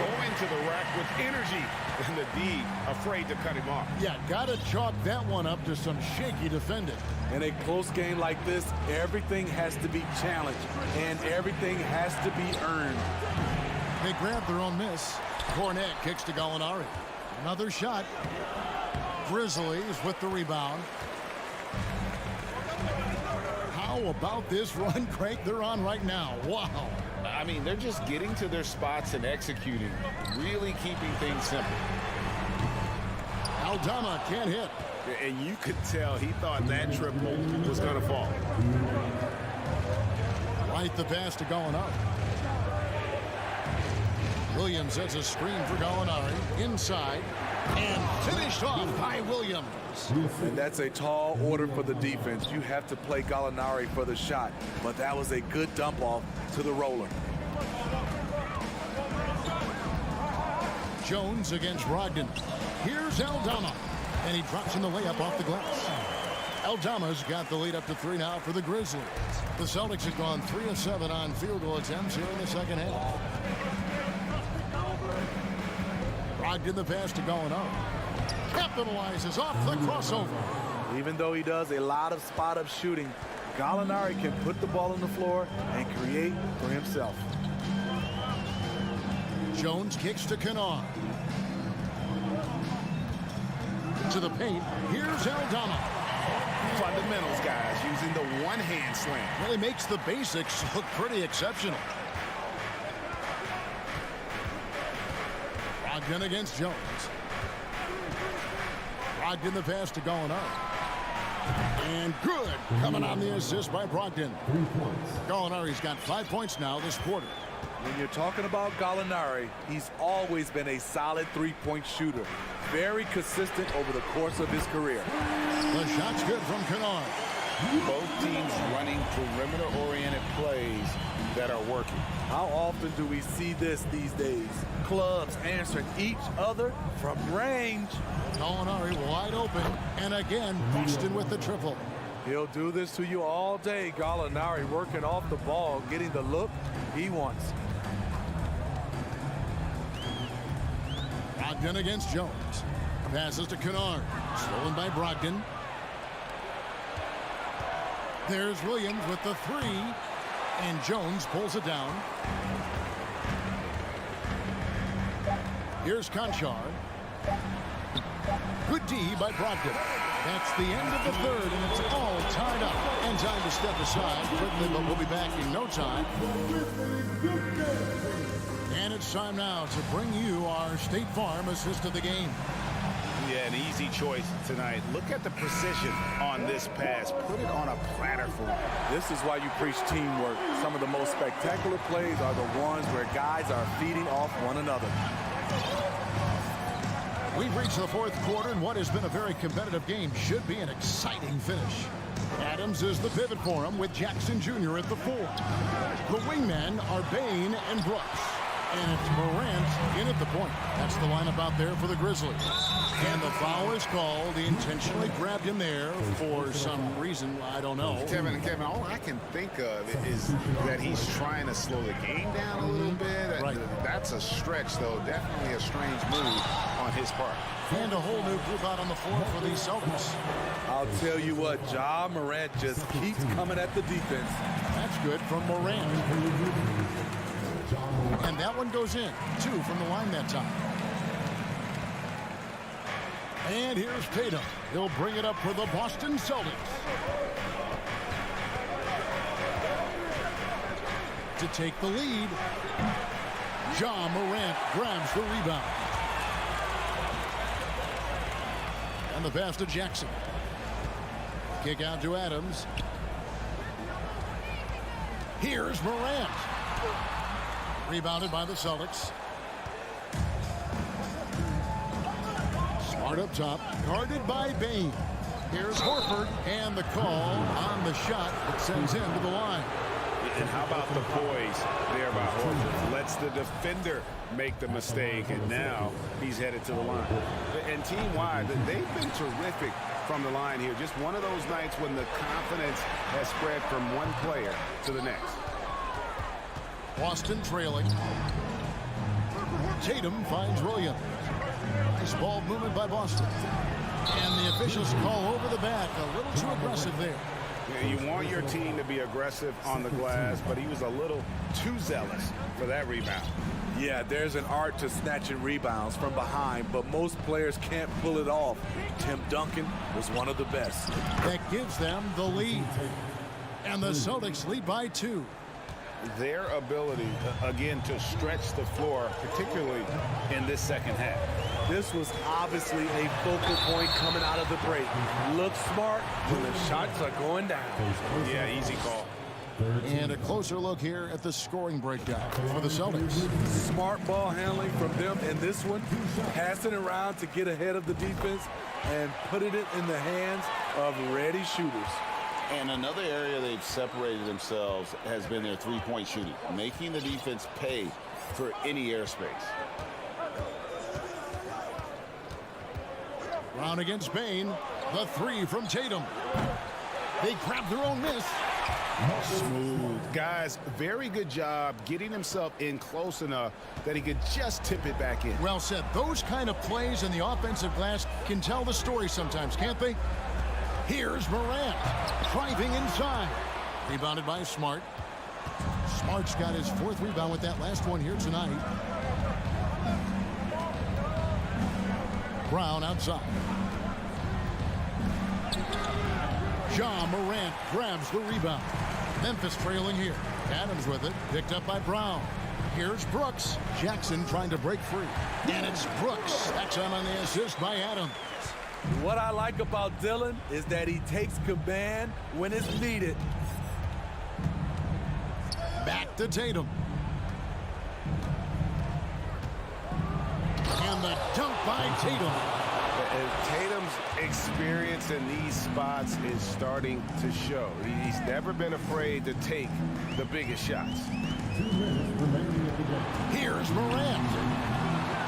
Going to the rack with energy, and the D afraid to cut him off. Yeah, gotta chalk that one up to some shaky defending. In a close game like this, everything has to be challenged, and everything has to be earned. They grab their own miss. Cornet kicks to Gallinari. Another shot. Grizzlies with the rebound. How about this run, Craig, they're on right now? Wow. I mean, they're just getting to their spots and executing, really keeping things simple. Aldama can't hit. And you could tell he thought that triple was going to fall. Right the pass to Gallinari. Williams has a screen for Gallinari. Inside. And finished off by Williams. And that's a tall order for the defense. You have to play Gallinari for the shot. But that was a good dump off to the roller. Jones against Brogdon. Here's Aldama. And he drops in the layup off the glass. Aldama's got the lead up to 3 now for the Grizzlies. The Celtics have gone 3 of 7 on field goal attempts here in the second half. Brogdon the pass to Gallinari. Capitalizes off the crossover. Even though he does a lot of spot-up shooting, Gallinari can put the ball on the floor and create for himself. Jones kicks to Kennard. To the paint. Here's Aldama. Fundamentals, guys, using the one-hand slam. Really makes the basics look pretty exceptional. Brogdon against Jones. Brogdon the pass to Gallinari. And good. Coming on the assist by Brogdon. Gallinari's got 5 points now this quarter. When you're talking about Gallinari, he's always been a solid three-point shooter. Very consistent over the course of his career. The shot's good from Kennard. Both teams running perimeter-oriented plays that are working. How often do we see this these days? Clubs answering each other from range. Gallinari wide open. And again, Boston with the triple. He'll do this to you all day. Gallinari working off the ball, getting the look he wants. Brogdon against Jones. Passes to Kennard. Stolen by Brogdon. There's Williams with the 3. And Jones pulls it down. Here's Conchar. Good D by Brogdon. That's the end of the third, and it's all tied up. And time to step aside quickly, but we'll be back in no time. And it's time now to bring you our State Farm assist of the game. Yeah, an easy choice tonight. Look at the precision on this pass. Put it on a platter for him. This is why you preach teamwork. Some of the most spectacular plays are the ones where guys are feeding off one another. We've reached the fourth quarter, and what has been a very competitive game should be an exciting finish. Adams is the pivot for him with Jackson Jr. at the 4. The wingmen are Bane and Brooks. And it's Morant in at the point. That's the lineup out there for the Grizzlies. And the foul is called. He intentionally grabbed him there for some reason. I don't know. Kevin, all I can think of is that he's trying to slow the game down a little bit. Right. That's a stretch, though. Definitely a strange move on his part. And a whole new group out on the floor for the Celtics. I'll tell you what, Ja Morant just keeps coming at the defense. That's good from Morant. And that one goes in. 2 from the line that time. And here's Tatum. He'll bring it up for the Boston Celtics. To take the lead. Ja Morant grabs the rebound. And the pass to Jackson. Kick out to Adams. Here's Morant. Rebounded by the Celtics. Smart up top. Guarded by Bane. Here's Horford. And the call on the shot that sends him to the line. And how about the poise there by Horford? Lets the defender make the mistake, and now he's headed to the line. And team-wide, they've been terrific from the line here. Just one of those nights when the confidence has spread from one player to the next. Boston trailing. Tatum finds Williams. Nice ball movement by Boston. And the officials call over the back. A little too aggressive there. You want your team to be aggressive on the glass, but he was a little too zealous for that rebound. Yeah, there's an art to snatching rebounds from behind, but most players can't pull it off. Tim Duncan was one of the best. That gives them the lead. And the Celtics lead by 2. Their ability, again, to stretch the floor, particularly in this second half. This was obviously a focal point coming out of the break. Look smart when the shots are going down. Yeah, easy call. And a closer look here at the scoring breakdown for the Celtics. Smart ball handling from them in this one. Passing around to get ahead of the defense and putting it in the hands of ready shooters. And another area they've separated themselves has been their three-point shooting, making the defense pay for any airspace. Brown against Bane. The 3 from Tatum. They grab their own miss. Smooth. Guys, very good job getting himself in close enough that he could just tip it back in. Well said. Those kind of plays in the offensive glass can tell the story sometimes, can't they? Here's Morant driving inside. Rebounded by Smart. Smart's got his 4th rebound with that last one here tonight. Brown outside. Ja Morant grabs the rebound. Memphis trailing here. Adams with it. Picked up by Brown. Here's Brooks. Jackson trying to break free. And it's Brooks. That's on the assist by Adams. What I like about Dillon is that he takes command when it's needed. Back to Tatum. And the dunk by Tatum. Tatum's experience in these spots is starting to show. He's never been afraid to take the biggest shots. Here's Morant.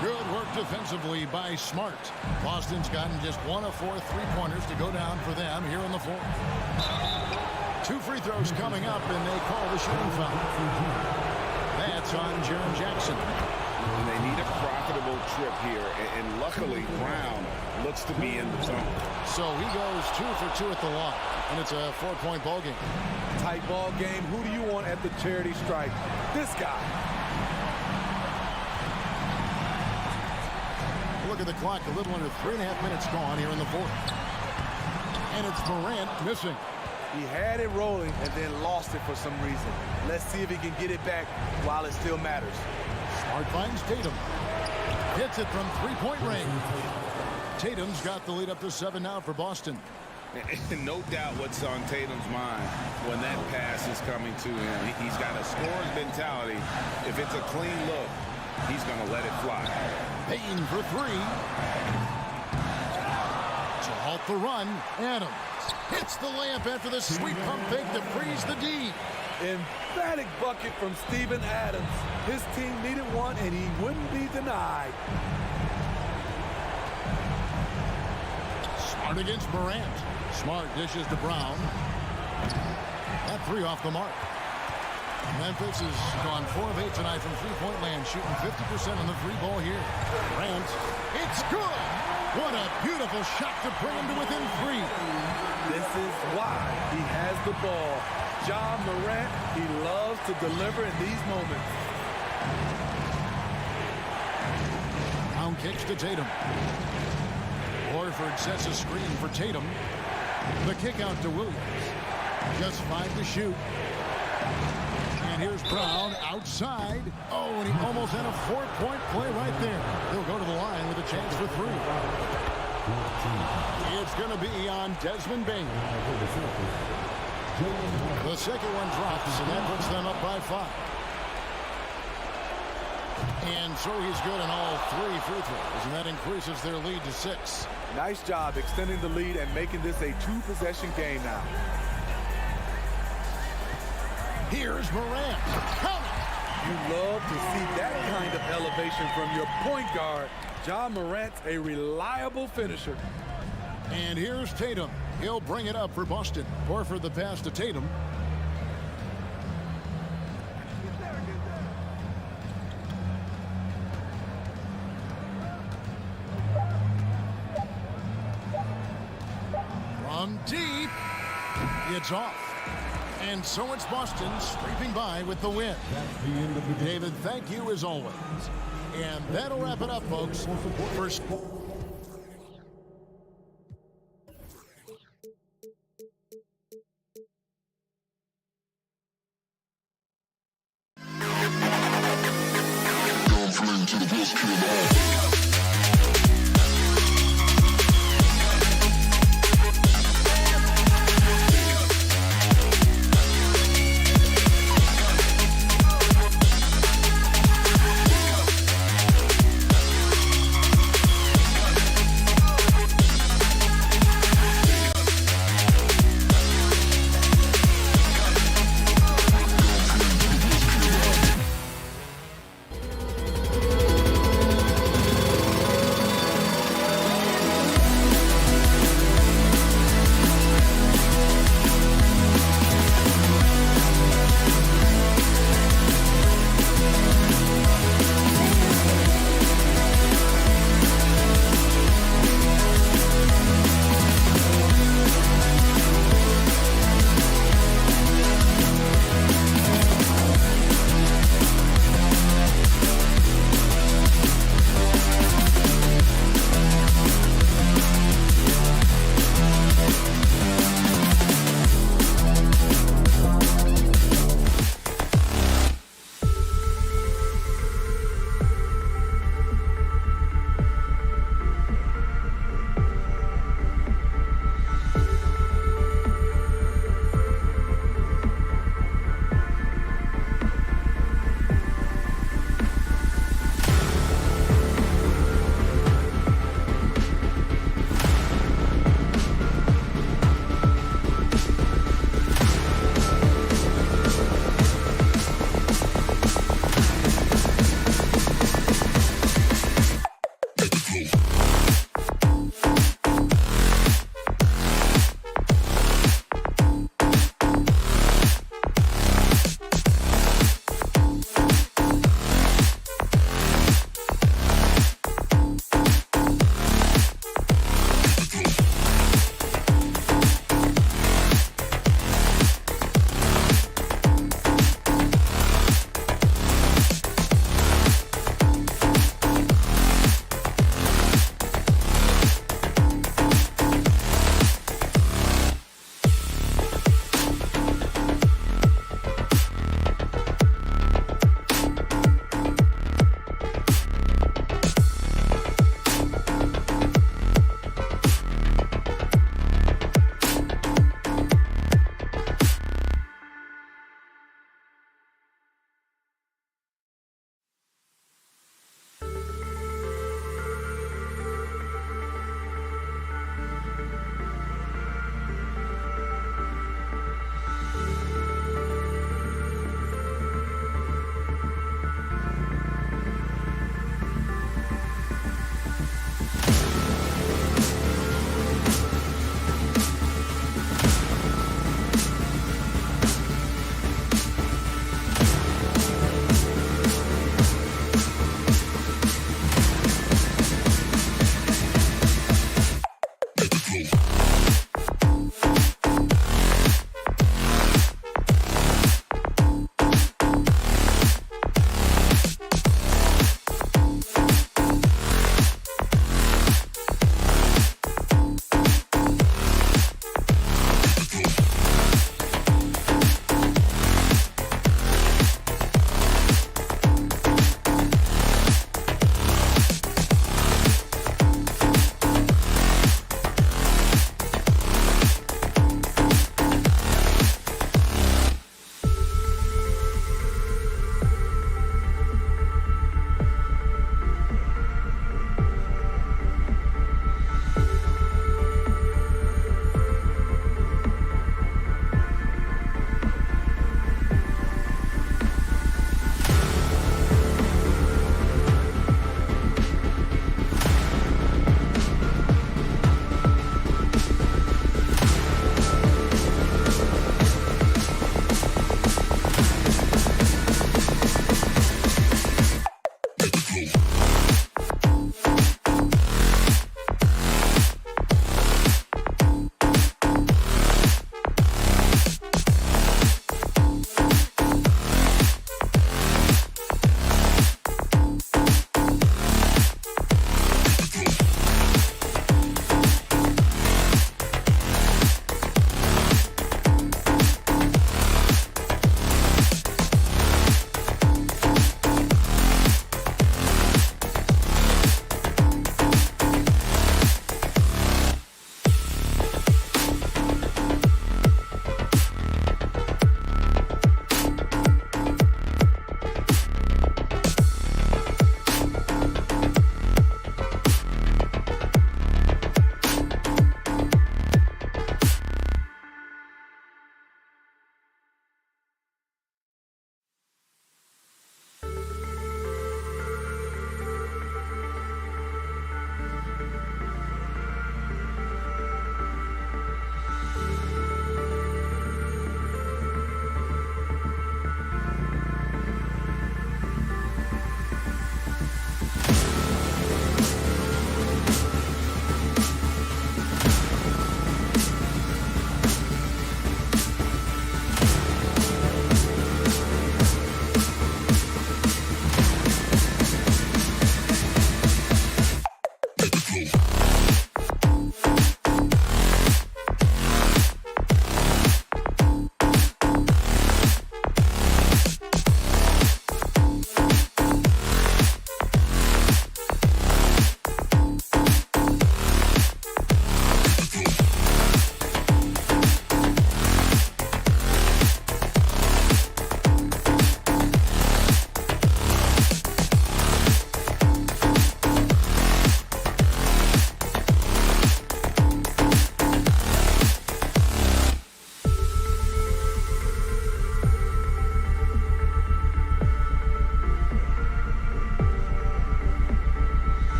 Good work defensively by Smart. Boston's gotten just 1 of 4 3-pointers to go down for them here in the 4th. 2 free throws coming up, and they call the shooting foul. That's on Jaren Jackson. And they need a profitable trip here, and luckily Brown looks to be in the zone. So he goes 2 for 2 at the line, and it's a 4-point ball game. Tight ball game. Who do you want at the charity stripe? This guy. Look at the clock, a little under 3.5 minutes gone here in the 4th. And it's Morant missing. He had it rolling and then lost it for some reason. Let's see if he can get it back while it still matters. Smart finds Tatum. Hits it from 3-point range. Tatum's got the lead up to 7 now for Boston. No doubt what's on Tatum's mind when that pass is coming to him. He's got a scorer's mentality. If it's a clean look, he's going to let it fly. Payne for 3. To halt the run, Adams. hits the layup after the sweet pump fake to freeze the D. Emphatic bucket from Steven Adams. His team needed one, and he wouldn't be denied. Smart against Morant. Smart dishes to Brown. That three off the mark. Memphis has gone 4 of 8 tonight from three-point land, shooting 50% on the free ball here. Morant, it's good! What a beautiful shot to bring him to within 3. This is why he has the ball. John Morant, he loves to deliver in these moments. Brown kicks to Tatum. Horford sets a screen for Tatum. The kick out to Williams. Just 5 to shoot. And here's Brown outside. Oh, and he almost had a 4-point play right there. He'll go to the line with a chance for 3. It's going to be on Desmond Bain. The second one drops, and that puts them up by 5. And so he's good on all 3 free throws, and that increases their lead to 6. Nice job extending the lead and making this a 2-possession game now. Here's Morant. Count it. You love to see that kind of elevation from your point guard. John Morant's a reliable finisher. And here's Tatum. He'll bring it up for Boston. Horford the pass to Tatum. From deep, it's off. And so it's Boston scraping by with the win. David, thank you as always. And that'll wrap it up, folks. First.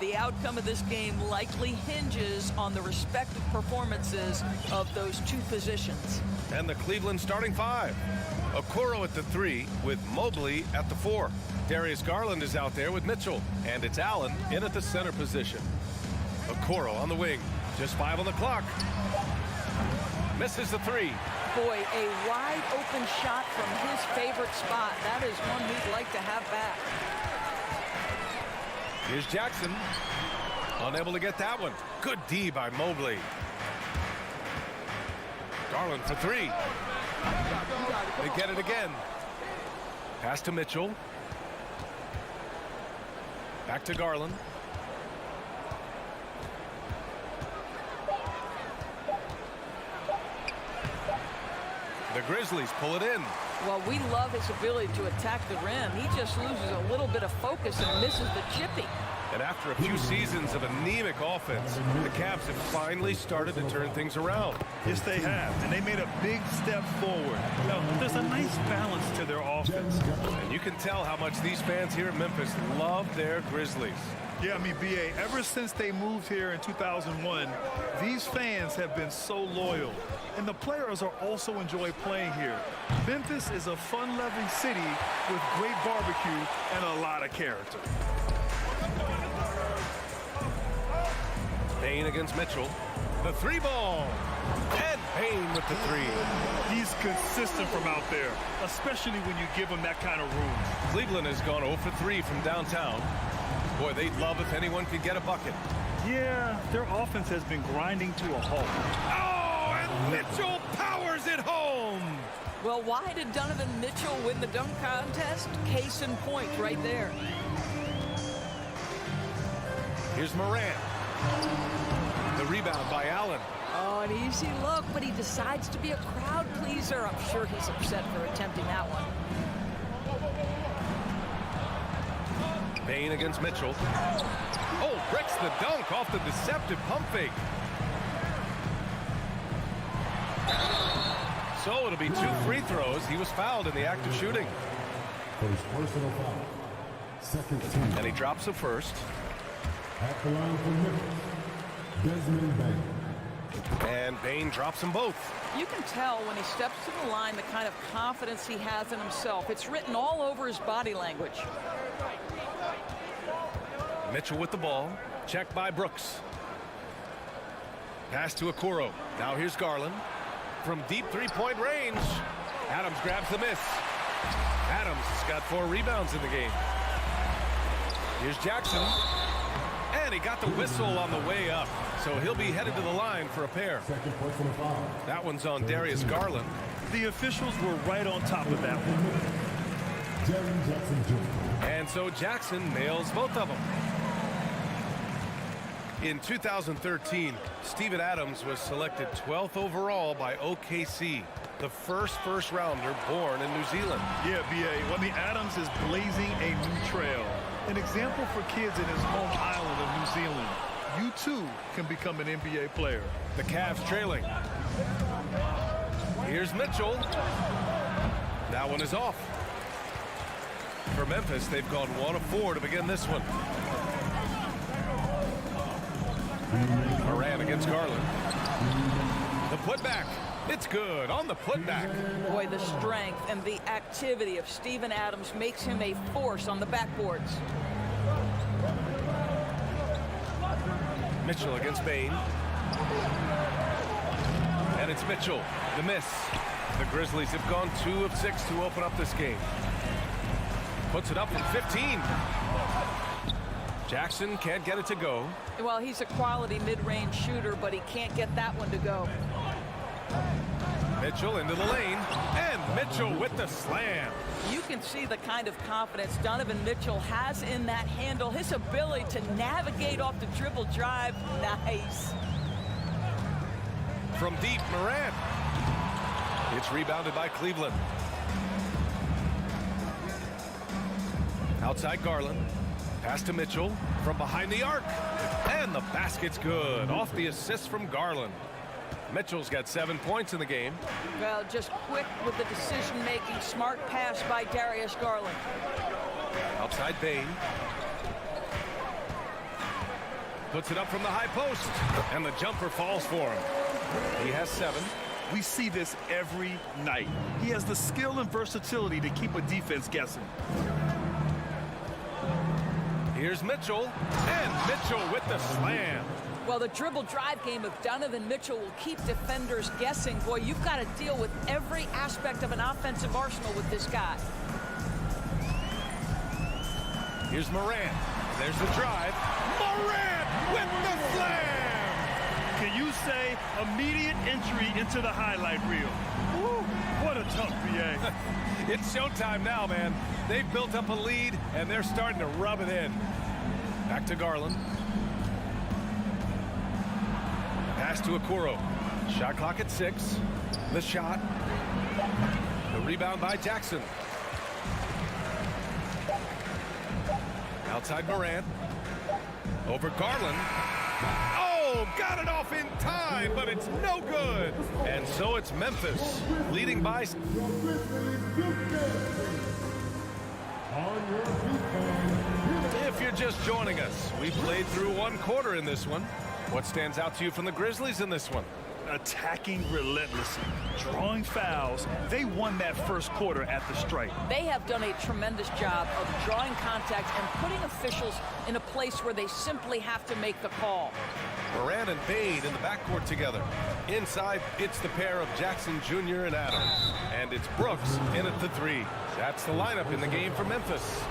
the outcome of this game likely hinges on the respective performances of those two positions. And the Cleveland starting five. Okoro at the 3 with Mobley at the 4. Darius Garland is out there with Mitchell. And it's Allen in at the center position. Okoro on the wing. Just 5 on the clock. Misses the 3. Boy, a wide open shot from his favorite spot. That is one we'd like to have back. Here's Jackson. Unable to get that one. Good D by Mobley. Garland for 3. They get it again. Pass to Mitchell. Back to Garland. The Grizzlies pull it in. Well, we love his ability to attack the rim. He just loses a little bit of focus and misses the chippy. And after a few seasons of anemic offense, the Cavs have finally started to turn things around. Yes, they have, and they made a big step forward. Now, there's a nice balance to their offense. And you can tell how much these fans here in Memphis love their Grizzlies. Yeah, I mean, B.A., ever since they moved here in 2001, these fans have been so loyal. And the players are also enjoy playing here. Memphis is a fun-loving city with great barbecue and a lot of character. Payne against Mitchell. The 3 ball. And Payne with the 3. He's consistent from out there, especially when you give him that kind of room. Cleveland has gone 0 for 3 from downtown. Boy, they'd love if anyone could get a bucket. Yeah, their offense has been grinding to a halt. Oh, and Mitchell powers it home. Well, why did Donovan Mitchell win the dunk contest? Case in point right there. Here's Morant. The rebound by Allen. Oh, an easy look, but he decides to be a crowd pleaser. I'm sure he's upset for attempting that one. Payne against Mitchell. Oh, breaks the dunk off the deceptive pump fake. So it'll be 2 free throws. He was fouled in the act of shooting. First personal foul. Second team. And he drops the first. At the line for Memphis, Desmond Bain. And Bain drops them both. You can tell when he steps to the line the kind of confidence he has in himself. It's written all over his body language. Mitchell with the ball. Checked by Brooks. Pass to Okoro. Now here's Garland. From deep 3-point range. Adams grabs the miss. Adams has got 4 rebounds in the game. Here's Jackson. And he got the whistle on the way up. So he'll be headed to the line for a pair. Second personal foul. That one's on Darius Garland. The officials were right on top of that one. Jaren Jackson Jr. And so Jackson nails both of them. In 2013, Steven Adams was selected 12th overall by OKC, the first rounder born in New Zealand. Yeah, B.A. Well, Adams is blazing a new trail. An example for kids in his home island of New Zealand. You, too, can become an NBA player. The Cavs trailing. Here's Mitchell. That one is off. For Memphis, they've gone 1 of 4 to begin this one. Morant against Garland. The putback. It's good on the putback. Boy, the strength and the activity of Steven Adams makes him a force on the backboards. Mitchell against Bain. And it's Mitchell. The miss. The Grizzlies have gone 2 of 6 to open up this game. Puts it up from 15. Jackson can't get it to go. Well, he's a quality mid-range shooter, but he can't get that one to go. Mitchell into the lane, and Mitchell with the slam. You can see the kind of confidence Donovan Mitchell has in that handle. His ability to navigate off the dribble drive, nice. From deep, Morant. It's rebounded by Cleveland. Outside Garland. Pass to Mitchell from behind the arc. And the basket's good. Off the assist from Garland. Mitchell's got 7 points in the game. Well, just quick with the decision-making. Smart pass by Darius Garland. Outside Bain. puts it up from the high post, and the jumper falls for him. He has 7. We see this every night. He has the skill and versatility to keep a defense guessing. Here's Mitchell, and Mitchell with the slam. Well, the dribble drive game of Donovan Mitchell will keep defenders guessing. Boy, you've got to deal with every aspect of an offensive arsenal with this guy. Here's Morant. There's the drive. Morant with the slam! Can you say immediate entry into the highlight reel? Woo, what a tough BA. It's showtime now, man. They've built up a lead, and they're starting to rub it in. Back to Garland. Pass to Okoro. Shot clock at 6. The shot. The rebound by Jackson. Outside Morant. Over Garland. Oh, got it off in time, but it's no good. And so it's Memphis, leading by... If you're just joining us, we played through 1 quarter in this one. What stands out to you from the Grizzlies in this one? Attacking relentlessly, drawing fouls. They won that first quarter at the stripe. They have done a tremendous job of drawing contact and putting officials in a place where they simply have to make the call. Morant and Bade in the backcourt together. Inside, it's the pair of Jackson Jr. and Adams. And it's Brooks in at the 3. That's the lineup in the game for Memphis.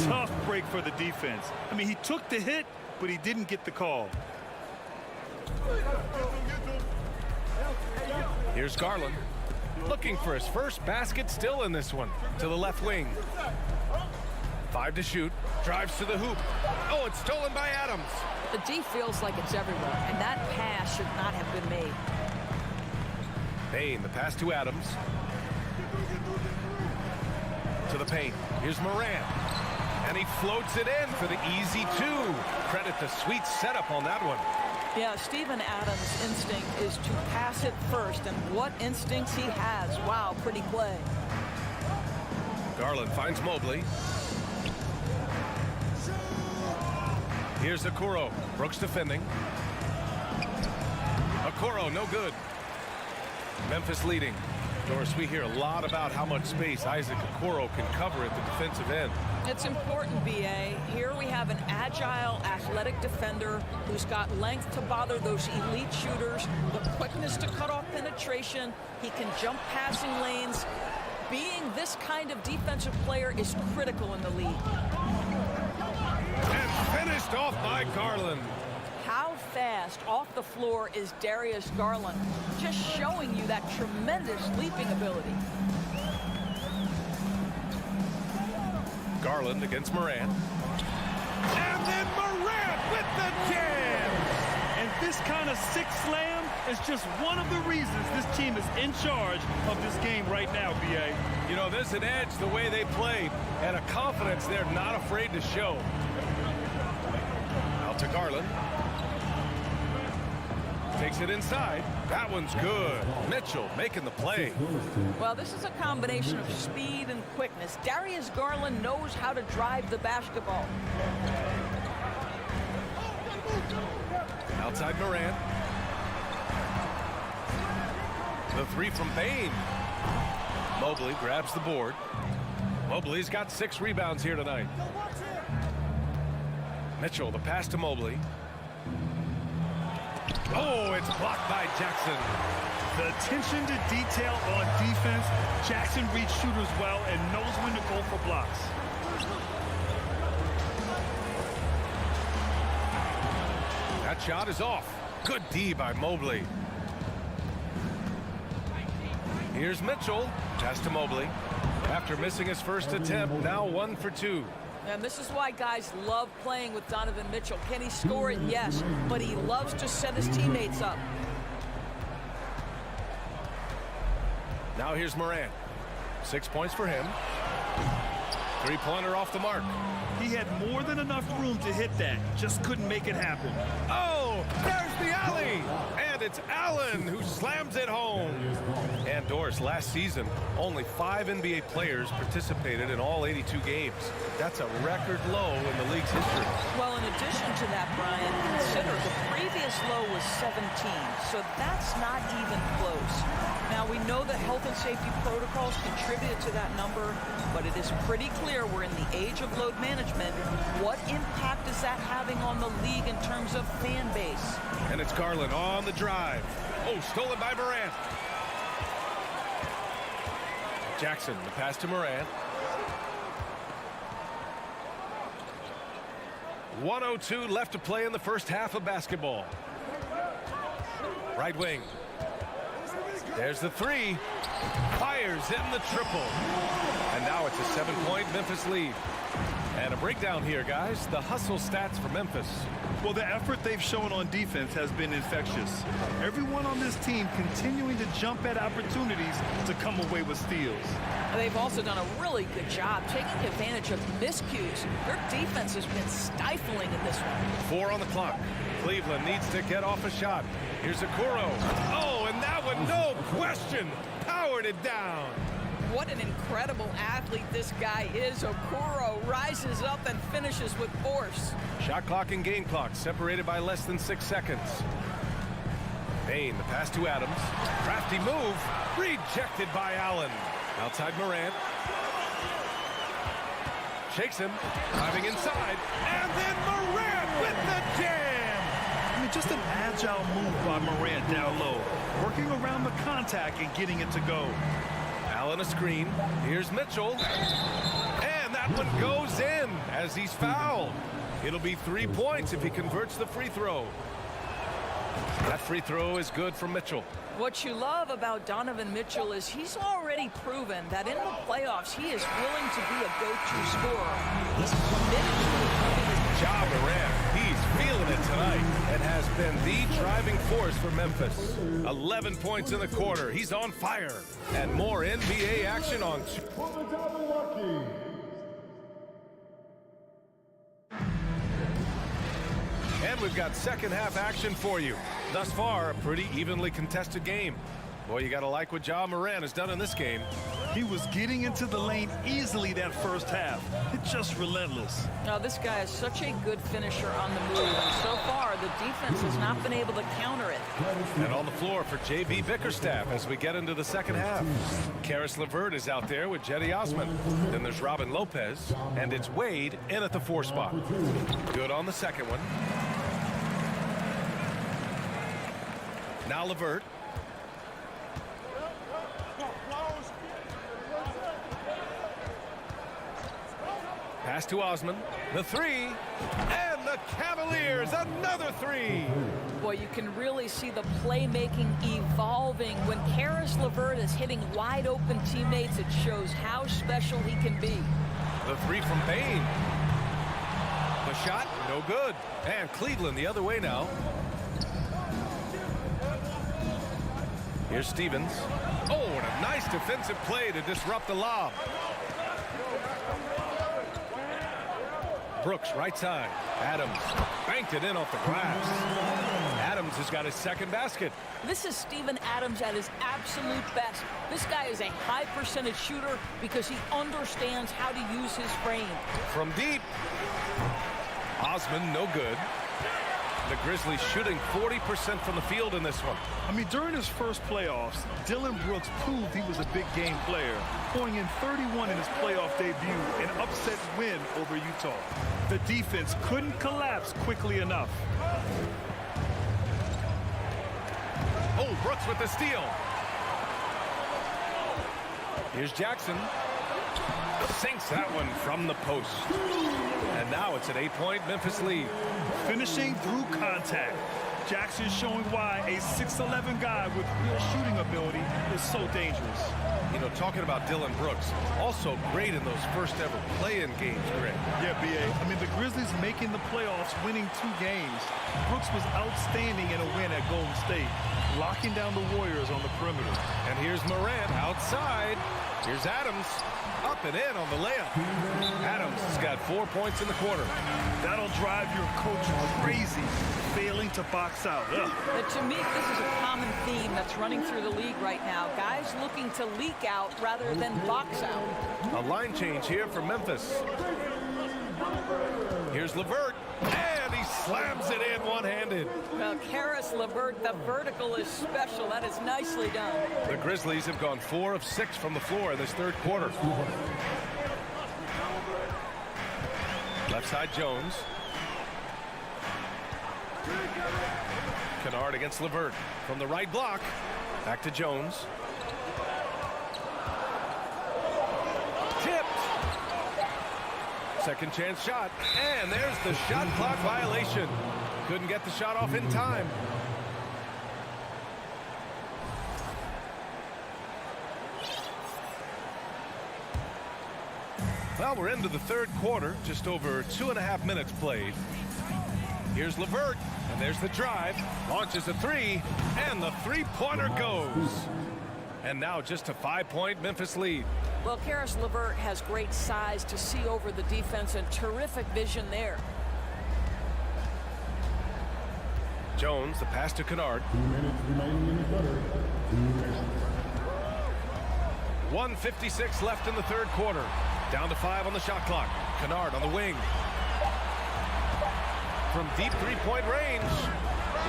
Tough break for the defense. I mean, he took the hit, but he didn't get the call. Here's Garland, looking for his first basket, still in this one, to the left wing. 5 to shoot, drives to the hoop. Oh, it's stolen by Adams. The D feels like it's everywhere, and that pass should not have been made. Payne, the pass to Adams. To the paint. Here's Morant. And he floats it in for the easy 2. Credit the sweet setup on that one. Yeah, Steven Adams' instinct is to pass it first, and what instincts he has. Wow, pretty play. Garland finds Mobley. Here's Okoro. Brooks defending. Okoro, no good. Memphis leading. Doris, we hear a lot about how much space Isaac Okoro can cover at the defensive end. It's important, B.A. Here we have an agile, athletic defender who's got length to bother those elite shooters, the quickness to cut off penetration. He can jump passing lanes. Being this kind of defensive player is critical in the league. And finished off by Garland. How fast off the floor is Darius Garland? Just showing you that tremendous leaping ability. Garland against Morant. And then Morant with the jam! And this kind of sick slam is just one of the reasons this team is in charge of this game right now, B.A. You know, there's an edge the way they played and a confidence they're not afraid to show. Out to Garland. Takes it inside. That one's good. Mitchell making the play. Well, this is a combination of speed and quickness. Darius Garland knows how to drive the basketball. Outside Morant. The 3 from Bane. Mobley grabs the board. Mobley's got 6 rebounds here tonight. Mitchell, the pass to Mobley. Oh, it's blocked by Jackson. The attention to detail on defense. Jackson reads shooters well and knows when to go for blocks. That shot is off. Good D by Mobley. Here's Mitchell. Pass to Mobley. After missing his first attempt, now 1 for 2. And this is why guys love playing with Donovan Mitchell. Can he score it? Yes. But he loves to set his teammates up. Now here's Morant. 6 points for him. 3-pointer off the mark. He had more than enough room to hit that. Just couldn't make it happen. Oh, there's the alley. And it's Allen who slams it home. And Doris, last season, only 5 NBA players participated in all 82 games. That's a record low in the league's history. Well, in addition to that, Brian, consider low was 17, so that's not even close. Now, we know the health and safety protocols contributed to that number, but it is pretty clear we're in the age of load management. What impact is that having on the league in terms of fan base? And it's Garland on the drive. Oh, stolen by Morant. Jackson, the pass to Morant. 1:02 left to play in the first half of basketball. Right wing. There's the three. Fires in the triple. And now it's a 7-point Memphis lead. And a breakdown here, guys. The hustle stats for Memphis. Well, the effort they've shown on defense has been infectious. Everyone on this team continuing to jump at opportunities to come away with steals. They've also done a really good job taking advantage of miscues. Their defense has been stifling in this one. 4 on the clock. Cleveland needs to get off a shot. Here's Okoro. Oh, and that one, no question, powered it down. What an incredible athlete this guy is. Okoro rises up and finishes with force. Shot clock and game clock separated by less than 6 seconds. Payne, the pass to Adams. Crafty move, rejected by Allen. Outside Morant. Shakes him, driving inside, and then Morant with the jam! I mean, just an agile move by Morant down low, working around the contact and getting it to go. Allen a screen. Here's Mitchell. And that one goes in as he's fouled. It'll be 3 points if he converts the free throw. That free throw is good for Mitchell. What you love about Donovan Mitchell is he's already proven that in the playoffs he is willing to be a go-to scorer. He's committed to becoming a Ja Morant, he's feeling it tonight and has been the driving force for Memphis. 11 points in the quarter. He's on fire. And more NBA action on... And we've got second half action for you. Thus far, a pretty evenly contested game. Boy, you got to like what Ja Morant has done in this game. He was getting into the lane easily that first half. It's just relentless. Now, this guy is such a good finisher on the move, and so far the defense has not been able to counter it. And on the floor for J.B. Bickerstaff as we get into the second half. Karis LeVert is out there with Jetty Osman. Then there's Robin Lopez, and it's Wade in at the 4 spot. Good on the second one. Now LeVert. Pass to Osman. The 3. And the Cavaliers, another 3. Boy, you can really see the playmaking evolving. When Karis LeVert is hitting wide open teammates, it shows how special he can be. The 3 from Payne. The shot, no good. And Cleveland the other way now. Here's Stevens. Oh, and a nice defensive play to disrupt the lob. Brooks, right side. Adams banked it in off the glass. Adams has got his second basket. This is Steven Adams at his absolute best. This guy is a high percentage shooter because he understands how to use his frame. From deep. Osman, no good. The Grizzlies shooting 40% from the field in this one. I mean, during his first playoffs, Dillon Brooks proved he was a big game player, going in 31 in his playoff debut, an upset win over Utah. The defense couldn't collapse quickly enough. Oh, Brooks with the steal. Here's Jackson. Sinks that one from the post. And now it's an 8-point Memphis lead. Finishing through contact. Jackson showing why a 6'11" guy with real shooting ability is so dangerous. You know, talking about Dillon Brooks, also great in those first ever play-in games, Greg. Yeah, B.A. I mean, the Grizzlies making the playoffs, winning 2 games. Brooks was outstanding in a win at Golden State, locking down the Warriors on the perimeter. And here's Morant outside. Here's Adams. Up and in on the layup. Adams has got 4 points in the quarter. That'll drive your coach crazy, failing to box out. But to me, this is a common theme that's running through the league right now. Guys looking to leak out rather than box out. A line change here for Memphis. Here's LeVert, and he slams it in one-handed. Well, Caris LeVert, the vertical is special. That is nicely done. The Grizzlies have gone 4 of 6 from the floor in this third quarter. Left side Jones. Kennard against LeVert. From the right block, back to Jones. Tipped. Second chance shot, and there's the shot clock violation. Couldn't get the shot off in time. Well, we're into the third quarter, just over 2.5 minutes played. Here's LeVert, and there's the drive. Launches a three, and the three-pointer goes. And now just a 5-point Memphis lead. Well, Caris LeVert has great size to see over the defense and terrific vision there. Jones, the pass to Kennard. 2 minutes remaining in the third. 2 minutes. 1:56 left in the third quarter. Down to 5 on the shot clock. Kennard on the wing. From deep three-point range.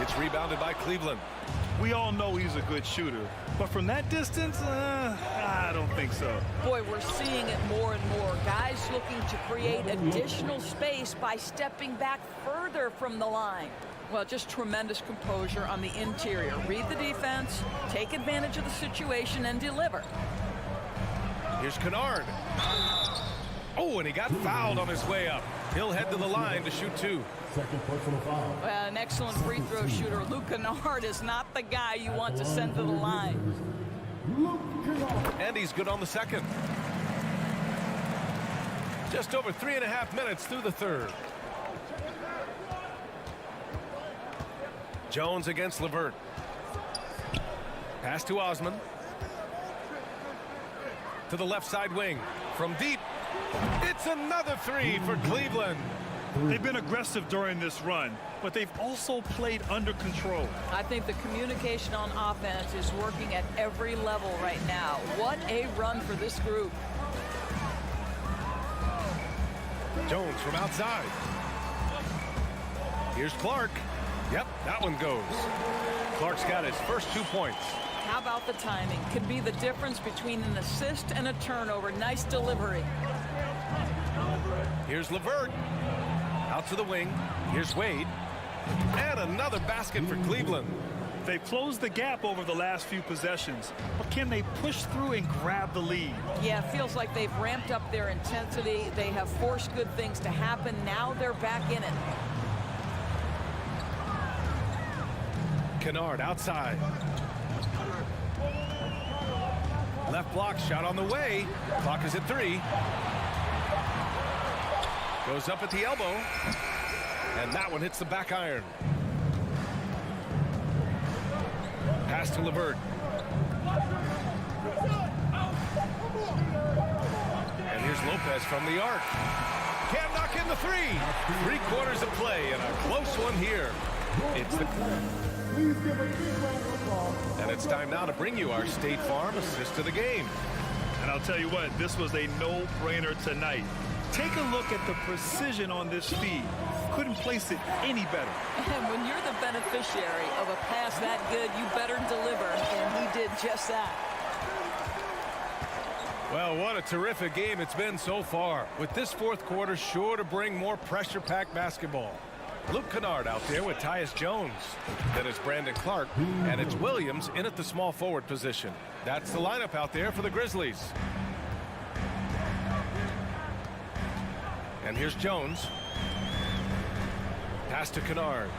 It's rebounded by Cleveland. We all know he's a good shooter, but from that distance, I don't think so. Boy, we're seeing it more and more. Guys looking to create additional space by stepping back further from the line. Well, just tremendous composure on the interior. Read the defense, take advantage of the situation, and deliver. Here's Kennard. Oh, and he got fouled on his way up. He'll head to the line to shoot 2. Second personal foul. Well, an excellent free throw shooter. Luke Kennard is not the guy you want to send to the line. And he's good on the second. Just over 3.5 minutes through the third. Jones against LeVert. Pass to Osman. To the left side wing. From deep. It's another three for Cleveland. They've been aggressive during this run, but they've also played under control. I think the communication on offense is working at every level right now. What a run for this group. Jones from outside. Here's Clark. Yep, that one goes. Clark's got his first 2 points. How about the timing? Could be the difference between an assist and a turnover. Nice delivery. Here's LeVert. Out to the wing. Here's Wade. And another basket for Cleveland. They've closed the gap over the last few possessions, but can they push through and grab the lead? Yeah, it feels like they've ramped up their intensity. They have forced good things to happen. Now they're back in it. Kennard outside. Left block shot on the way. Clock is at 3. Goes up at the elbow. And that one hits the back iron. Pass to LeVert. And here's Lopez from the arc. Can't knock in the 3. 3 quarters of play and a close one here. And it's time now to bring you our State Farm assist of the game. And I'll tell you what, this was a no-brainer tonight. Take a look at the precision on this feed. Couldn't place it any better. And when you're the beneficiary of a pass that good, you better deliver, and he did just that. Well, what a terrific game it's been so far. With this fourth quarter sure to bring more pressure-packed basketball. Luke Kennard out there with Tyus Jones. Then it's Brandon Clark, and it's Williams in at the small forward position. That's the lineup out there for the Grizzlies. And here's Jones. Pass to Kennard.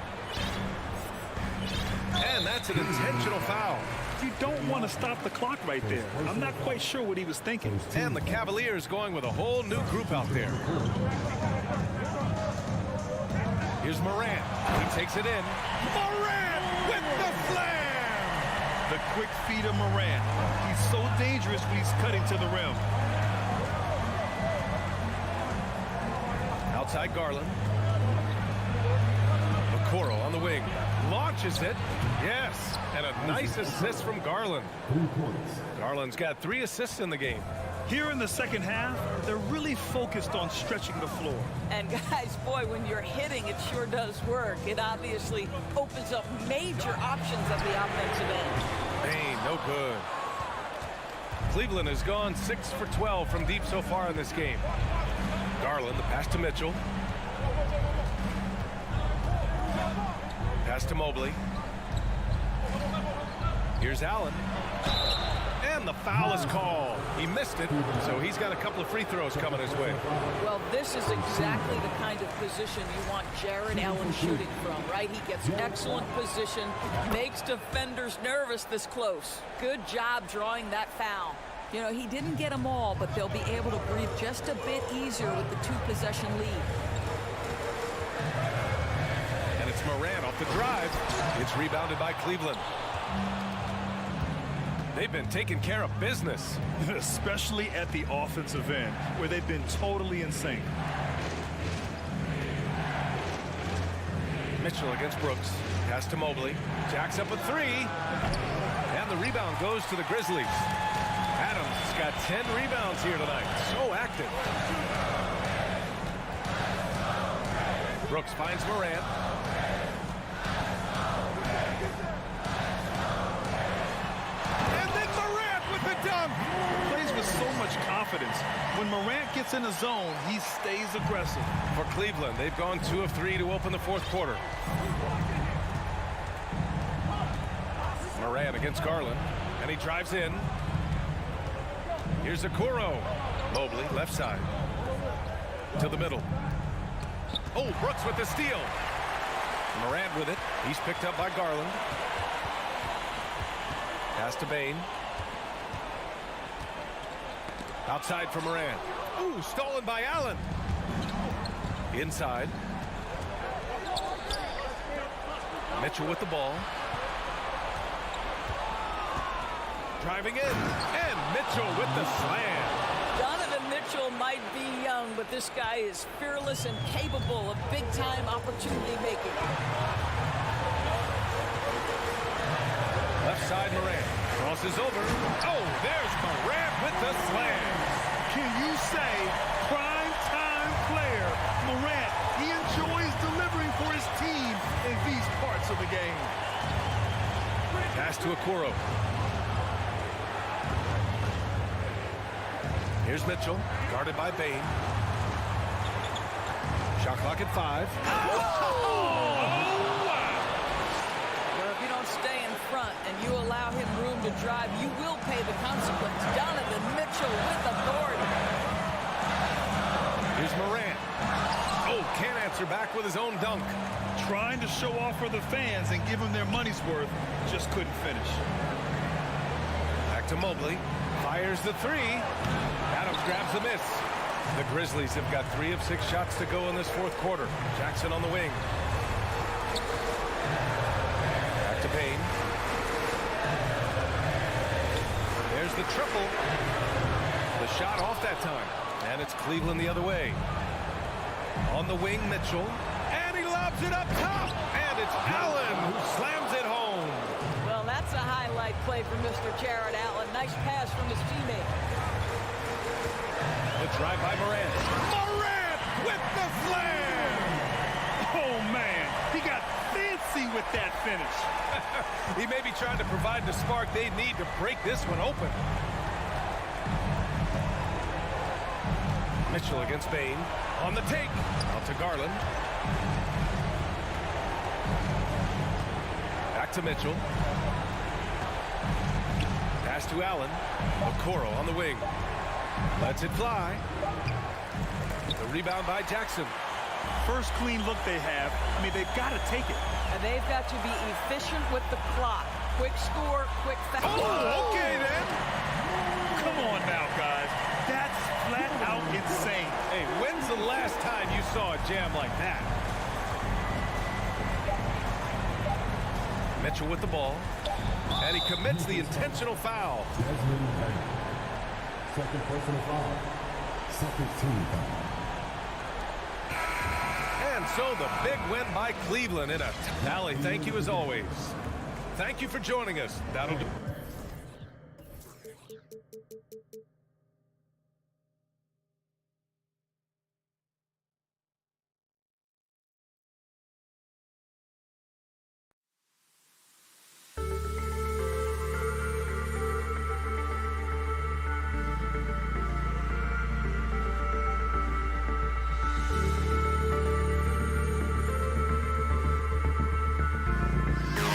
And that's an intentional foul. You don't want to stop the clock right there. I'm not quite sure what he was thinking. And the Cavaliers going with a whole new group out there. Here's Morant. He takes it in. Morant with the slam! The quick feed of Morant. He's so dangerous when he's cutting to the rim. Outside Garland. McCorrell on the wing. Launches it. Yes. And a nice assist from Garland. Garland's got 3 assists in the game. Here in the second half, they're really focused on stretching the floor. And guys, boy, when you're hitting, it sure does work. It obviously opens up major options at the offensive end. Bain, no good. Cleveland has gone 6 for 12 from deep so far in this game. Garland, the pass to Mitchell. Pass to Mobley. Here's Allen. And the foul is called. He missed it, so he's got a couple of free throws coming his way. Well, this is exactly the kind of position you want Jared Allen shooting from, right? He gets excellent position, makes defenders nervous this close. Good job drawing that foul. You know, he didn't get them all, but they'll be able to breathe just a bit easier with the 2-possession lead. And it's Morant off the drive. It's rebounded by Cleveland. They've been taking care of business. Especially at the offensive end, where they've been totally in sync. Mitchell against Brooks. Pass to Mobley. Jacks up a 3. And the rebound goes to the Grizzlies. Adams has got 10 rebounds here tonight. So active. Brooks finds Morant. And then Morant with the dunk. Plays with so much confidence. When Morant gets in the zone, he stays aggressive. For Cleveland, they've gone 2 of 3 to open the fourth quarter. Morant against Garland. And he drives in. Here's Okoro. Mobley, left side. To the middle. Oh, Brooks with the steal. Morant with it. He's picked up by Garland. Pass to Bain. Outside for Morant. Ooh, stolen by Allen. Inside. Mitchell with the ball. Driving in. And Mitchell with the slam. Donovan Mitchell might be young, but this guy is fearless and capable of big-time opportunity making. Left side, Morant. Crosses over. Oh, there's Morant with the slam. Can you say prime-time player? Morant, he enjoys delivering for his team in these parts of the game. Pass to Okoro. Here's Mitchell, guarded by Bain. Shot clock at 5. Well, if you don't stay in front and you allow him room to drive, you will pay the consequence. Donovan Mitchell with authority. Here's Morant. Oh, can't answer back with his own dunk. Trying to show off for the fans and give them their money's worth, just couldn't finish. Back to Mobley. Fires the 3. Adams grabs the miss. The Grizzlies have got 3 of 6 shots to go in this fourth quarter. Jackson on the wing. Back to Bain. There's the triple. The shot off that time. And it's Cleveland the other way. On the wing, Mitchell. And he lobs it up top. And it's Allen who slams it home. Well, that's a highlight play for Mr. Jared Allen. Nice pass from his teammate. The drive by Morant. Morant with the slam! Oh, man, he got fancy with that finish. He may be trying to provide the spark they need to break this one open. Mitchell against Bain. On the take. Out to Garland. Back to Mitchell. Pass to Allen. Okoro on the wing. Lets it fly. The rebound by Jackson. First clean look they have. I mean, they've got to take it. And they've got to be efficient with the clock. Quick score, quick foul. Oh, okay then. Come on now, guys. That's flat out insane. Hey, when's the last time you saw a jam like that? Mitchell with the ball. And he commits the intentional foul. Second personal foul. Second team foul. And so the big win by Cleveland in a Valley. Thank you as always. Thank you for joining us. That'll do.